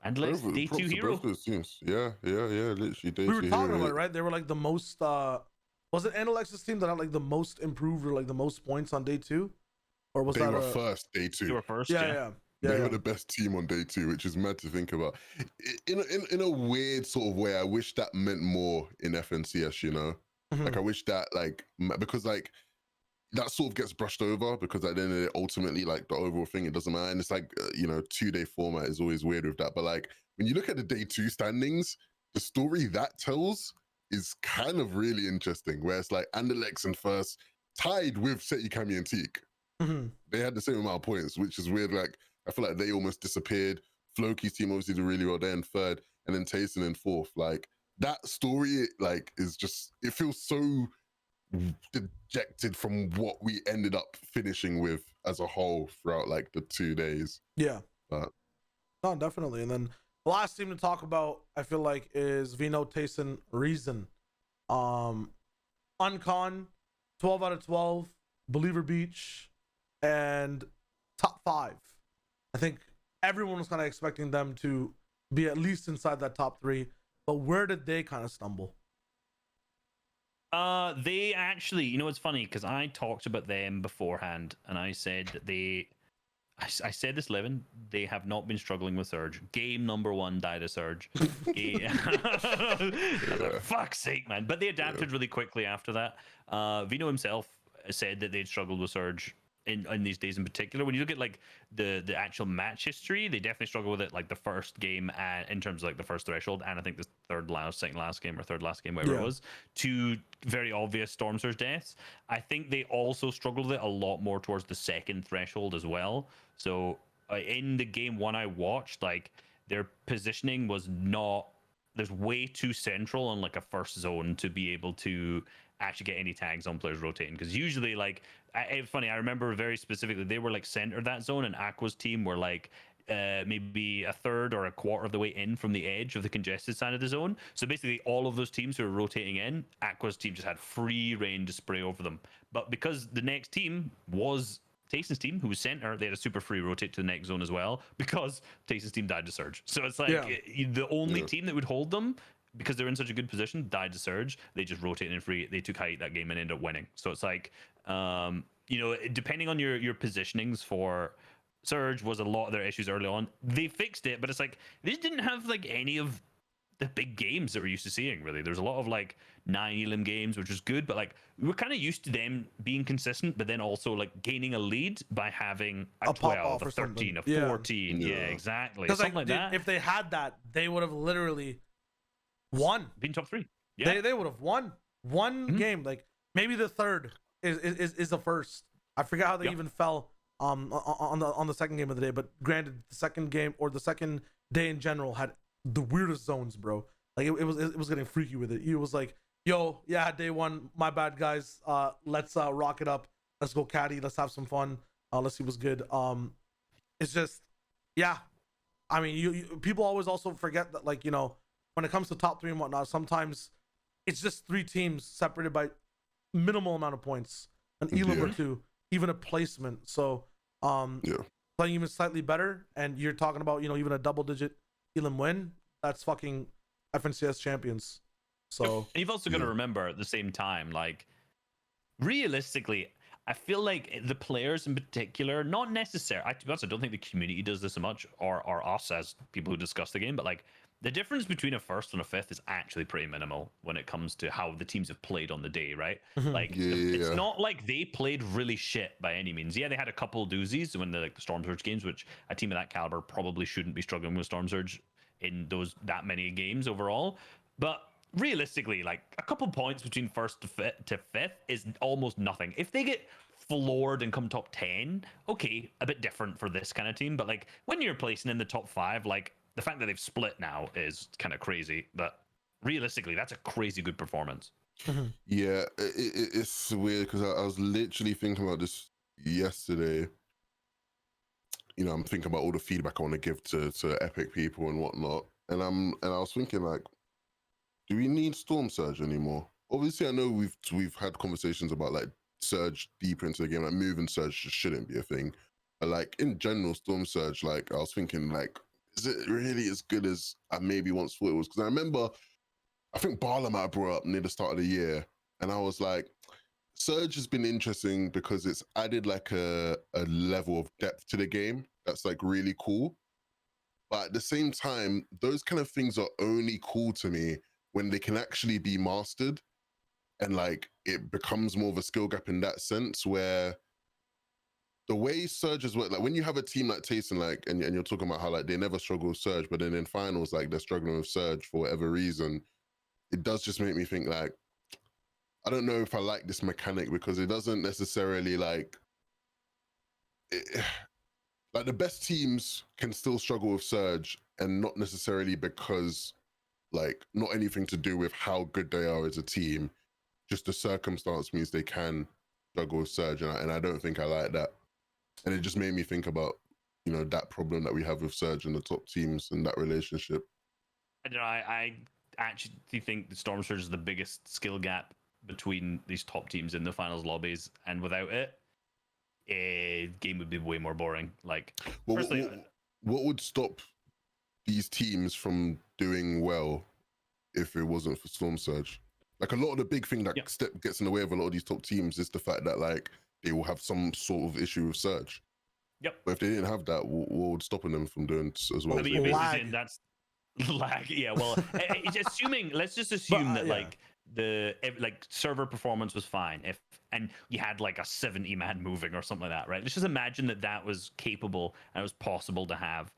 [SPEAKER 2] Andalex, day 2 hero.
[SPEAKER 3] Both those teams. Yeah. Literally, day 2
[SPEAKER 1] we were talking
[SPEAKER 3] hero.
[SPEAKER 1] about it, right? They were like the most. Was it Andalex's team that had like the most improved or like the most points on day 2, or was
[SPEAKER 3] they
[SPEAKER 1] that
[SPEAKER 3] were first day 2?
[SPEAKER 2] They were first.
[SPEAKER 1] Yeah.
[SPEAKER 3] They were the best team on day 2, which is mad to think about. In a weird sort of way, I wish that meant more in FNCS. You know, like I wish that because that sort of gets brushed over, because at the end of it, ultimately, like the overall thing, it doesn't matter. And it's like 2-day format is always weird with that. But like when you look at the day 2 standings, the story that tells is kind of really interesting. Where it's like Andalex in first, tied with Seti Kami and Teak. They had the same amount of points, which is weird. Like I feel like they almost disappeared. Floki's team obviously did really well there in third, and then Tayson in fourth. Like that story, like is just, it feels so dejected from what we ended up finishing with as a whole throughout like the 2 days.
[SPEAKER 1] Yeah.
[SPEAKER 3] But
[SPEAKER 1] no, definitely. And then the last team to talk about, I feel like, is Vino, Tayson, Reason. Uncon, 12 out of 12, Believer Beach, and top 5. I think everyone was kind of expecting them to be at least inside that top 3, but where did they kind of stumble?
[SPEAKER 2] They actually, you know, it's funny because I talked about them beforehand, and I said that I said this, Levin, they have not been struggling with Surge. Game number 1 died of Surge. Fuck's sake, man. But they adapted really quickly after that. Vino himself said that they'd struggled with Surge in these days in particular. When you look at like the actual match history, they definitely struggle with it, like the first game in terms of like the first threshold, and I think the second last game or third last game, whatever it was, 2 very obvious Storm Surge deaths. I think they also struggled with it a lot more towards the second threshold as well. So in the game 1 I watched, like their positioning was not, there's way too central on like a first zone to be able to actually get any tags on players rotating, because usually like it's funny, I remember very specifically they were like center that zone, and Aqua's team were like maybe a third or a quarter of the way in from the edge of the congested side of the zone. So basically all of those teams who were rotating in, Aqua's team just had free reign to spray over them. But because the next team was Tayson's team, who was center, they had a super free rotate to the next zone as well, because Tayson's team died to Surge. So it's like the only team that would hold them, because they're in such a good position, died to Surge. They just rotated in free. They took height that game and ended up winning. So it's like, depending on your positionings for Surge, was a lot of their issues early on. They fixed it, but it's like they just didn't have like any of the big games that we're used to seeing, really. There's a lot of like 9 elim games, which was good, but like we're kind of used to them being consistent, but then also like gaining a lead by having a 12, a 13, a 14. Yeah, exactly. Something like that.
[SPEAKER 1] If they had that, they would have literally won.
[SPEAKER 2] Been top 3. Yeah.
[SPEAKER 1] They would have won one game. Like maybe the third is the first. I forget how they even fell on the second game of the day, but granted, the second game or the second day in general had the weirdest zones, bro. Like it was getting freaky with it. It was like, yo, yeah, day 1, my bad, guys. Let's rock it up. Let's go caddy. Let's have some fun. Let's see what's good. It's just, yeah. I mean, you people always also forget that, like, when it comes to top 3 and whatnot, sometimes it's just 3 teams separated by minimal amount of points, an elim or 2, even a placement. So playing even slightly better, and you're talking about even a double-digit elim win, that's fucking FNCS champions. So
[SPEAKER 2] you've also got to remember at the same time, like, realistically, I feel like the players in particular, not necessarily. To be honest, I don't think the community does this so much, or us as people who discuss the game. But like the difference between a first and a fifth is actually pretty minimal when it comes to how the teams have played on the day, right? Like it's not like they played really shit by any means. Yeah, they had a couple doozies when the Storm Surge games, which a team of that caliber probably shouldn't be struggling with Storm Surge in that many games overall. But realistically, like a couple points between first to fifth is almost nothing. If they get floored and come top 10, okay, a bit different for this kind of team. But like when you're placing in the top 5, like the fact that they've split now is kind of crazy. But realistically, that's a crazy good performance.
[SPEAKER 3] Yeah, it's weird because I was literally thinking about this yesterday. You know, I'm thinking about all the feedback I want to give to Epic people and whatnot, and I was thinking like, do we need Storm Surge anymore? Obviously, I know we've had conversations about like Surge deeper into the game, like moving Surge just shouldn't be a thing, but like in general, Storm Surge, like I was thinking like, is it really as good as I maybe once thought it was? Because I remember, I think Barla might have brought up near the start of the year, and I was like, Surge has been interesting because it's added like a level of depth to the game that's like really cool. But at the same time, those kind of things are only cool to me when they can actually be mastered, and like it becomes more of a skill gap in that sense, where the way Surges work, like when you have a team like Tayson, like, and you're talking about how like they never struggle with Surge, but then in finals, like they're struggling with Surge for whatever reason, it does just make me think like, I don't know if I like this mechanic because it doesn't necessarily like the best teams can still struggle with Surge, and not necessarily because like not anything to do with how good they are as a team, just the circumstance means they can struggle with Surge, and I don't think I like that. And it just made me think about, you know, that problem that we have with Surge and the top teams and that relationship.
[SPEAKER 2] I don't know. I actually think the Storm Surge is the biggest skill gap between these top teams in the finals lobbies, and without it, a game would be way more boring. Like,
[SPEAKER 3] well,
[SPEAKER 2] firstly,
[SPEAKER 3] what would stop these teams from doing well if it wasn't for Storm Surge? Like a lot of the big thing that gets in the way of a lot of these top teams is the fact that like they will have some sort of issue with Surge.
[SPEAKER 2] Yep.
[SPEAKER 3] But if they didn't have that, what would stopping them from doing as well?
[SPEAKER 2] I mean, you're basically saying that's lag. Yeah. Well, let's just assume that like the server performance was fine and you had like a 70 man moving or something like that, right? Let's just imagine that was capable and it was possible to have.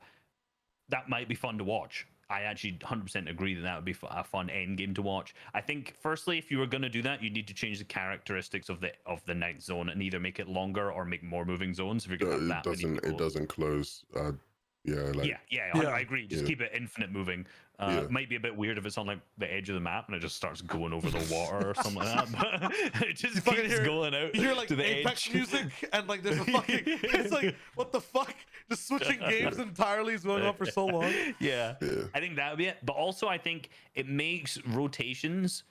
[SPEAKER 2] That might be fun to watch. I actually 100% agree that would be a fun end game to watch. I think firstly, if you were going to do that, you need to change the characteristics of the ninth zone and either make it longer or make more moving zones. If you're going to have that many people.
[SPEAKER 3] It doesn't close.
[SPEAKER 2] Yeah, I agree. Just keep it infinite moving. Might be a bit weird if it's on like the edge of the map and it just starts going over the water or something like that. But it just keeps going out.
[SPEAKER 1] You hear like
[SPEAKER 2] to the
[SPEAKER 1] Apex
[SPEAKER 2] edge.
[SPEAKER 1] music and like there's a fucking. It's like what the fuck? Just switching games entirely is going on for so long.
[SPEAKER 2] Yeah, I think that would be it. But also, I think it makes rotations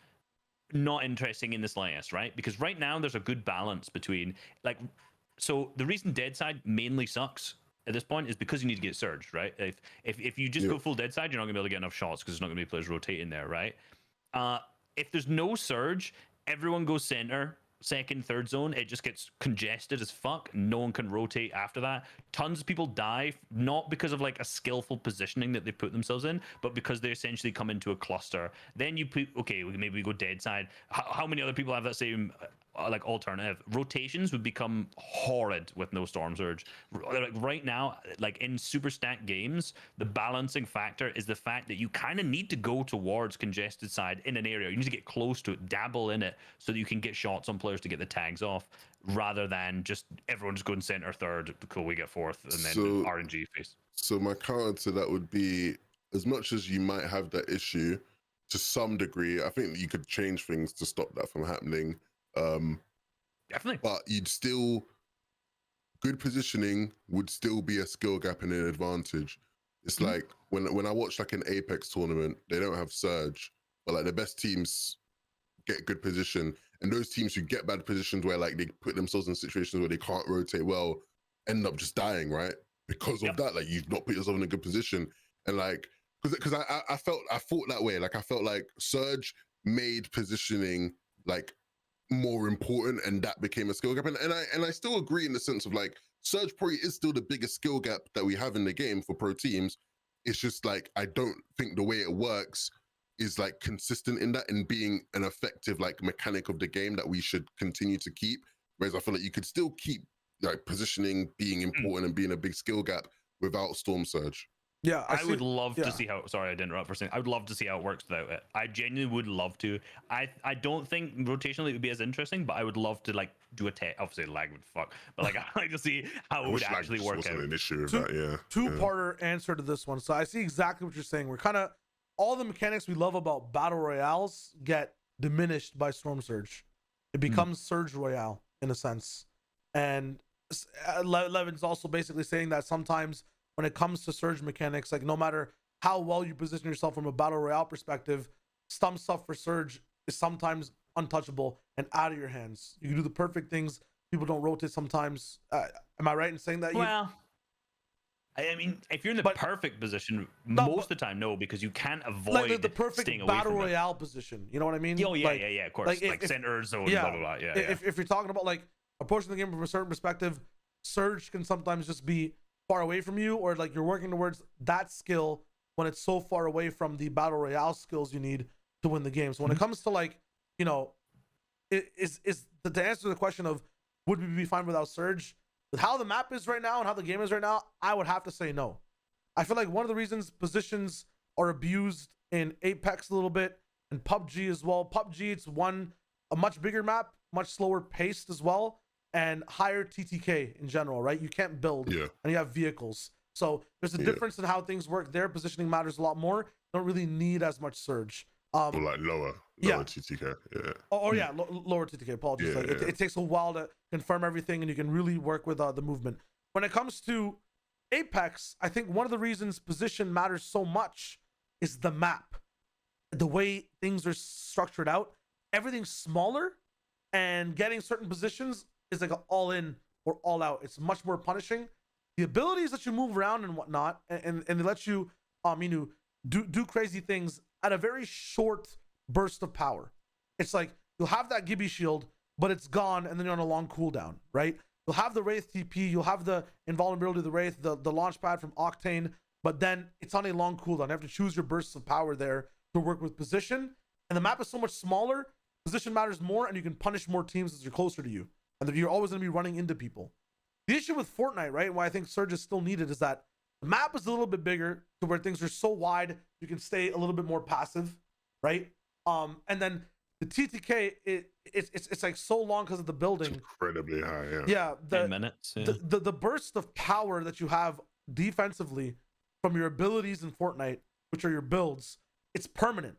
[SPEAKER 2] not interesting in this LAS, right? Because right now there's a good balance between like. So the reason Deadside mainly sucks at this point is because you need to get Surge, right? If you just go full Deadside, you're not gonna be able to get enough shots because there's not gonna be players rotating there, right? If there's no Surge, everyone goes center, second, third zone. It just gets congested as fuck. No one can rotate after that. Tons of people die, not because of like a skillful positioning that they put themselves in, but because they essentially come into a cluster. Then you put, okay, maybe we go Deadside. How many other people have that same like alternative? Rotations would become horrid with no Storm Surge. Like right now, like in super stack games, the balancing factor is the fact that you kind of need to go towards congested side in an area. You need to get close to it, dabble in it, so that you can get shots on players to get the tags off, rather than just everyone just going center third. Cool, we get fourth, and then the RNG face.
[SPEAKER 3] So my counter to that would be, as much as you might have that issue, to some degree, I think you could change things to stop that from happening.
[SPEAKER 2] Definitely.
[SPEAKER 3] But you'd still, good positioning would still be a skill gap and an advantage. It's like when I watch like an Apex tournament, they don't have Surge, but like the best teams get good position, and those teams who get bad positions where like they put themselves in situations where they can't rotate well end up just dying, right? Because of that, like you've not put yourself in a good position. And like because I thought that way. Like I felt like Surge made positioning like more important, and that became a skill gap. And I still agree in the sense of like Surge probably is still the biggest skill gap that we have in the game for pro teams. It's just like I don't think the way it works is like consistent in that and being an effective like mechanic of the game that we should continue to keep. Whereas I feel like you could still keep like positioning being important and being a big skill gap without Storm Surge.
[SPEAKER 1] Yeah,
[SPEAKER 2] I would love to see how. Sorry, I didn't interrupt for a second. I would love to see how it works without it. I genuinely would love to. I don't think rotationally it would be as interesting, but I would love to like do a test. Obviously, lag would fuck, but like I like to see how it would actually work out.
[SPEAKER 3] An issue with that, yeah.
[SPEAKER 1] Two-parter answer to this one. So I see exactly what you're saying. We're kind of all the mechanics we love about battle royales get diminished by Storm Surge. It becomes Surge Royale in a sense, and Levin's also basically saying that sometimes when it comes to Surge mechanics, like no matter how well you position yourself from a battle royale perspective, some stuff for Surge is sometimes untouchable and out of your hands. You can do the perfect things. People don't rotate sometimes. Am I right in saying that?
[SPEAKER 2] Well, I mean, if you're in the perfect position, most of the time, no, because you can't avoid
[SPEAKER 1] like the perfect
[SPEAKER 2] staying away
[SPEAKER 1] battle
[SPEAKER 2] from
[SPEAKER 1] royale position. You know what I mean?
[SPEAKER 2] Oh yeah, yeah, of course. Like center zone, blah blah blah. Yeah.
[SPEAKER 1] If you're talking about like approaching the game from a certain perspective, Surge can sometimes just be far away from you, or like you're working towards that skill when it's so far away from the battle royale skills you need to win the game. So when it comes to like, you know, is the answer to the question of would we be fine without Surge, with how the map is right now and how the game is right now, I would have to say no. I feel like one of the reasons positions are abused in Apex a little bit and PUBG as well. PUBG, it's a much bigger map, much slower paced as well, and higher TTK in general, right? You can't build, and you have vehicles. So there's a difference in how things work there. Positioning matters a lot more. Don't really need as much Surge.
[SPEAKER 3] Or like lower TTK,
[SPEAKER 1] lower TTK. Apologies. It takes a while to confirm everything, and you can really work with the movement. When it comes to Apex, I think one of the reasons position matters so much is the map, the way things are structured out. Everything's smaller, and getting certain positions is like an all in or all out. It's much more punishing. The abilities that you move around and whatnot, and they let you do crazy things at a very short burst of power. It's like you'll have that Gibby shield, but it's gone, and then you're on a long cooldown, right? You'll have the Wraith TP, you'll have the invulnerability of the Wraith, the launch pad from Octane, but then it's on a long cooldown. You have to choose your bursts of power there to work with position, and the map is so much smaller, position matters more, and you can punish more teams as you're closer to you, and you're always going to be running into people. The issue with Fortnite, right, why I think Surge is still needed, is that the map is a little bit bigger to where things are so wide, you can stay a little bit more passive, right? And then the TTK, it's like so long because of the building.
[SPEAKER 3] It's incredibly high, yeah.
[SPEAKER 2] Yeah, 10 minutes. Yeah.
[SPEAKER 1] The burst of power that you have defensively from your abilities in Fortnite, which are your builds, it's permanent.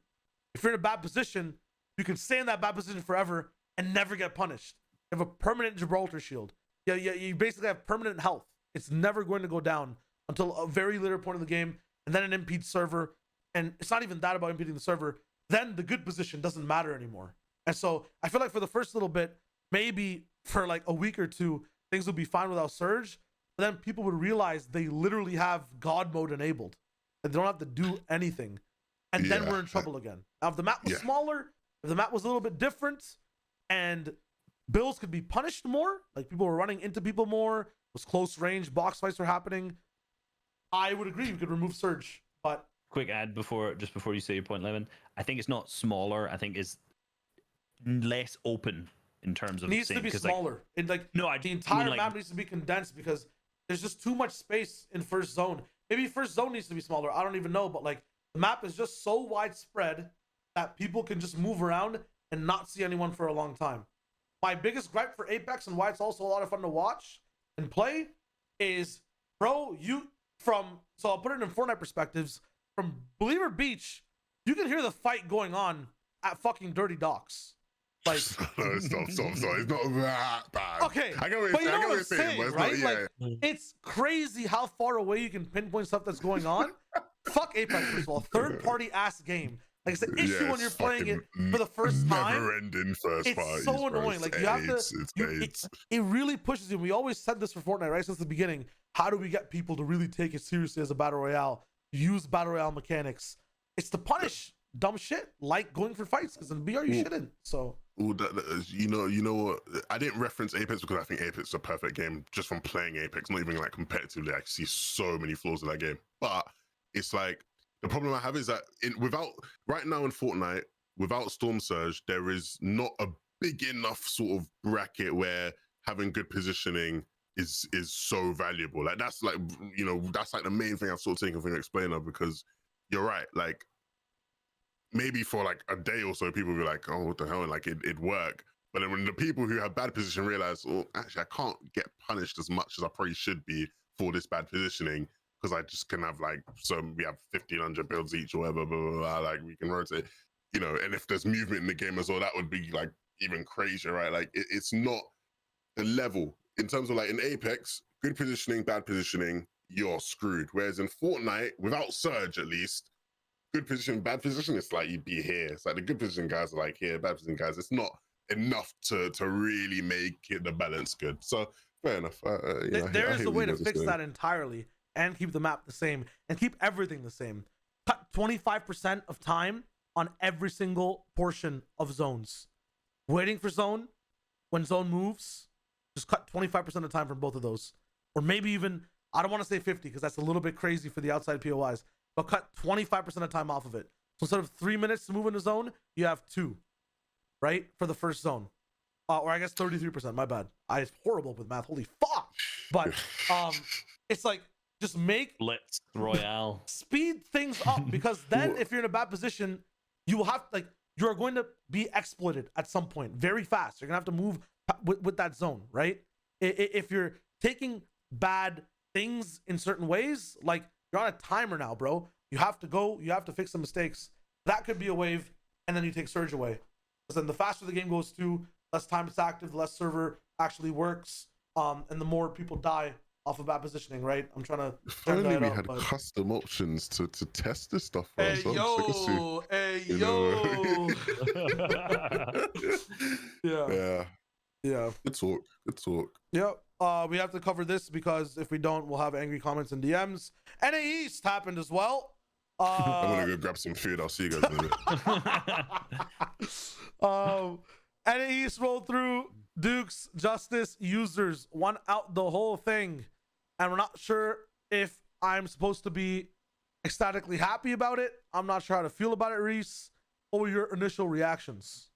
[SPEAKER 1] If you're in a bad position, you can stay in that bad position forever and never get punished. You have a permanent Gibraltar shield. Yeah, you basically have permanent health. It's never going to go down until a very later point of the game, and then it impedes server. And it's not even that about impeding the server. Then the good position doesn't matter anymore. And so I feel like for the first little bit, maybe for like a week or two, things would be fine without Surge. But then people would realize they literally have God mode enabled, and they don't have to do anything. And then we're in trouble again. Now, if the map was smaller, if the map was a little bit different, and builds could be punished more, like people were running into people more, was close range, box fights were happening, I would agree you could remove Surge. But
[SPEAKER 2] quick ad before you say your point, Levin. I think it's not smaller. I think it's less open in terms of
[SPEAKER 1] needs to be smaller. The entire map needs to be condensed because there's just too much space in first zone. Maybe first zone needs to be smaller. I don't even know, but like the map is just so widespread that people can just move around and not see anyone for a long time. My biggest gripe for Apex and why it's also a lot of fun to watch and play is, bro, so I'll put it in Fortnite perspectives. From Believer Beach, you can hear the fight going on at fucking Dirty Docks. Like,
[SPEAKER 3] stop. It's not that bad.
[SPEAKER 1] Okay,
[SPEAKER 3] I get
[SPEAKER 1] but you know what I'm saying, right? Like, it's crazy how far away you can pinpoint stuff that's going on. Fuck Apex, first of all. Third-party ass game. Like, it's an issue when you're playing it for the first time.
[SPEAKER 3] Never-ending first party.
[SPEAKER 1] It's so annoying. Like, you have to. It really pushes you. We always said this for Fortnite, right, since the beginning. How do we get people to really take it seriously as a battle royale? Use battle royale mechanics. It's to punish dumb shit like going for fights, because in BR you shouldn't. So
[SPEAKER 3] you know what? I didn't reference Apex because I think Apex is a perfect game just from playing Apex, not even like competitively. I see so many flaws in that game. But it's like the problem I have is that without right now in Fortnite, without Storm Surge, there is not a big enough sort of bracket where having good positioning is so valuable. Like that's like, you know, that's like the main thing I've sort of taken from your explainer, because you're right. Like maybe for like a day or so, people will be like, oh, what the hell? And like it'd work. But then when the people who have bad position realize, oh, actually, I can't get punished as much as I probably should be for this bad positioning, because I just can have like, so we have 1,500 builds each or whatever, blah, blah, blah, like we can rotate, you know, and if there's movement in the game as well, that would be like even crazier, right? Like it's not the level in terms of like in Apex, good positioning, bad positioning, you're screwed. Whereas in Fortnite, without Surge at least, good position, bad position, it's like you'd be here. It's like the good position guys are like here, bad position guys. It's not enough to really make it the balance good. So fair enough.
[SPEAKER 1] There is a way to fix that entirely and keep the map the same and keep everything the same. Cut 25% of time on every single portion of zones. Waiting for zone, when zone moves, just cut 25% of the time from both of those. Or maybe even, I don't want to say 50 because that's a little bit crazy for the outside POIs, but cut 25% of time off of it. So instead of 3 minutes to move in a zone, you have 2, right? For the first zone. Or I guess 33%, my bad. I'm horrible with math, holy fuck. But it's like, just make
[SPEAKER 2] Blitz Royale.
[SPEAKER 1] Speed things up, because then if you're in a bad position, you will have, like, you're going to be exploited at some point very fast. You're going to have to move with that zone, right? If you're taking bad things in certain ways, like, you're on a timer now, bro. You have to go, you have to fix the mistakes. That could be a wave, and then you take Surge away. Because then the faster the game goes to, less time it's active, the less server actually works, and the more people die off of bad positioning, right? I'm trying to.
[SPEAKER 3] If only we had custom options to test this stuff for ourselves.
[SPEAKER 1] Hey yo! Yeah. Good
[SPEAKER 3] talk.
[SPEAKER 1] Yep. We have to cover this because if we don't, we'll have angry comments and DMs. NA East happened as well.
[SPEAKER 3] I'm gonna go grab some food. I'll see you guys in a bit.
[SPEAKER 1] NA East rolled through. Dukes, Justice, users won out the whole thing. And we're not sure if I'm supposed to be ecstatically happy about it. I'm not sure how to feel about it, Reese. What were your initial reactions?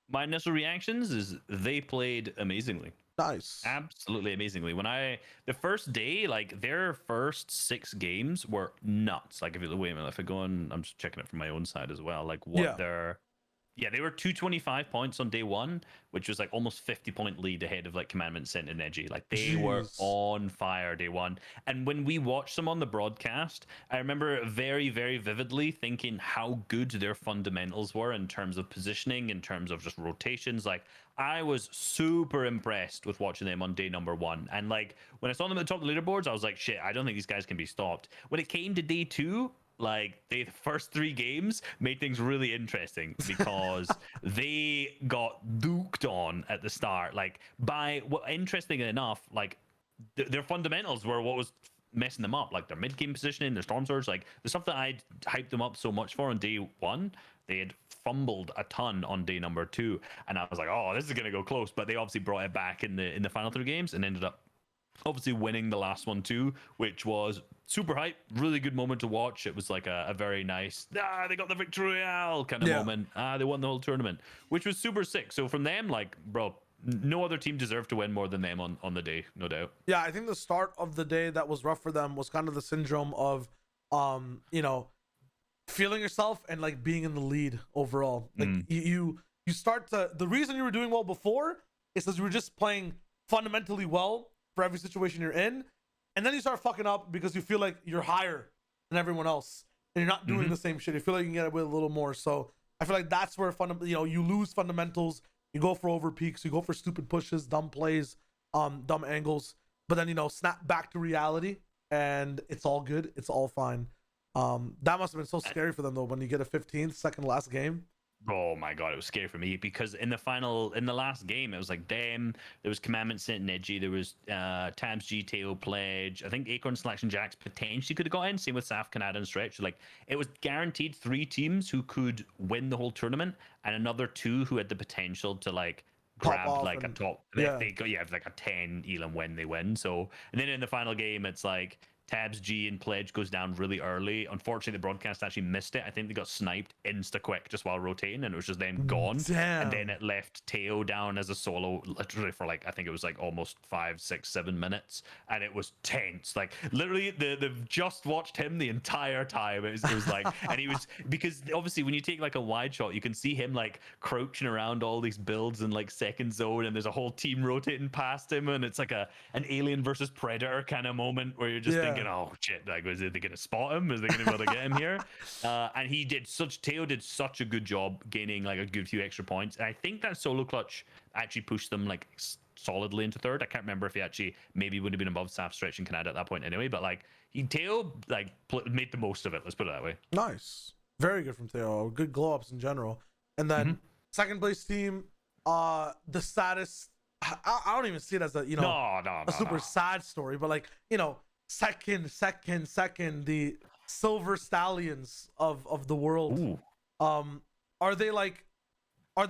[SPEAKER 2] My initial reactions is they played amazingly.
[SPEAKER 1] Nice.
[SPEAKER 2] Absolutely amazingly. The first day, like their first 6 games were nuts. Like wait a minute, if I go on, I'm just checking it from my own side as well. Like what they were 225 points on day 1, which was like almost 50-point lead ahead of like Commandment, Scent, and Edgy. Like they were on fire day 1. And when we watched them on the broadcast, I remember very, very vividly thinking how good their fundamentals were in terms of positioning, in terms of just rotations. Like I was super impressed with watching them on day number 1. And like when I saw them at the top of the leaderboards, I was like, shit, I don't think these guys can be stopped. When it came to day 2, like the first 3 games made things really interesting because they got duked on at the start. Like interestingly enough, like their fundamentals were what was messing them up. Like their mid-game positioning, their Storm Surge, like the stuff that I'd hyped them up so much for on day 1, they had fumbled a ton on day number 2, and I was like, oh, this is gonna go close. But they obviously brought it back in the final 3 games and ended up obviously winning the last one too, which was super hype. Really good moment to watch. It was like a very nice, they got the victory royale kind of moment. They won the whole tournament, which was super sick. So from them, like, bro, no other team deserved to win more than them on the day, no doubt.
[SPEAKER 1] Yeah, I think the start of the day that was rough for them was kind of the syndrome of, feeling yourself and like being in the lead overall. Like you start to, the reason you were doing well before is because you were just playing fundamentally well for every situation you're in, and then you start fucking up because you feel like you're higher than everyone else and you're not doing the same shit. You feel like you can get away with a little more. So I feel like that's where you lose fundamentals. You go for over peaks, you go for stupid pushes, dumb plays, dumb angles, but then snap back to reality and it's all good, it's all fine. That must have been so scary for them though when you get a 15th second last game.
[SPEAKER 2] Oh my god, it was scary for me because in the last game, it was like Dem, there was Commandment, Sint, and Edgy, there was Tabs, G, Teo, Pledge. I think Acorn, Selection, Jax potentially could have got in. Same with Saf, Canada, and Stretch. Like it was guaranteed 3 teams who could win the whole tournament, and another 2 who had the potential to like grab like a top.
[SPEAKER 1] Yeah.
[SPEAKER 2] If they go, have like a 10 elim when they win. So and then in the final game, it's like Tabs, G, and Pledge goes down really early. Unfortunately, the broadcast actually missed it. I think they got sniped insta-quick just while rotating, and it was just then gone.
[SPEAKER 1] Damn.
[SPEAKER 2] And then it left Teo down as a solo, literally for like, I think it was like almost 5, 6, 7 minutes. And it was tense. Like, literally, they've just watched him the entire time. It was like, and he was, because obviously when you take like a wide shot, you can see him like crouching around all these builds in like second zone, and there's a whole team rotating past him, and it's like an alien versus predator kind of moment where you're just thinking, oh shit, like, is they gonna spot him? Is they gonna be able to get him here? And Teo did such a good job gaining like a good few extra points, and I think that solo clutch actually pushed them like solidly into third. I can't remember if he actually maybe would have been above Saf, Stretch, and Canada at that point anyway, but like Teo like made the most of it, let's put it that way.
[SPEAKER 1] Nice, very good from Teo. Good glow ups in general. And then second place team, the saddest, I don't even see it as a super sad story, but like, you know, second, the Silver Stallions of the world.
[SPEAKER 2] Ooh.
[SPEAKER 1] Are they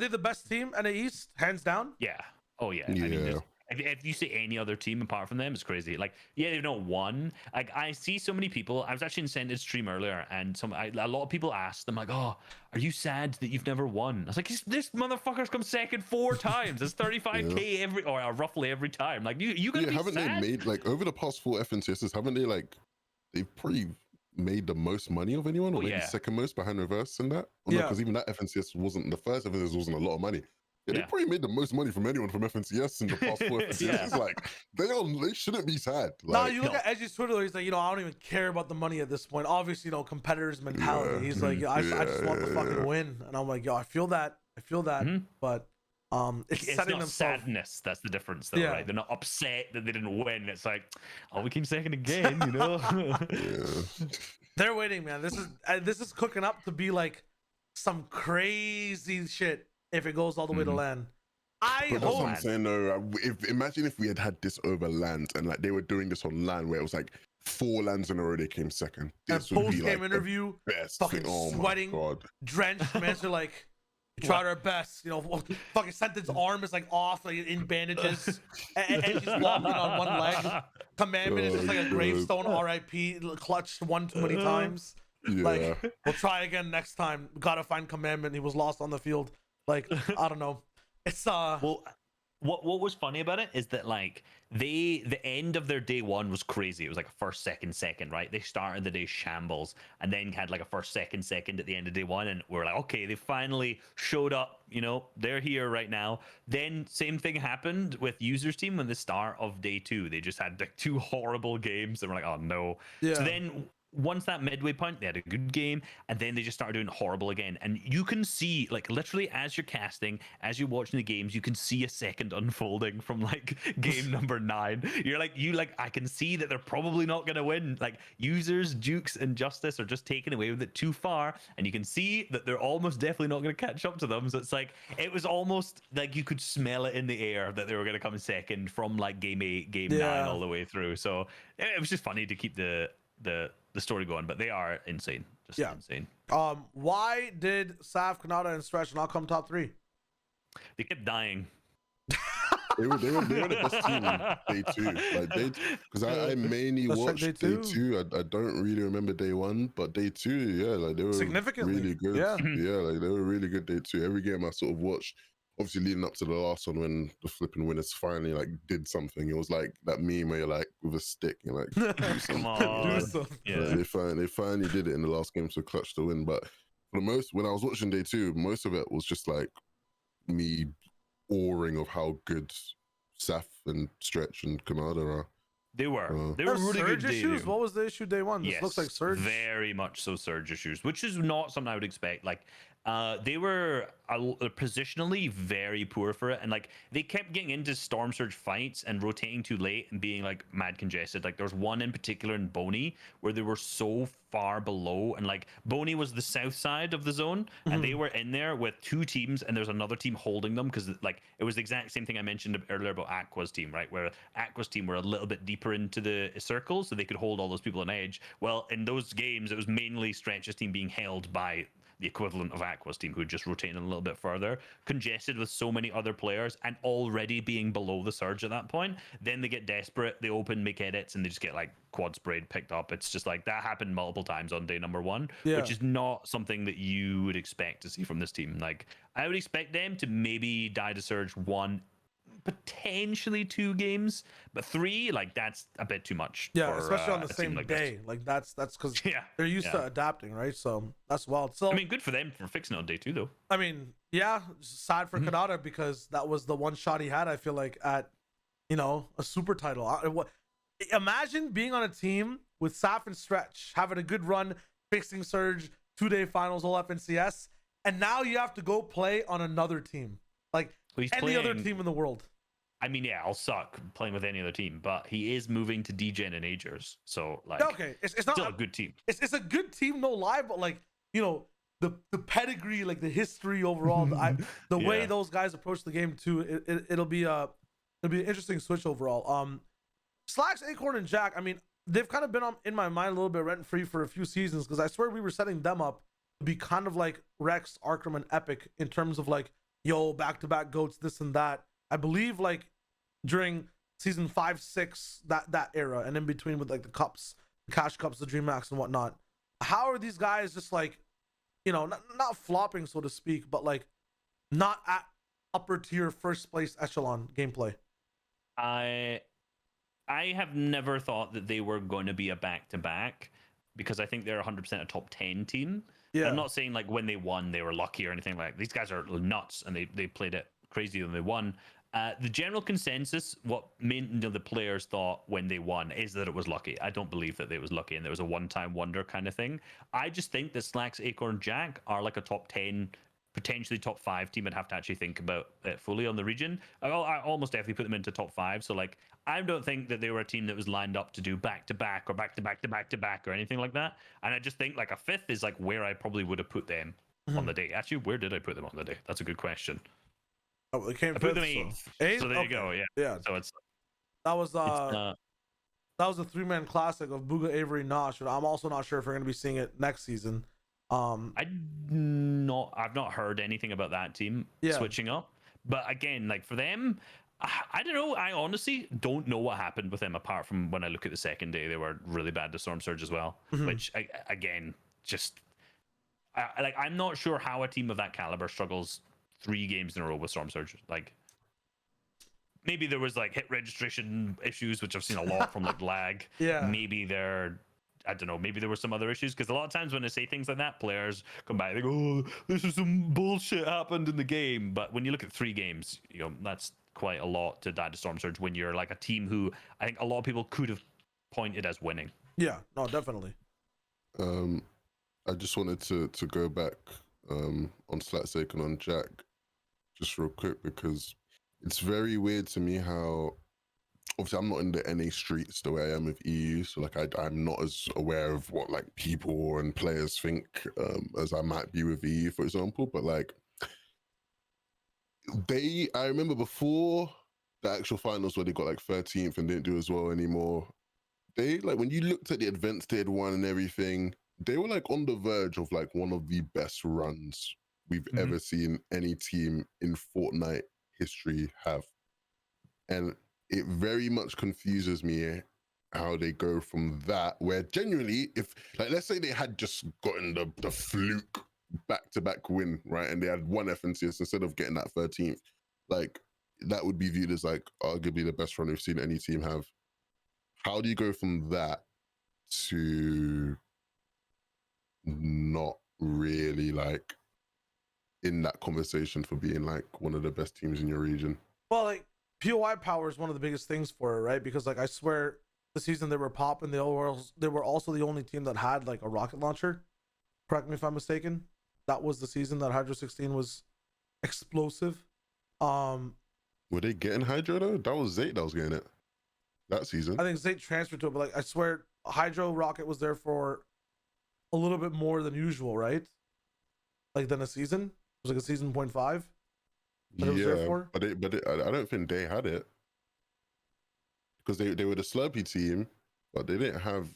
[SPEAKER 1] the best team in the East, hands down?
[SPEAKER 2] Yeah. Oh yeah. I mean, if you say any other team apart from them, it's crazy. Like, yeah, they've not won. Like, I see so many people. I was actually in Sended stream earlier, and a lot of people asked them like, "Oh, are you sad that you've never won?" I was like, "This motherfucker's come second 4 times. It's 35k roughly every time. Like, you gonna be
[SPEAKER 3] haven't
[SPEAKER 2] sad?"
[SPEAKER 3] They made like over the past 4 FNTASIAs? Haven't they like they've probably made the most money of anyone, or maybe second most behind Reverse and that? Or because even that FNTS wasn't the first FNTS wasn't a lot of money. Yeah, they probably made the most money from anyone from FNTS in the past 4 FNTS. It's like they shouldn't be sad. Like,
[SPEAKER 1] no, you look at Edgy's Twitter, he's like, I don't even care about the money at this point. Obviously, competitors mentality. He's like, I just want the fucking win, and I'm like, I feel that, but it's setting
[SPEAKER 2] not
[SPEAKER 1] themselves.
[SPEAKER 2] Sadness. That's the difference, though, right? They're not upset that they didn't win. It's like, we came second again, you know.
[SPEAKER 1] They're waiting, man. This is cooking up to be like some crazy shit. If it goes all the way to LAN,
[SPEAKER 3] that's what I'm saying though. Imagine if we had this over LAN and like they were doing this on LAN where it was like 4 LANs in a row they came second.
[SPEAKER 1] This would be like interview, fucking sweating, drenched. Man, they're like, we tried our best. Fucking Sentence arm is like off, like in bandages, and she's walking on one leg. Commandment is just like a gravestone. R.I.P. Clutched one too many times. Like, we'll try again next time. Gotta find Commandment. He was lost on the field. Like, I don't know. It's
[SPEAKER 2] well, what was funny about it is that like the end of their day 1 was crazy. It was like a first, second, right? They started the day shambles and then had like a first, second at the end of day 1, and we're like, okay, they finally showed up. They're here right now. Then same thing happened with Users team when the start of day 2. They just had like 2 horrible games, and we're like, oh no. Yeah. So then, once that midway point, they had a good game, and then they just started doing horrible again. And you can see, like, literally as you're casting, as you're watching the games, you can see a second unfolding from like game number 9. You're like, I can see that they're probably not going to win. Like, Users, Dukes, and Justice are just taken away with it too far, and you can see that they're almost definitely not going to catch up to them. So it's like, it was almost like you could smell it in the air that they were going to come second from like game 8, game 9 all the way through. So it was just funny to keep the story going, but they are insane. Just insane.
[SPEAKER 1] Why did Saf, Kanata, and Stretch not come top 3?
[SPEAKER 2] They kept dying.
[SPEAKER 3] they were the best team in day 2. Like because I mainly watched day 2. I don't really remember day 1, but day 2, like they were really good. Like they were really good day 2. Every game I sort of watched, obviously leading up to the last one when the flipping winners finally like did something. It was like that meme where you're like with a stick, you're like,
[SPEAKER 2] come on.
[SPEAKER 3] Do something. They finally did it in the last game to clutch the win. But for the most, when I was watching day 2, most of it was just like me awing of how good Saf and Stretch and Kanada are.
[SPEAKER 2] They were really good
[SPEAKER 1] issues. What was the issue day 1? This looks like Surge.
[SPEAKER 2] Very much so Surge issues, which is not something I would expect. Like, They were positionally very poor for it, and like they kept getting into storm surge fights and rotating too late and being like mad congested. Like there was one in particular in Boney where they were so far below, and like Boney was the south side of the zone, and they were in there with two teams, and there's another team holding them because like it was the exact same thing I mentioned earlier about Aqua's team, right? Where Aqua's team were a little bit deeper into the circle, so they could hold all those people on edge. Well, in those games, it was mainly Stretch's team being held by the equivalent of Aqua's team, who just rotated a little bit further, congested with so many other players and already being below the surge at that point. Then they get desperate, they open, make edits, and they just get like quad sprayed, picked up. It's just like that happened multiple times on day number one, which is not something that you would expect to see from this team. Like I would expect them to maybe die to surge one, potentially 2 games, but 3, like that's a bit too much.
[SPEAKER 1] Yeah, especially on the same day. Like that's because they're used to adapting, right? So that's wild. So
[SPEAKER 2] I mean, good for them for fixing it on day 2, though.
[SPEAKER 1] I mean, yeah, sad for Kanata because that was the one shot he had. I feel like at a super title. Imagine being on a team with Saf and Stretch, having a good run, fixing Surge, 2-day finals, all FNCS, and now you have to go play on another team, like any other team in the world.
[SPEAKER 2] I mean, yeah, I'll suck playing with any other team, but he is moving to DGen and Agers, so like,
[SPEAKER 1] okay, it's not
[SPEAKER 2] still a good team.
[SPEAKER 1] It's a good team, no lie, but like the pedigree, like the history overall, the way those guys approach the game too, it'll be an interesting switch overall. Slacks, Acorn, and Jack. I mean, they've kind of been in my mind a little bit rent free for a few seasons because I swear we were setting them up to be kind of like Rex, Arkham, and Epic in terms of like back-to-back goats, this and that. I believe like during season 5, 6, that era, and in between with like the cups, the cash cups, the dream max and whatnot. How are these guys just like, not flopping, so to speak, but like not at upper tier first place echelon gameplay?
[SPEAKER 2] I have never thought that they were going to be a back-to-back because I think they're 100% a top 10 team. Yeah. I'm not saying like when they won they were lucky or anything like that. These guys are nuts and they played it crazy when they won. The general consensus, what the players thought when they won, is that it was lucky. I don't believe that it was lucky and there was a one-time wonder kind of thing. I just think that Slacks, Acorn, Jack are like a top 10, potentially top 5 team. I'd have to actually think about it fully on the region. I almost definitely put them into top 5. So like, I don't think that they were a team that was lined up to do back-to-back or back-to-back-to-back-to-back or anything like that. And I just think like a 5th is like where I probably would have put them on the day. Actually, where did I put them on the day? That's a good question.
[SPEAKER 1] Oh, it came.
[SPEAKER 2] I put them 8th. So there you go. Yeah.
[SPEAKER 1] Yeah.
[SPEAKER 2] So it's
[SPEAKER 1] that was a 3-man classic of Booga, Avery, Nosh. But I'm also not sure if we're gonna be seeing it next season.
[SPEAKER 2] I've not heard anything about that team switching up. But again, like for them, I don't know. I honestly don't know what happened with them apart from when I look at the second day, they were really bad to Storm Surge as well. Which again, just I'm not sure how a team of that caliber struggles 3 games in a row with Storm Surge. Like maybe there was like hit registration issues, which I've seen a lot from like lag.
[SPEAKER 1] Yeah.
[SPEAKER 2] Maybe I don't know, maybe there were some other issues because a lot of times when I say things like that, players come back, they go, "Oh, this is some bullshit happened in the game." But when you look at 3 games, that's quite a lot to die to Storm Surge when you're like a team who I think a lot of people could have pointed as winning.
[SPEAKER 1] Yeah, no, definitely.
[SPEAKER 3] I just wanted to go back on Slacks, Acorn, on Jack just real quick because it's very weird to me how obviously I'm not in the NA streets the way I am with EU, so like I'm not as aware of what like people and players think as I might be with EU, for example. But like I remember before the actual finals where they got like 13th and didn't do as well anymore, they like when you looked at the events they had won and everything, they were like on the verge of like one of the best runs we've ever seen any team in Fortnite history have. And it very much confuses me how they go from that, where genuinely, if like let's say they had just gotten the fluke back-to-back win, right, and they had one FNTASIA instead of getting that 13th, like that would be viewed as like arguably the best run we've seen any team have. How do you go from that to not really like in that conversation for being like one of the best teams in your region?
[SPEAKER 1] Well, like POI power is one of the biggest things for it, right? Because like I swear the season they were popping, they were also the only team that had like a rocket launcher. Correct me if I'm mistaken. that was the season that Hydro 16 was explosive.
[SPEAKER 3] Were they getting Hydro though? That was Zayt that was getting it that season.
[SPEAKER 1] I think Zayt transferred to it, but like I swear, Hydro Rocket was there for a little bit more than usual, right? Like than a season. It was like a season 0.5 that it was there for.
[SPEAKER 3] But I don't think they had it because they were the Slurpee team, but they didn't have.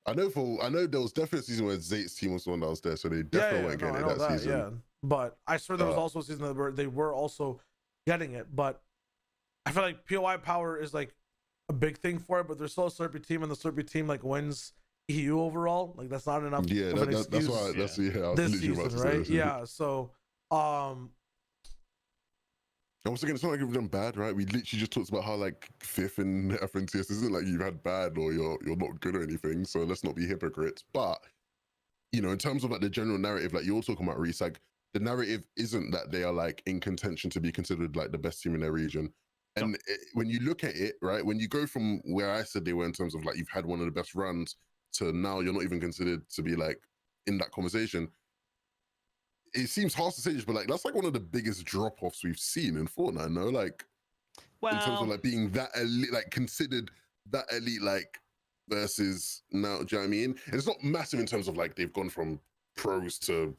[SPEAKER 3] I know there was definitely a season where Zayt's team was the one that was there, so they definitely weren't getting it that season.
[SPEAKER 1] Yeah, but I swear there was also a season where they were also getting it. But I feel like POI power is like a big thing for it, but there's still a Slurpee team, and the Slurpee team like wins EU overall. Like that's not enough.
[SPEAKER 3] Yeah, that's why. That's
[SPEAKER 1] this season, right? Yeah. So,
[SPEAKER 3] and once again, it's not like we've done bad, right? We literally just talked about how like 5th in FNTS isn't like you've had bad or you're not good or anything. So let's not be hypocrites. But in terms of like the general narrative, like you're talking about, Reese, like the narrative isn't that they are like in contention to be considered like the best team in their region. And when you look at it, right, when you go from where I said they were in terms of like you've had one of the best runs to now you're not even considered to be like in that conversation. It seems harsh to say this, but like that's like one of the biggest drop-offs we've seen in Fortnite, no? Like in terms of like being that elite, like considered that elite, like versus now, do you know what I mean? And it's not massive in terms of like they've gone from pros to,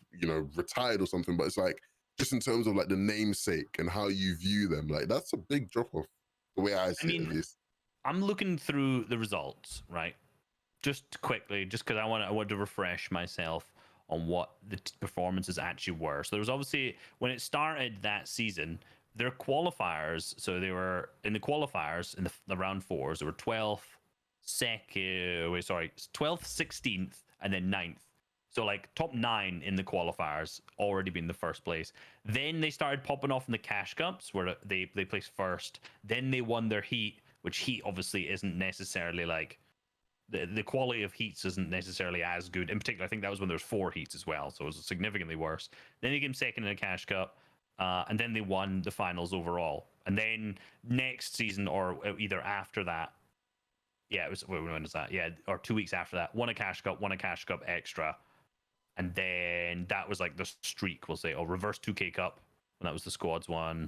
[SPEAKER 3] retired or something, but it's like just in terms of like the namesake and how you view them, like that's a big drop-off, the way I see it at least.
[SPEAKER 2] I'm looking through the results, right? Just quickly, just because I want to refresh myself on what the performances actually were. So there was obviously, when it started that season, their qualifiers, so they were in the qualifiers in the round 4s, they were 12th, 16th, and then 9th. So like top 9 in the qualifiers, already been the first place. Then they started popping off in the Cash Cups, where they placed first. Then they won their heat, which heat obviously isn't necessarily like, the quality of heats isn't necessarily as good. In particular, I think that was when there was 4 heats as well, so it was significantly worse. Then they came second in a Cash Cup, and then they won the finals overall. And then next season, or either after that, it was, when was that? Yeah, or 2 weeks after that, won a Cash Cup extra, and then that was like the streak, we'll say, or reverse 2K Cup, when that was the squads one.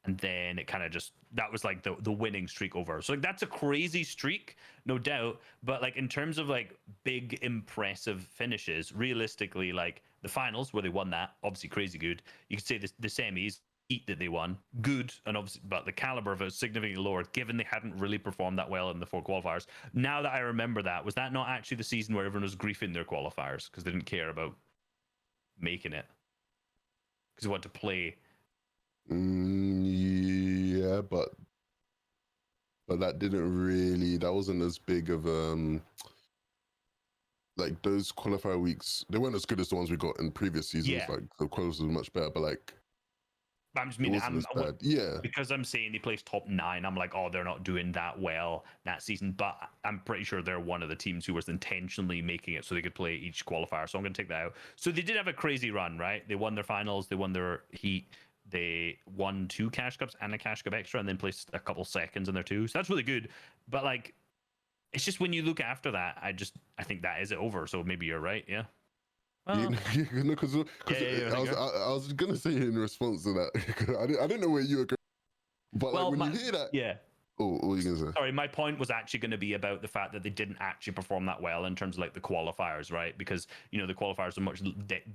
[SPEAKER 2] And then it kind of just, that was like the winning streak over. So like that's a crazy streak, no doubt. But like in terms of like big impressive finishes, realistically, like the finals where they won that, obviously crazy good. You could say the semis, heat that they won, good, and obviously, but the caliber of it was significantly lower, given they hadn't really performed that well in the 4 qualifiers. Now that I remember that, was that not actually the season where everyone was griefing their qualifiers because they didn't care about making it? Because they wanted to play.
[SPEAKER 3] Yeah, but that didn't really, that wasn't as big of like those qualifier weeks, they weren't as good as the ones we got in previous seasons. Like the qualifiers were much better, but like
[SPEAKER 2] I'm just meaning,
[SPEAKER 3] yeah,
[SPEAKER 2] because I'm saying they placed top 9, I'm like, oh, they're not doing that well that season, but I'm pretty sure they're one of the teams who was intentionally making it so they could play each qualifier, so I'm going to take that out. So they did have a crazy run, right? They won their finals, they won their heat, they won 2 Cash Cups and a Cash Cup extra, and then placed a couple seconds in there too, so that's really good. But like, it's just when you look after that, I think that is it over. So maybe you're right, yeah.
[SPEAKER 3] Because I was gonna say in response to that, I didn't know where you were going, but like when you hear that, Oh, what were you gonna say?
[SPEAKER 2] Sorry, my point was actually going to be about the fact that they didn't actually perform that well in terms of like the qualifiers, right? Because the qualifiers are much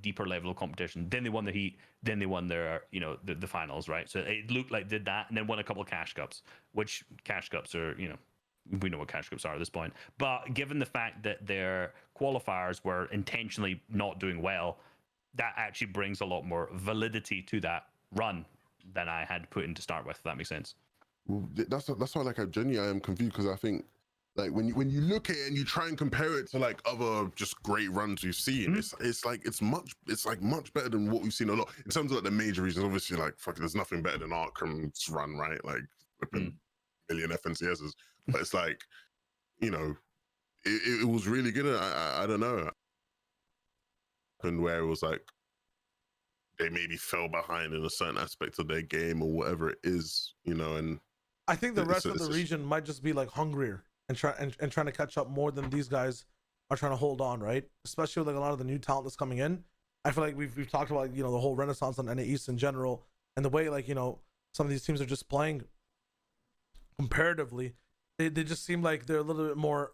[SPEAKER 2] deeper level of competition. Then they won the heat, then they won their the finals, right? So it looked like did that, and then won a couple of Cash Cups, which Cash Cups are we know what Cash Cups are at this point. But given the fact that their qualifiers were intentionally not doing well, that actually brings a lot more validity to that run than I had put in to start with, if that makes sense.
[SPEAKER 3] Well, that's why like I genuinely am confused, because I think like when you look at it and you try and compare it to like other just great runs we've seen, it's much better than what we've seen a lot in terms of like the major reasons. Obviously, like there's nothing better than Arkham's run, right? Like million FNCSs, but it's like it was really good. I don't know, and where it was like they maybe fell behind in a certain aspect of their game or whatever it is, and
[SPEAKER 1] I think the rest of the region might just be like hungrier and trying to catch up more than these guys are trying to hold on, right? Especially with like a lot of the new talent that's coming in. I feel like we've talked about the whole renaissance on NA East in general, and the way some of these teams are just playing comparatively. They just seem like they're a little bit more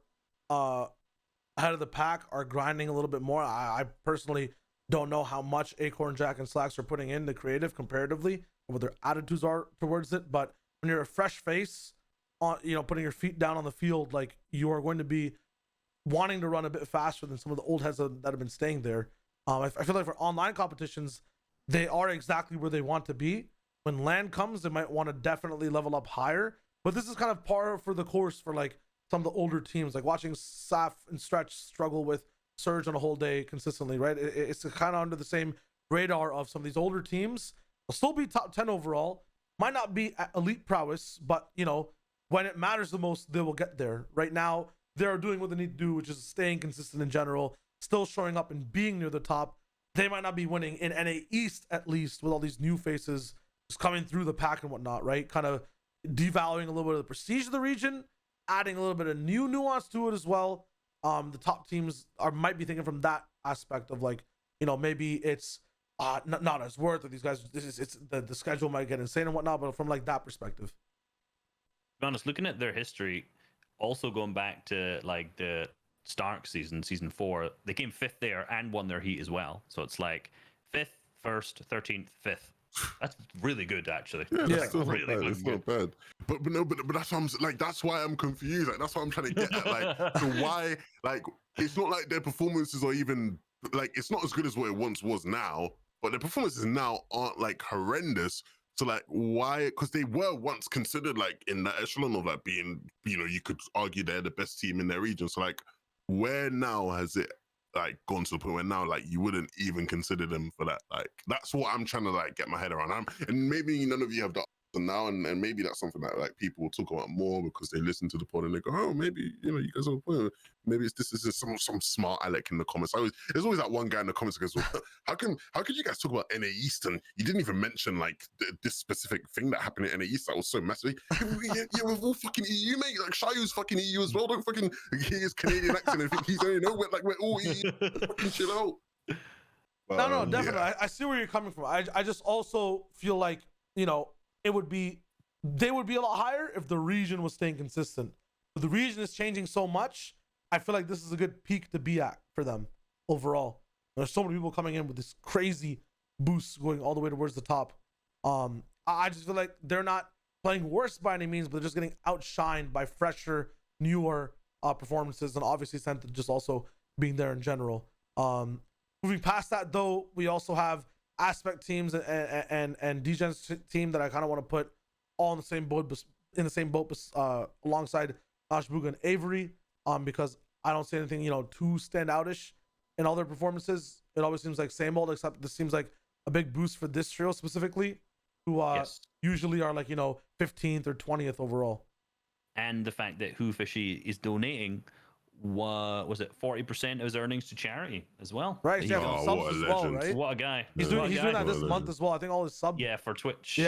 [SPEAKER 1] ahead of the pack, are grinding a little bit more. I personally don't know how much Acorn, Jack, and Slacks are putting in the creative comparatively, and what their attitudes are towards it. But when you're a fresh face, on putting your feet down on the field, like, you are going to be wanting to run a bit faster than some of the old heads that have been staying there. I feel like for online competitions, they are exactly where they want to be. When LAN comes, they might want to definitely level up higher. But this is kind of par for the course for like some of the older teams, like watching Saf and Stretch struggle with Surge on a whole day consistently, right? It's kind of under the same radar of some of these older teams. They'll still be top 10 overall. Might not be at elite prowess, but when it matters the most, they will get there. Right now, they're doing what they need to do, which is staying consistent in general, still showing up and being near the top. They might not be winning in NA East, at least, with all these new faces just coming through the pack and whatnot, right? Kind of devaluing a little bit of the prestige of the region, adding a little bit of new nuance to it as well. The top teams might be thinking from that aspect of like, maybe it's not as worth it. These guys, it's the schedule might get insane and whatnot, but from like that perspective.
[SPEAKER 2] To be honest, looking at their history, also going back to like the Stark season 4, they came 5th there and won their heat as well. So it's like 5th, 1st, 13th, 5th. That's really good, actually.
[SPEAKER 3] Yeah,
[SPEAKER 2] that's
[SPEAKER 3] still
[SPEAKER 2] really
[SPEAKER 3] not bad.
[SPEAKER 2] good.
[SPEAKER 3] It's not bad. But that's what I'm like. That's why I'm confused. Like, that's what I'm trying to get at. Like, so why? Like, it's not like their performances are even like, it's not as good as what it once was now. But their performances now aren't like horrendous. So like, why? Because they were once considered like in that echelon of like being, you could argue they're the best team in their region. So like, where now has it like gone to the point where now like you wouldn't even consider them for that? Like, that's what I'm trying to like get my head around. And maybe none of you have the answer now, and maybe that's something that like people will talk about more because they listen to the pod and they go, oh, maybe you guys have a point. Maybe this is some smart Alec in the comments. There's always that one guy in the comments that goes, well, how could you guys talk about NA East and you didn't even mention like this specific thing that happened in NA East that was so massive? Yeah, we're all fucking EU, mate. Like, Shayu's fucking EU as well. Don't fucking hear his Canadian accent and think he's only we're all EU. Fucking chill out.
[SPEAKER 1] No, definitely. Yeah. I see where you're coming from. I just also feel like they would be a lot higher if the region was staying consistent. But the region is changing so much. I feel like this is a good peak to be at for them overall. There's so many people coming in with this crazy boost going all the way towards the top. I just feel like they're not playing worse by any means, but they're just getting outshined by fresher, newer performances, and obviously Senta just also being there in general. Moving past that, though, we also have Aspect teams and DGen's team that I kind of want to put all in the same boat, alongside Ashbuga and Avery, because I don't see anything too standoutish in all their performances. It always seems like same old, except this seems like a big boost for this trio specifically, who usually are like 15th or 20th overall.
[SPEAKER 2] And the fact that Who Fishy is donating, was it 40% of his earnings to charity as well?
[SPEAKER 1] Right, yeah, subs as well, right?
[SPEAKER 2] What a guy.
[SPEAKER 1] He's doing that this month as well. I think all his subs
[SPEAKER 2] for Twitch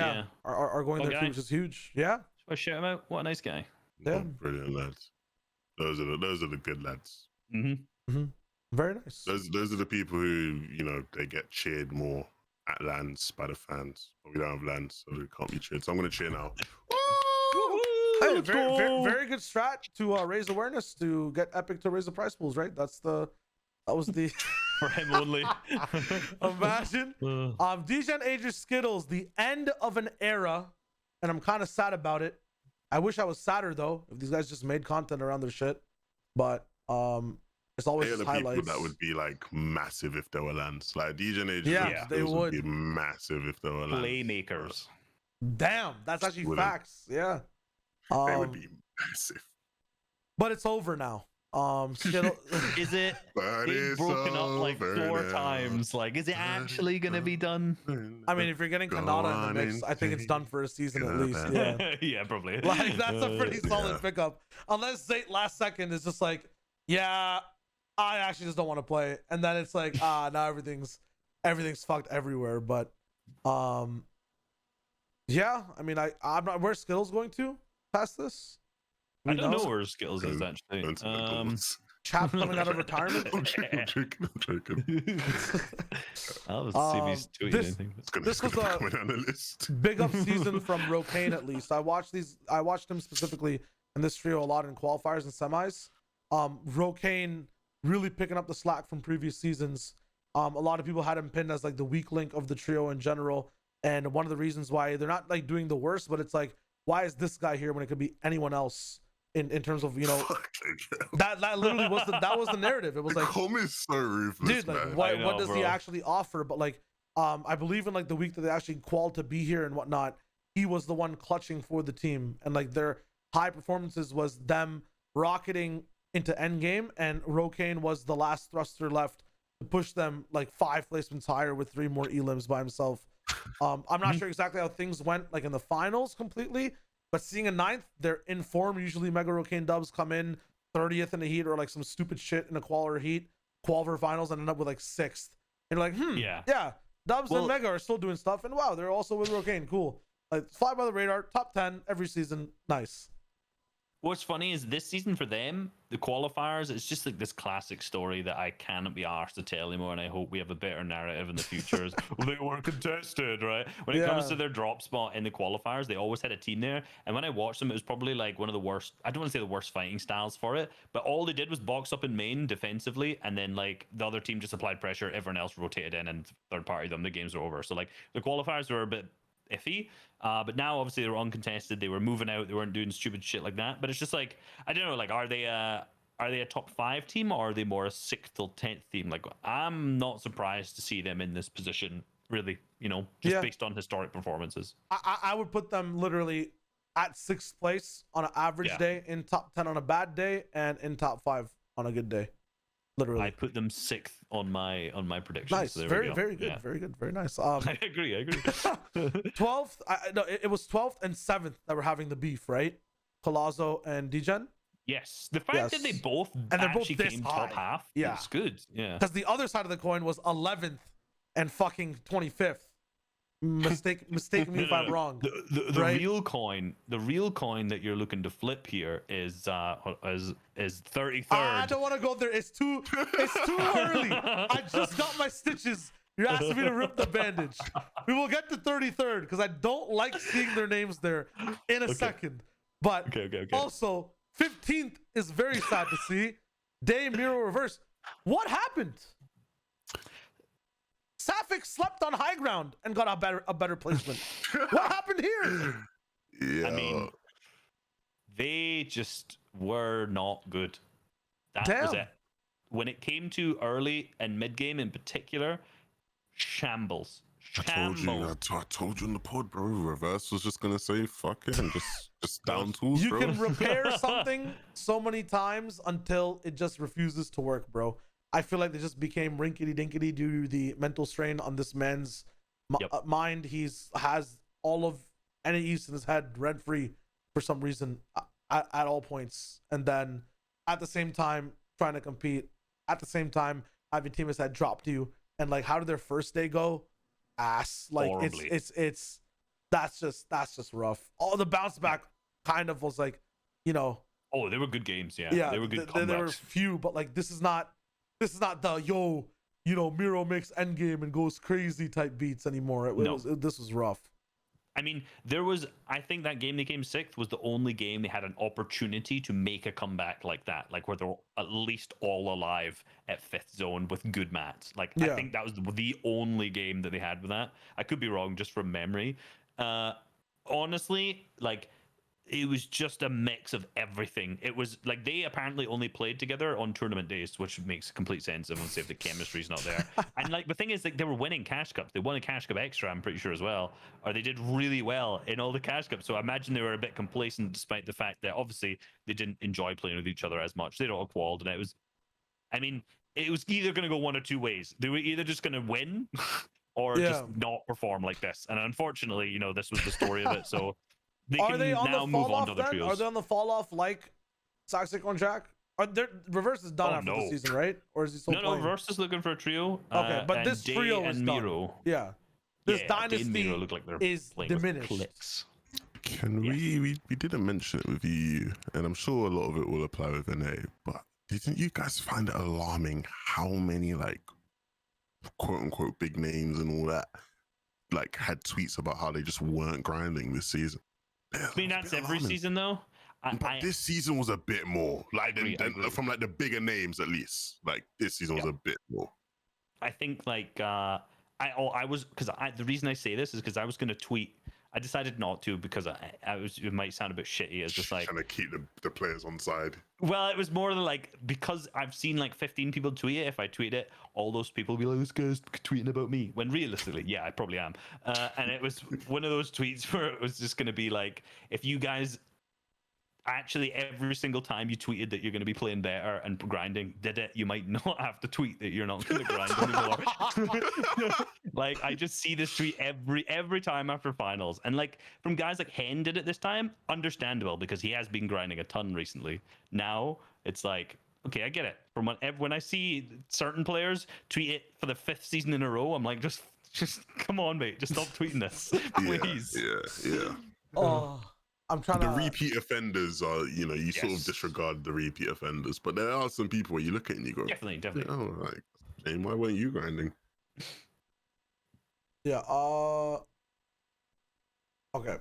[SPEAKER 1] are going there too, which is huge. Yeah.
[SPEAKER 2] I shout him out. What a nice guy.
[SPEAKER 1] Yeah.
[SPEAKER 3] Brilliant lads. Those are the good lads.
[SPEAKER 1] Very nice.
[SPEAKER 3] Those are the people who, they get cheered more at LANs by the fans. But we don't have LANs, so they can't be cheered. So I'm gonna cheer now.
[SPEAKER 1] Hey, very good strat to raise awareness, to get Epic to raise the prize pools, right? That was the
[SPEAKER 2] for him only.
[SPEAKER 1] Imagine. DGen Ages Skittles, the end of an era, and I'm kind of sad about it. I wish I was sadder though, if these guys just made content around their shit. But it's always
[SPEAKER 3] just
[SPEAKER 1] highlights.
[SPEAKER 3] People that would be like massive if there were LANs. Like DGen Ages,
[SPEAKER 1] they would
[SPEAKER 3] be massive if there were LANs.
[SPEAKER 2] Playmakers.
[SPEAKER 1] Damn, that's actually facts. Yeah.
[SPEAKER 3] They would be massive.
[SPEAKER 1] But it's over now.
[SPEAKER 2] Is it? It's broken up like 4 times. Like, is it actually gonna be done?
[SPEAKER 1] I mean, if you're getting Kanata in the mix, I think it's done for a season at least. Yeah,
[SPEAKER 2] yeah, probably.
[SPEAKER 1] Like, that's a pretty solid pickup. Unless Zate last second is just like, yeah, I actually just don't want to play, and then it's like, now everything's fucked everywhere. But yeah, I mean, I'm not. Where's Skittles going to past this?
[SPEAKER 2] I don't know where Skittles is actually.
[SPEAKER 1] Chap coming out of retirement.
[SPEAKER 3] I'm joking.
[SPEAKER 2] I'll see if he's tweeting anything.
[SPEAKER 1] This was a big up season from Rokane, at least. I watched him specifically in this trio a lot in qualifiers and semis. Rokane really picking up the slack from previous seasons. A lot of people had him pinned as like the weak link of the trio in general, and one of the reasons why they're not like doing the worst, but it's like, why is this guy here when it could be anyone else? In terms of, you know, that literally was the narrative. It was like,
[SPEAKER 3] Com is so ruthless,
[SPEAKER 1] dude, like
[SPEAKER 3] man.
[SPEAKER 1] what does he actually offer? But like, I believe in like the week that they actually qualified to be here and whatnot, he was the one clutching for the team, and like their high performances was them rocketing into endgame, and Rokane was the last thruster left to push them like 5 placements higher with 3 more elims by himself. I'm not sure exactly how things went like in the finals completely, but seeing a 9th, they're in form. Usually Mega Rokane dubs come in 30th in the heat or like some stupid shit in a qual or heat, qualifier finals, and end up with like 6th. And you're like, yeah, dubs and Mega are still doing stuff, and wow, they're also with Rokane. Cool. Like, fly by the radar, top 10 every season. Nice.
[SPEAKER 2] What's funny is this season for them, the qualifiers, it's just like this classic story that I cannot be arsed to tell anymore, and I hope we have a better narrative in the future. Well, they were contested, right? When it comes to their drop spot in the qualifiers, they always had a team there, and when I watched them, it was probably like one of the worst, I don't want to say the worst fighting styles for it, but all they did was box up in main defensively, and then like the other team just applied pressure, everyone else rotated in, and third party them, the games were over. So like the qualifiers were a bit iffy, but now obviously they were uncontested, they were moving out, they weren't doing stupid shit like that. But it's just like, I don't know, like are they a top 5 team, or are they more a 6th till 10th team? Like, I'm not surprised to see them in this position, really, you know, just based on historic performances.
[SPEAKER 1] I would put them literally at 6th place on an average day, in top 10 on a bad day, and in top 5 on a good day. Literally,
[SPEAKER 2] I put them 6th on my predictions.
[SPEAKER 1] Nice,
[SPEAKER 2] so
[SPEAKER 1] very good, very good, very nice.
[SPEAKER 2] I agree.
[SPEAKER 1] 12th, no, it was 12th and 7th that were having the beef, right? Palazzo and Degen.
[SPEAKER 2] Yes, the fact that they both
[SPEAKER 1] and they're both
[SPEAKER 2] actually
[SPEAKER 1] this
[SPEAKER 2] came
[SPEAKER 1] high.
[SPEAKER 2] top half,
[SPEAKER 1] yeah,
[SPEAKER 2] it's good. Yeah,
[SPEAKER 1] because the other side of the coin was 11th and fucking 25th. Mistake me if I'm wrong.
[SPEAKER 2] The real coin, that you're looking to flip here is 33rd.
[SPEAKER 1] I don't want to go there. It's too early. I just got my stitches. You're asking me to rip the bandage. We will get to 33rd because I don't like seeing their names there in a second. But also 15th is very sad to see. Day Miro reverse. What happened? Sapphic slept on high ground and got a better placement. What happened here?
[SPEAKER 3] Yeah.
[SPEAKER 2] I mean, they just were not good. That was it. When it came to early and mid game in particular, shambles.
[SPEAKER 3] I told you in the pod, bro. Reverse was just gonna say fuck it and just down tools,
[SPEAKER 1] you
[SPEAKER 3] bro.
[SPEAKER 1] You can repair something so many times until it just refuses to work, bro. I feel like they just became rinkety-dinkety due to the mental strain on this man's mind. Has all of NAEs in his head rent-free for some reason at all points. And then at the same time, trying to compete. At the same time, having teammates that dropped you. And like, how did their first day go? Ass. Like, horribly. It's that's just rough. All the bounce back kind of was like, you know.
[SPEAKER 2] Oh, they were good games, yeah. They were good comebacks.
[SPEAKER 1] There were few, but like, this is not the Miro makes endgame and goes crazy type beats anymore. This was rough.
[SPEAKER 2] I mean, I think that game they came 6th was the only game they had an opportunity to make a comeback like that, like where they're at least all alive at 5th zone with good mats. Like, I think that was the only game that they had with that. I could be wrong just from memory. Honestly, like, it was just a mix of everything. It was like they apparently only played together on tournament days, which makes complete sense. Everyone say if the chemistry's not there. And like the thing is, like, they were winning cash cups. They won a cash cup extra, I'm pretty sure as well, or they did really well in all the cash cups. So I imagine they were a bit complacent, despite the fact that obviously they didn't enjoy playing with each other as much. They'd all qualled, and it was either going to go one or two ways. They were either just going to win or just not perform like this. And unfortunately, this was the story of it. So.
[SPEAKER 1] Are they on the fall off then? Are they on the fall off like Toxic on Jack? Reverse is done after the season, right? Or is he still playing?
[SPEAKER 2] No, Reverse is looking for a trio.
[SPEAKER 1] Okay, but this trio is done. Yeah. This dynasty is diminished.
[SPEAKER 3] Can we didn't mention it with you, and I'm sure a lot of it will apply with NA, but didn't you guys find it alarming how many like quote unquote big names and all that like had tweets about how they just weren't grinding this season?
[SPEAKER 2] I mean, that's every season though.
[SPEAKER 3] But this season was a bit more like from like the bigger names, at least. Like this season was a bit more.
[SPEAKER 2] I think like the reason I say this is because I was gonna tweet. I decided not to because it might sound a bit shitty. It's just like
[SPEAKER 3] trying to keep the players on side.
[SPEAKER 2] Well, it was more than like because I've seen like 15 people tweet it. If I tweet it, all those people will be like, "This guy's tweeting about me." When realistically, yeah, I probably am. And it was one of those tweets where it was just gonna be like, if you guys actually every single time you tweeted that you're going to be playing better and grinding did it, you might not have to tweet that you're not going to grind anymore. Like I just see this tweet every time after finals, and like from guys like Hen did it this time, understandable because he has been grinding a ton recently. Now it's like, okay, I get it. From when I see certain players tweet it for the 5th season in a row, I'm like, just come on, mate, just stop tweeting this, please.
[SPEAKER 3] Yeah.
[SPEAKER 1] Oh, I'm trying
[SPEAKER 3] the repeat offenders are, you sort of disregard the repeat offenders, but there are some people where you look at it and you go,
[SPEAKER 2] definitely.
[SPEAKER 3] Oh, like, Shane, why weren't you grinding?
[SPEAKER 1] Yeah. Okay.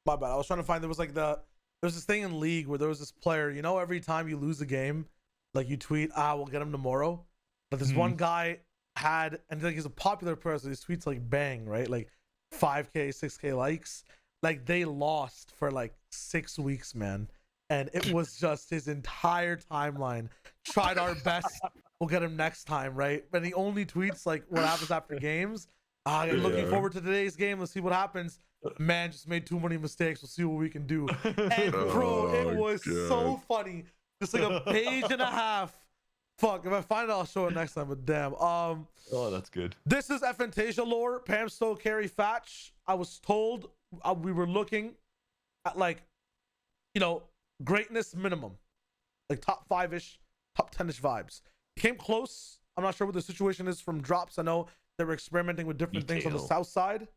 [SPEAKER 1] My bad. I was trying to find. There's this thing in League where there was this player. Every time you lose a game, like you tweet, we'll get him tomorrow. But this one guy had, and like he's a popular player, so his tweets like bang, right? Like 5K, 6K likes. Like they lost for like 6 weeks, man. And it was just his entire timeline. Tried our best. We'll get him next time, right? But he only tweets like what happens after games. Looking forward to today's game. Let's see what happens. Man, just made too many mistakes. We'll see what we can do. And bro, it was so funny. Just like a page and a half. Fuck, if I find it, I'll show it next time. But damn.
[SPEAKER 2] Oh, that's good.
[SPEAKER 1] This is FNTASIA lore. Pam Stowe, Carry Fatch. I was told we were looking at like, greatness minimum, like top 5-ish, top 10-ish vibes. Came close. I'm not sure what the situation is from drops. I know they were experimenting with different things on the south side.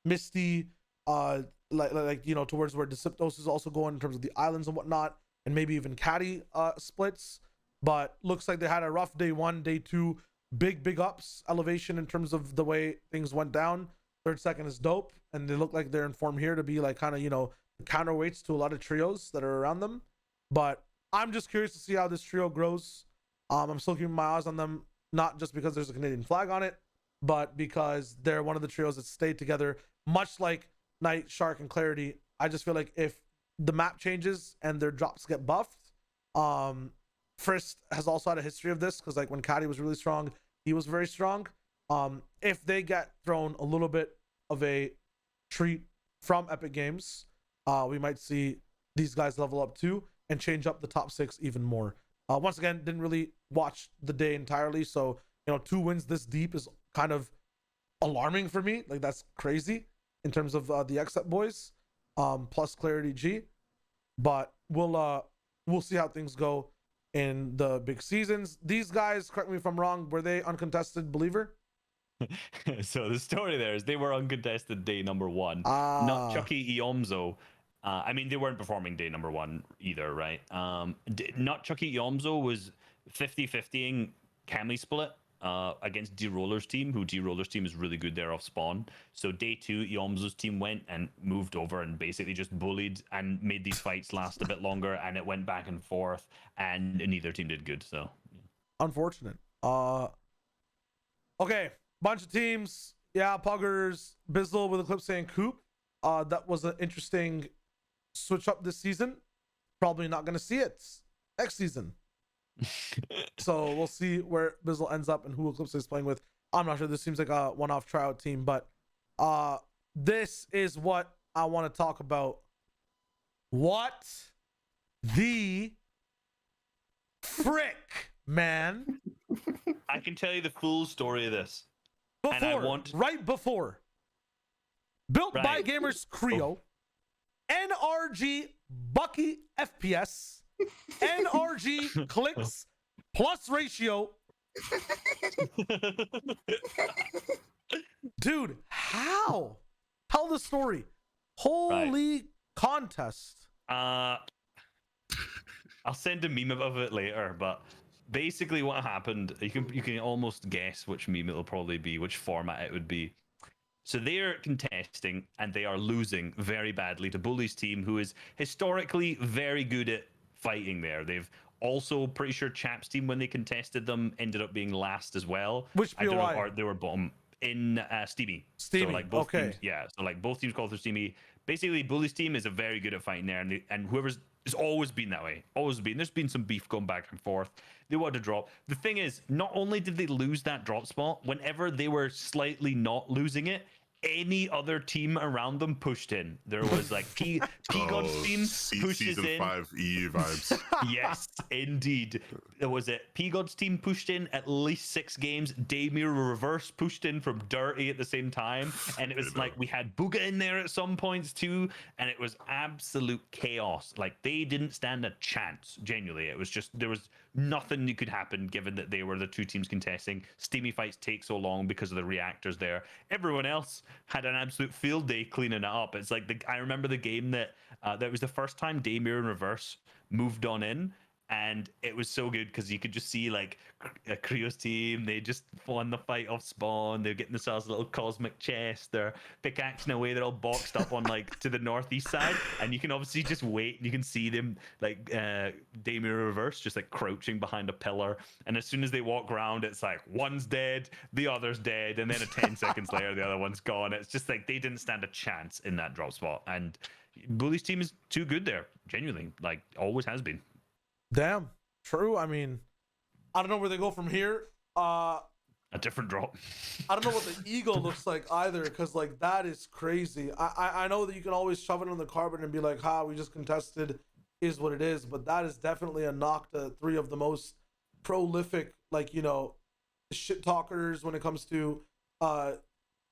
[SPEAKER 1] Misty, towards where Deceptos is also going in terms of the islands and whatnot, and maybe even Caddy splits. But looks like they had a rough day 1, day 2, big ups, elevation in terms of the way things went down. 3rd, 2nd is dope, and they look like they're in form here to be like kind of counterweights to a lot of trios that are around them. But I'm just curious to see how this trio grows. I'm still keeping my eyes on them, not just because there's a Canadian flag on it, but because they're one of the trios that stayed together, much like Knight, Shark, and Clarity. I just feel like if the map changes and their drops get buffed, Frist has also had a history of this, because like when Caddy was really strong, he was very strong. If they get thrown a little bit of a treat from Epic Games, we might see these guys level up too and change up the top 6 even more. Once again, didn't really watch the day entirely, so 2 wins this deep is kind of alarming for me. Like that's crazy in terms of the XSET boys, plus Clarity G. But we'll see how things go in the big seasons. These guys, correct me if I'm wrong, were they uncontested believer?
[SPEAKER 2] So the story there is they were uncontested day number 1. Not Chucky Iomzo. I mean, they weren't performing day number 1 either, right? Not Chucky Iomzo was 50-50ing Camly split against D-Roller's team, who D-Roller's team is really good there off spawn. So day 2, Iomzo's team went and moved over and basically just bullied and made these fights last a bit longer, and it went back and forth, and neither team did good. So
[SPEAKER 1] unfortunate. Okay, bunch of teams. Yeah, Puggers, Bizzle with Eclipse and Coop. That was an interesting switch up this season. Probably not going to see it next season. So we'll see where Bizzle ends up and who Eclipse is playing with. I'm not sure. This seems like a one-off tryout team, but this is what I want to talk about. What the frick, man?
[SPEAKER 2] I can tell you the full story of this.
[SPEAKER 1] Right before. Built by Gamers Creo, NRG Bucky FPS, NRG clicks plus ratio. Dude, how? Tell the story. Holy contest.
[SPEAKER 2] I'll send a meme of it later, but basically what happened, you can almost guess which meme it'll probably be, which format it would be. So they're contesting and they are losing very badly to Bully's team, who is historically very good at fighting there. They've also, pretty sure Chap's team, when they contested them, ended up being last as well.
[SPEAKER 1] Which
[SPEAKER 2] I don't know,
[SPEAKER 1] POI?
[SPEAKER 2] or they were bottom in Steamy.
[SPEAKER 1] Steamy,
[SPEAKER 2] So like both
[SPEAKER 1] okay.
[SPEAKER 2] teams, yeah. So like both teams call through Steamy. Basically, Bully's team is a very good at fighting there, and whoever's it's always been that way. Always been. There's been some beef going back and forth. They wanted to drop. The thing is, not only did they lose that drop spot, whenever they were slightly not losing it, any other team around them pushed in. There was like P-God's team pushes
[SPEAKER 3] season
[SPEAKER 2] in.
[SPEAKER 3] 5 EU vibes.
[SPEAKER 2] Yes, indeed. There was it. P-God's team pushed in at least 6 games. Daymir Reverse pushed in from Dirty at the same time. And it was like we had Booga in there at some points too. And it was absolute chaos. Like they didn't stand a chance, genuinely. It was just, there was nothing that could happen given that they were the two teams contesting. Steamy fights take so long because of the reactors there. Everyone else had an absolute field day cleaning it up. It's like I remember the game that was the first time Daymir in Reverse moved on in, and it was so good because you could just see like a Creo's team, they just won the fight off spawn, they're getting themselves a little cosmic chest, they're pickaxing away, they're all boxed up on like to the northeast side, and you can obviously just wait and you can see them like Daymir Reverse just like crouching behind a pillar, and as soon as they walk around it's like one's dead, the other's dead, and then 10 seconds later the other one's gone. It's just like they didn't stand a chance in that drop spot, and Bully's team is too good there, genuinely, like always has been.
[SPEAKER 1] Damn, true. I mean, I don't know where they go from here.
[SPEAKER 2] A different drop.
[SPEAKER 1] I don't know what the ego looks like either, because like that is crazy. I know that you can always shove it on the carpet and be like, "Ha, we just contested," is what it is. But that is definitely a knock to 3 of the most prolific, like, you know, shit talkers when it comes to,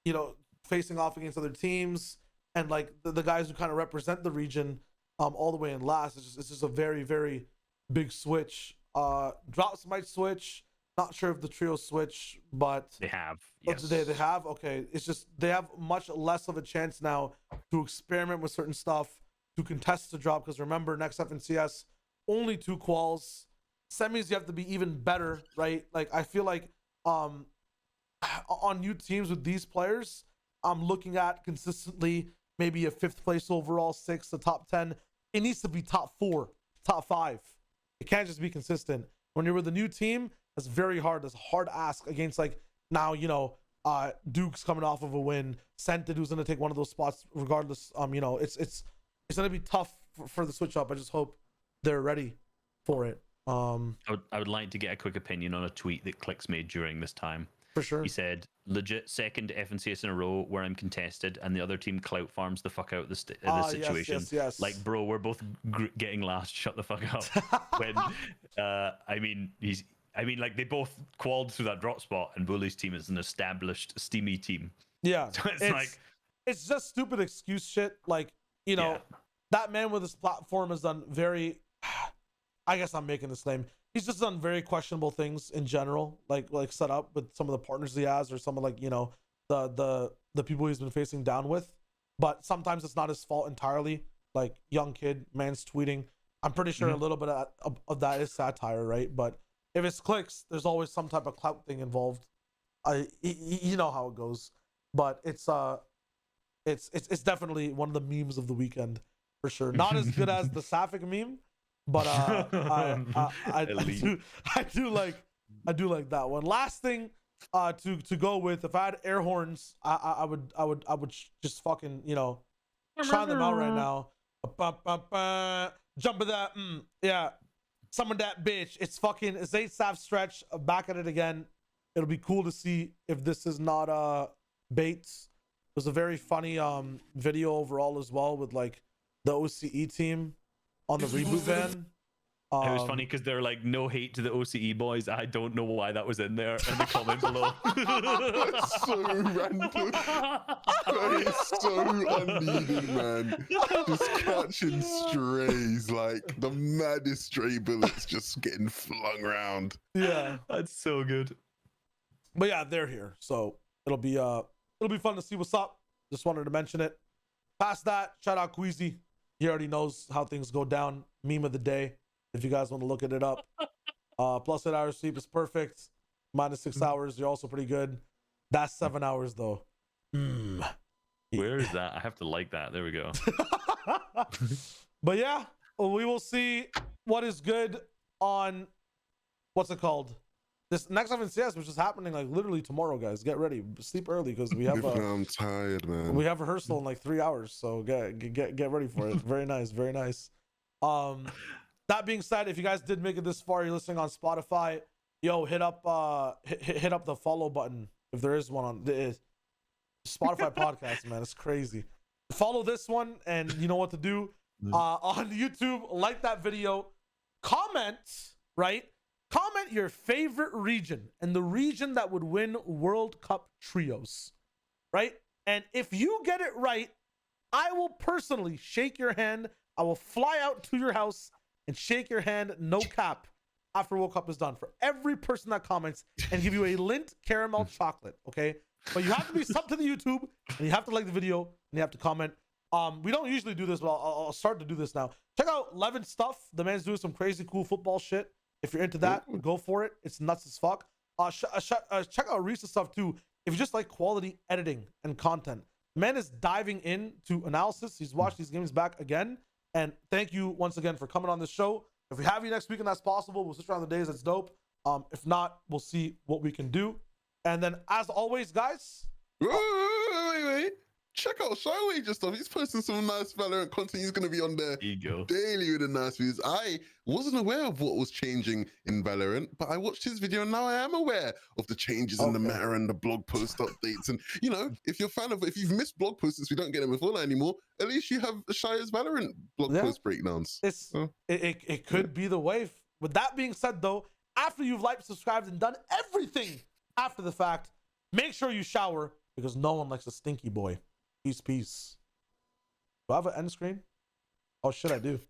[SPEAKER 1] you know, facing off against other teams, and like the guys who kind of represent the region, all the way in last. It's just a very, very big switch. Drops might switch. Not sure if the trio switch, but
[SPEAKER 2] they have.
[SPEAKER 1] Yes. They have. Okay, it's just they have much less of a chance now to experiment with certain stuff, to contest the drop. Because remember, next FNCS, only 2 quals. Semis, you have to be even better, right? Like I feel like on new teams with these players, I'm looking at consistently maybe a 5th place overall, 6th, the top 10. It needs to be top 4, top 5. It can't just be consistent. When you're with a new team, that's very hard. That's a hard ask against, like, now, you know, Duke's coming off of a win. Sented, who's going to take one of those spots regardless. You know, it's going to be tough for the switch up. I just hope they're ready for it.
[SPEAKER 2] I would like to get a quick opinion on a tweet that Clicks made during this time.
[SPEAKER 1] For sure.
[SPEAKER 2] He said, legit second FNCS in a row where I'm contested and the other team clout farms the fuck out of the situation.
[SPEAKER 1] Yes.
[SPEAKER 2] Like, bro, we're both getting last. Shut the fuck up. When, I mean, like, they both qualled through that drop spot, and Bully's team is an established Steamy team.
[SPEAKER 1] Yeah.
[SPEAKER 2] So it's like,
[SPEAKER 1] it's just stupid excuse shit. Like, you know, that man with his platform has done very, I guess I'm making this name. He's just done very questionable things in general, like set up with some of the partners he has, or some of, like, you know, the people he's been facing down with. But sometimes it's not his fault entirely. Like, young kid, man's tweeting. I'm pretty sure a little bit of that is satire, right? But if it's Clicks, there's always some type of clout thing involved. You know how it goes. But it's definitely one of the memes of the weekend for sure. Not as good as the Sapphic meme, but I do like that one. Last thing to go with, if I had air horns, I would just fucking, you know, try them out right now. Jump of that, yeah. Summon that bitch. It's 8 staff stretch. Back at it again. It'll be cool to see if this is not baits. It was a very funny video overall as well, with like the OCE team on the Reboot van.
[SPEAKER 2] It was funny because they're like, no hate to the OCE boys. I don't know why that was in there in the comment below.
[SPEAKER 3] That's so random. That is so unneeded, man. Just catching strays, like the maddest stray bullets just getting flung around.
[SPEAKER 1] Yeah,
[SPEAKER 2] that's so good.
[SPEAKER 1] But yeah, they're here, so it'll be fun to see what's up. Just wanted to mention it. Past that, shout out Queasy. He already knows how things go down. Meme of the day. if you guys want to look it up. Plus 8 hours sleep is perfect. Minus 6 hours, you're also pretty good. That's 7 hours though.
[SPEAKER 2] Where is that? I have to like that. There we go.
[SPEAKER 1] But yeah, we will see what is good on what's it called? This next FNTASIA, which is happening like literally tomorrow, guys. Get ready, sleep early because we have.
[SPEAKER 3] I'm tired, man.
[SPEAKER 1] We have rehearsal in like 3 hours, so get ready for it. Very nice, very nice. That being said, if you guys did make it this far, you're listening on Spotify, yo, hit up the follow button if there is one on the Spotify podcast, man. It's crazy. Follow this one, and you know what to do. On YouTube, like that video, comment, right? Comment your favorite region and the region that would win World Cup trios, right? And if you get it right, I will personally shake your hand. I will fly out to your house and shake your hand, no cap, after World Cup is done, for every person that comments, and give you a Lindt caramel chocolate, okay? But you have to be sub to the YouTube, and you have to like the video, and you have to comment. We don't usually do this, but I'll start to do this now. Check out Levin stuff. The man's doing some crazy cool football shit. If you're into that, go for it. It's nuts as fuck. Check out Reese's stuff too. If you just like quality editing and content, man is diving into analysis. He's watched these games back again. And thank you once again for coming on this show. If we have you next week and that's possible, we'll switch around the days. That's dope. If not, we'll see what we can do. And then, as always, guys.
[SPEAKER 3] Wait. Check out Shywager stuff. He's posting some nice Valorant content. He's going to be on there daily with the nice views. I wasn't aware of what was changing in Valorant, but I watched his video and now I am aware of the changes in the meta and the blog post updates. And, you know, if you've missed blog posts since we don't get them before that anymore, at least you have Shya's Valorant blog post breakdowns.
[SPEAKER 1] It could be the way. With that being said, though, after you've liked, subscribed, and done everything after the fact, make sure you shower because no one likes a stinky boy. Peace. Do I have an end screen? Oh shit, I do.